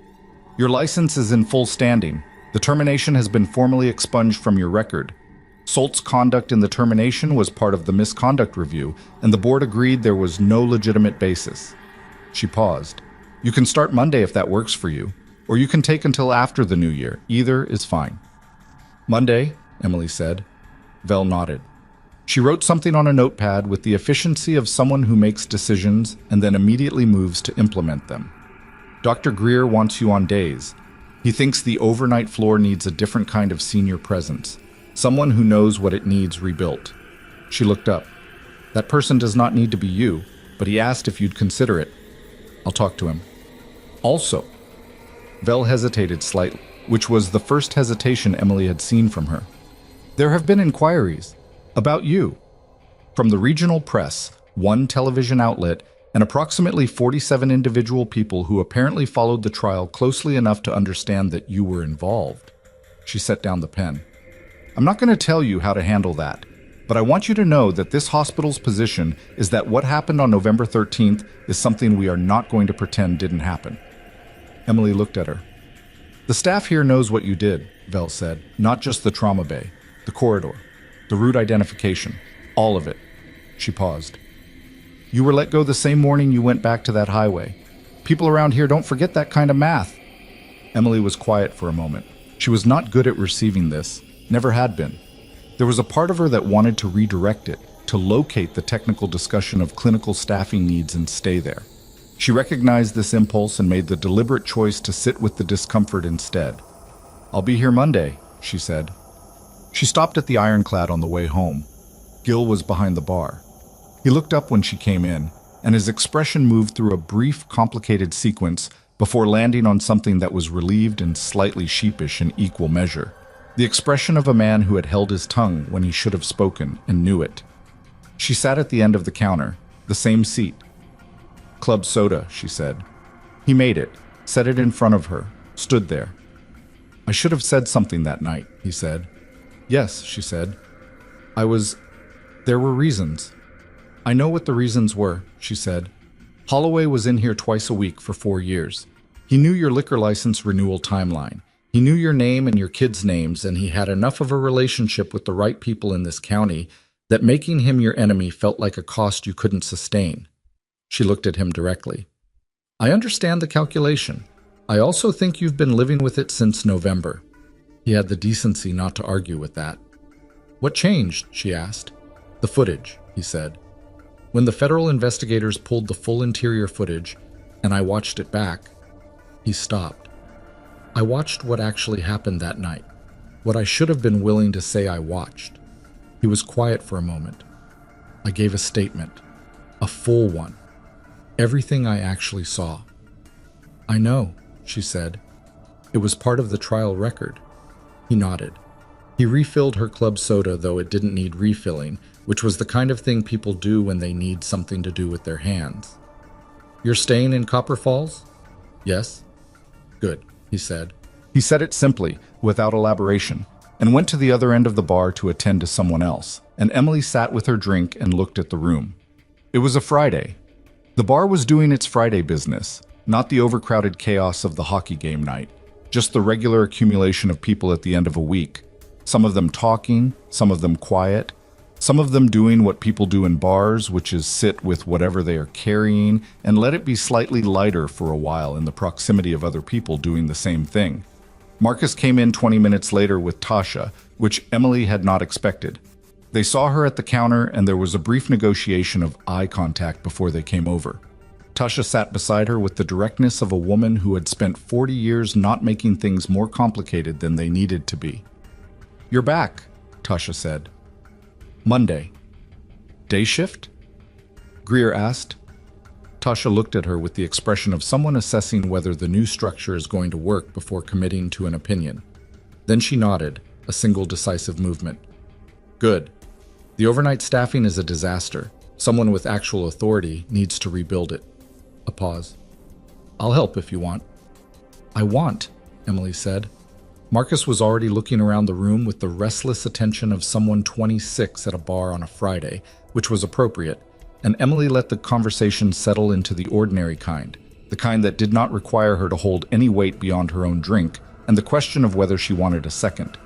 Your license is in full standing. The termination has been formally expunged from your record. Solt's conduct in the termination was part of the misconduct review, and the board agreed there was no legitimate basis. She paused. You can start Monday if that works for you, or you can take until after the new year. Either is fine. Monday, Emily said. Vell nodded. She wrote something on a notepad with the efficiency of someone who makes decisions and then immediately moves to implement them. Dr. Greer wants you on days. He thinks the overnight floor needs a different kind of senior presence. Someone who knows what it needs rebuilt. She looked up. That person does not need to be you, but he asked if you'd consider it. I'll talk to him. Also, Vel hesitated slightly, which was the first hesitation Emily had seen from her. There have been inquiries about you from the regional press, one television outlet, and approximately 47 individual people who apparently followed the trial closely enough to understand that you were involved. She set down the pen. I'm not going to tell you how to handle that, but I want you to know that this hospital's position is that what happened on November 13th is something we are not going to pretend didn't happen. Emily looked at her. The staff here knows what you did, Vel said, not just the trauma bay, the corridor, the route identification, all of it. She paused. You were let go the same morning you went back to that highway. People around here don't forget that kind of math. Emily was quiet for a moment. She was not good at receiving this, never had been. There was a part of her that wanted to redirect it, to locate the technical discussion of clinical staffing needs and stay there. She recognized this impulse and made the deliberate choice to sit with the discomfort instead. I'll be here Monday, she said. She stopped at the Ironclad on the way home. Gil was behind the bar. He looked up when she came in, and his expression moved through a brief, complicated sequence before landing on something that was relieved and slightly sheepish in equal measure. The expression of a man who had held his tongue when he should have spoken and knew it. She sat at the end of the counter, the same seat. Club soda, she said. He made it, set it in front of her, stood there. I should have said something that night, he said. Yes, she said. There were reasons. I know what the reasons were, she said. Holloway was in here twice a week for 4 years. He knew your liquor license renewal timeline. He knew your name and your kids' names, and he had enough of a relationship with the right people in this county that making him your enemy felt like a cost you couldn't sustain. She looked at him directly. I understand the calculation. I also think you've been living with it since November. He had the decency not to argue with that. What changed? She asked. The footage, he said. When the federal investigators pulled the full interior footage, and I watched it back, he stopped. I watched what actually happened that night, what I should have been willing to say I watched. He was quiet for a moment. I gave a statement, a full one. Everything I actually saw. I know, she said. It was part of the trial record. He nodded. He refilled her club soda, though it didn't need refilling, which was the kind of thing people do when they need something to do with their hands. You're staying in Copper Falls? Yes. Good, he said. He said it simply, without elaboration, and went to the other end of the bar to attend to someone else, and Emily sat with her drink and looked at the room. It was a Friday. The bar was doing its Friday business, not the overcrowded chaos of the hockey game night, just the regular accumulation of people at the end of a week, some of them talking, some of them quiet, some of them doing what people do in bars, which is sit with whatever they are carrying and let it be slightly lighter for a while in the proximity of other people doing the same thing. Marcus came in 20 minutes later with Tasha, which Emily had not expected. They saw her at the counter, and there was a brief negotiation of eye contact before they came over. Tasha sat beside her with the directness of a woman who had spent 40 years not making things more complicated than they needed to be. You're back, Tasha said. Monday. Day shift? Greer asked. Tasha looked at her with the expression of someone assessing whether the new structure is going to work before committing to an opinion. Then she nodded, a single decisive movement. Good. The overnight staffing is a disaster. Someone with actual authority needs to rebuild it. A pause. I'll help if you want. I want, Emily said. Marcus was already looking around the room with the restless attention of someone 26 at a bar on a Friday, which was appropriate, and Emily let the conversation settle into the ordinary kind, the kind that did not require her to hold any weight beyond her own drink, and the question of whether she wanted a second.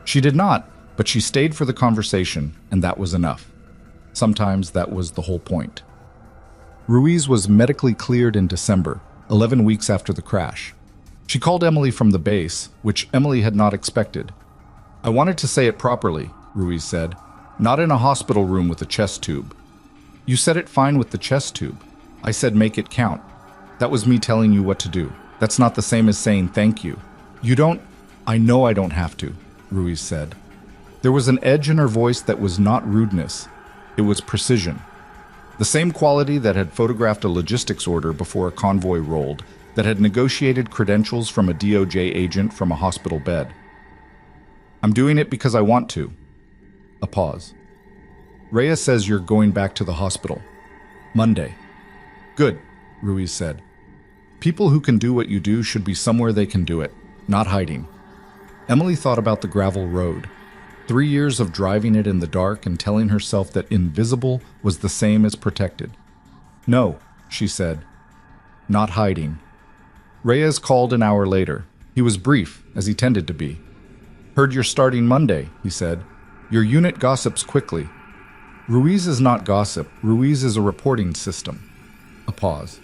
She did not, but she stayed for the conversation, and that was enough. Sometimes that was the whole point. Ruiz was medically cleared in December, 11 weeks after the crash. She called Emily from the base, which Emily had not expected. I wanted to say it properly, Ruiz said, not in a hospital room with a chest tube. You said it fine with the chest tube. I said make it count. That was me telling you what to do. That's not the same as saying thank you. You don't... I know I don't have to, Ruiz said. There was an edge in her voice that was not rudeness. It was precision. The same quality that had photographed a logistics order before a convoy rolled, that had negotiated credentials from a DOJ agent from a hospital bed. "I'm doing it because I want to." A pause. "Rhea says you're going back to the hospital. Monday." "Good," Ruiz said. "People who can do what you do should be somewhere they can do it, not hiding." Emily thought about the gravel road. 3 years of driving it in the dark and telling herself that invisible was the same as protected. "No," she said. "Not hiding." Reyes called an hour later. He was brief, as he tended to be. "Heard you're starting Monday," he said. "Your unit gossips quickly." "Ruiz is not gossip. Ruiz is a reporting system." A pause.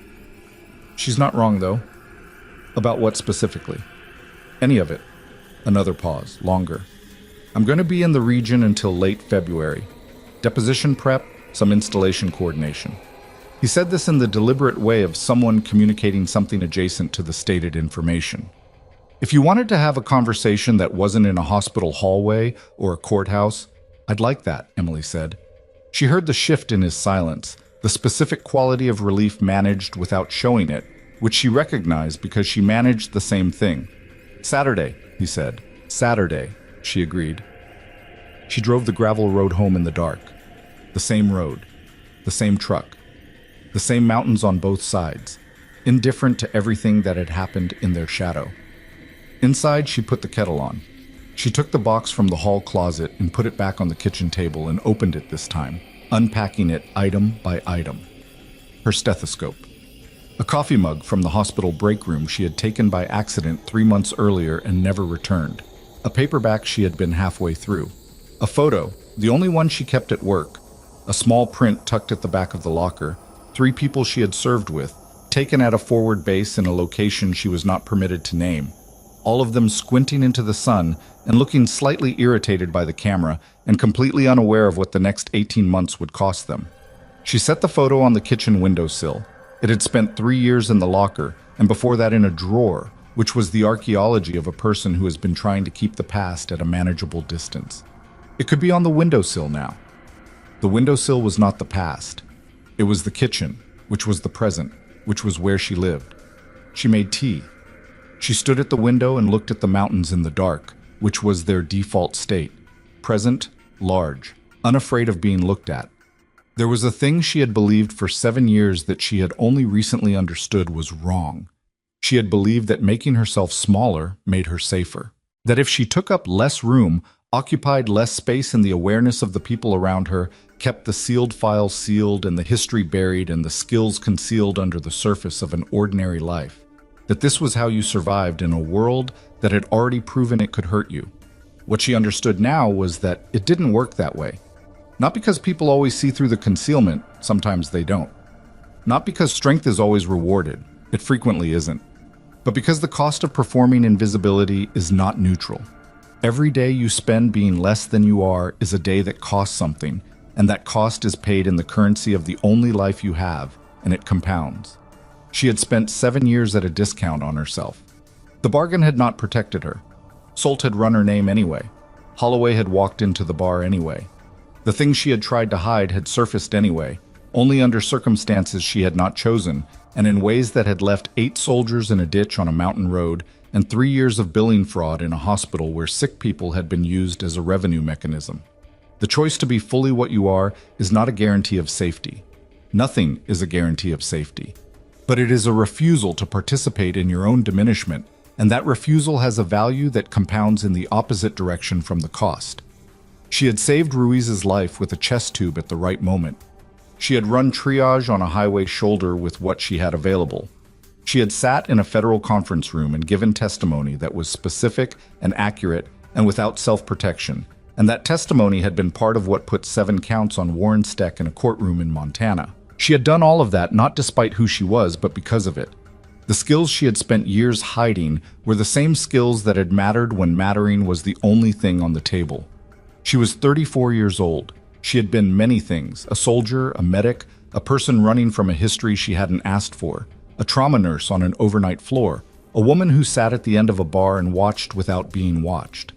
"She's not wrong, though." "About what specifically?" "Any of it." Another pause, longer. "I'm going to be in the region until late February. Deposition prep, some installation coordination." He said this in the deliberate way of someone communicating something adjacent to the stated information. "If you wanted to have a conversation that wasn't in a hospital hallway or a courthouse, I'd like that," Emily said. She heard the shift in his silence, the specific quality of relief managed without showing it, which she recognized because she managed the same thing. "Saturday," he said. "Saturday," she agreed. She drove the gravel road home in the dark. The same road, the same truck, the same mountains on both sides, indifferent to everything that had happened in their shadow. Inside, she put the kettle on. She took the box from the hall closet and put it back on the kitchen table and opened it this time, unpacking it item by item. Her stethoscope. A coffee mug from the hospital break room she had taken by accident 3 months earlier and never returned. A paperback she had been halfway through. A photo, the only one she kept at work. A small print tucked at the back of the locker. 3 people she had served with, taken at a forward base in a location she was not permitted to name. All of them squinting into the sun and looking slightly irritated by the camera and completely unaware of what the next 18 months would cost them. She set the photo on the kitchen windowsill. It had spent 3 years in the locker, and before that in a drawer, which was the archaeology of a person who has been trying to keep the past at a manageable distance. It could be on the windowsill now. The windowsill was not the past. It was the kitchen, which was the present, which was where she lived. She made tea. She stood at the window and looked at the mountains in the dark, which was their default state. Present, large, unafraid of being looked at. There was a thing she had believed for 7 years that she had only recently understood was wrong. She had believed that making herself smaller made her safer. That if she took up less room, occupied less space in the awareness of the people around her, kept the sealed files sealed and the history buried and the skills concealed under the surface of an ordinary life, that this was how you survived in a world that had already proven it could hurt you. What she understood now was that it didn't work that way. Not because people always see through the concealment, sometimes they don't. Not because strength is always rewarded, it frequently isn't. But because the cost of performing invisibility is not neutral. Every day you spend being less than you are is a day that costs something, and that cost is paid in the currency of the only life you have, and it compounds. She had spent 7 years at a discount on herself. The bargain had not protected her. Solt had run her name anyway. Holloway had walked into the bar anyway. The things she had tried to hide had surfaced anyway, only under circumstances she had not chosen, and in ways that had left 8 soldiers in a ditch on a mountain road and 3 years of billing fraud in a hospital where sick people had been used as a revenue mechanism. The choice to be fully what you are is not a guarantee of safety. Nothing is a guarantee of safety. But it is a refusal to participate in your own diminishment, and that refusal has a value that compounds in the opposite direction from the cost. She had saved Ruiz's life with a chest tube at the right moment. She had run triage on a highway shoulder with what she had available. She had sat in a federal conference room and given testimony that was specific and accurate and without self-protection, and that testimony had been part of what put 7 counts on Warren Steck in a courtroom in Montana. She had done all of that not despite who she was, but because of it. The skills she had spent years hiding were the same skills that had mattered when mattering was the only thing on the table. She was 34 years old. She had been many things: a soldier, a medic, a person running from a history she hadn't asked for, a trauma nurse on an overnight floor, a woman who sat at the end of a bar and watched without being watched.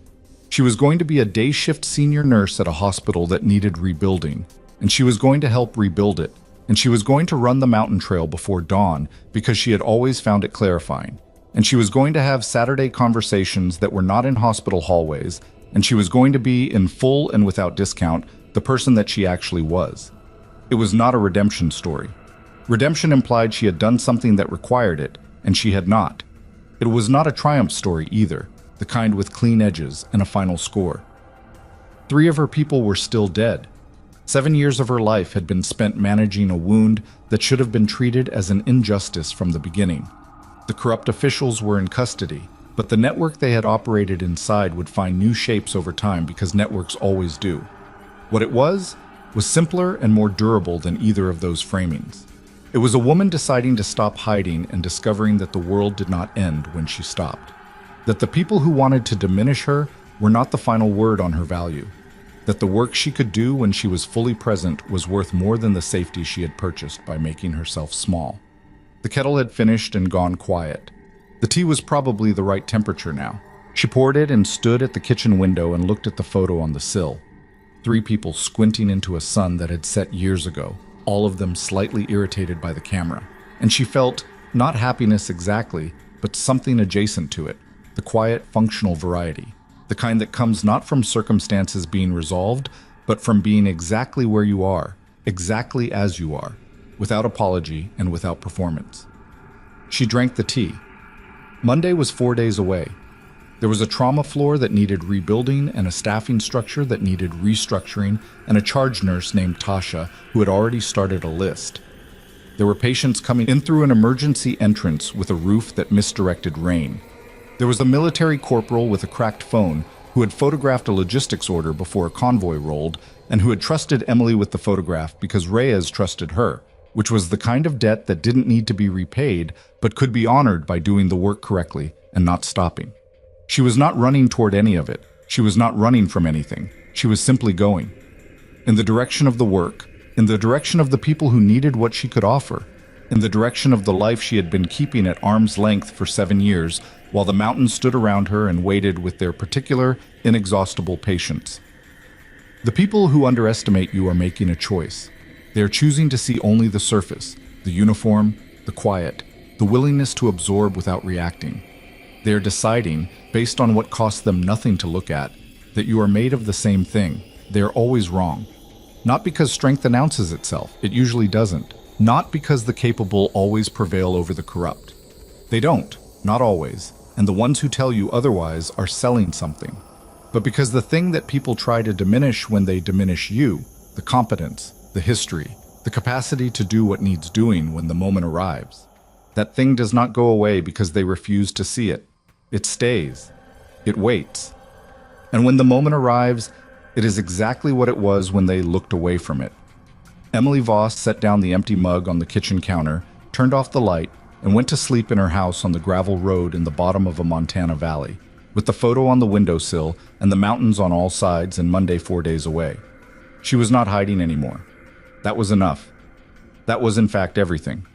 She was going to be a day shift senior nurse at a hospital that needed rebuilding, and she was going to help rebuild it, and she was going to run the mountain trail before dawn because she had always found it clarifying. And she was going to have Saturday conversations that were not in hospital hallways, and she was going to be, in full and without discount, the person that she actually was. It was not a redemption story. Redemption implied she had done something that required it, and she had not. It was not a triumph story either, the kind with clean edges and a final score. 3 of her people were still dead. 7 years of her life had been spent managing a wound that should have been treated as an injustice from the beginning. The corrupt officials were in custody, but the network they had operated inside would find new shapes over time because networks always do. What it was simpler and more durable than either of those framings. It was a woman deciding to stop hiding and discovering that the world did not end when she stopped. That the people who wanted to diminish her were not the final word on her value. That the work she could do when she was fully present was worth more than the safety she had purchased by making herself small. The kettle had finished and gone quiet. The tea was probably the right temperature now. She poured it and stood at the kitchen window and looked at the photo on the sill. 3 people squinting into a sun that had set years ago, all of them slightly irritated by the camera. And she felt, not happiness exactly, but something adjacent to it, the quiet, functional variety, the kind that comes not from circumstances being resolved, but from being exactly where you are, exactly as you are, without apology and without performance. She drank the tea. Monday was 4 days away. There was a trauma floor that needed rebuilding and a staffing structure that needed restructuring and a charge nurse named Tasha who had already started a list. There were patients coming in through an emergency entrance with a roof that misdirected rain. There was a military corporal with a cracked phone who had photographed a logistics order before a convoy rolled and who had trusted Emily with the photograph because Reyes trusted her, which was the kind of debt that didn't need to be repaid but could be honored by doing the work correctly and not stopping. She was not running toward any of it. She was not running from anything. She was simply going. In the direction of the work, in the direction of the people who needed what she could offer, in the direction of the life she had been keeping at arm's length for 7 years, while the mountains stood around her and waited with their particular, inexhaustible patience. The people who underestimate you are making a choice. They are choosing to see only the surface, the uniform, the quiet, the willingness to absorb without reacting. They are deciding, based on what costs them nothing to look at, that you are made of the same thing. They are always wrong. Not because strength announces itself, it usually doesn't. Not because the capable always prevail over the corrupt. They don't, not always, and the ones who tell you otherwise are selling something. But because the thing that people try to diminish when they diminish you, the competence, the history, the capacity to do what needs doing when the moment arrives, that thing does not go away because they refuse to see it. It stays. It waits. And when the moment arrives, it is exactly what it was when they looked away from it. Emily Voss set down the empty mug on the kitchen counter, turned off the light, and went to sleep in her house on the gravel road in the bottom of a Montana valley, with the photo on the windowsill and the mountains on all sides and Monday 4 days away. She was not hiding anymore. That was enough. That was in fact everything.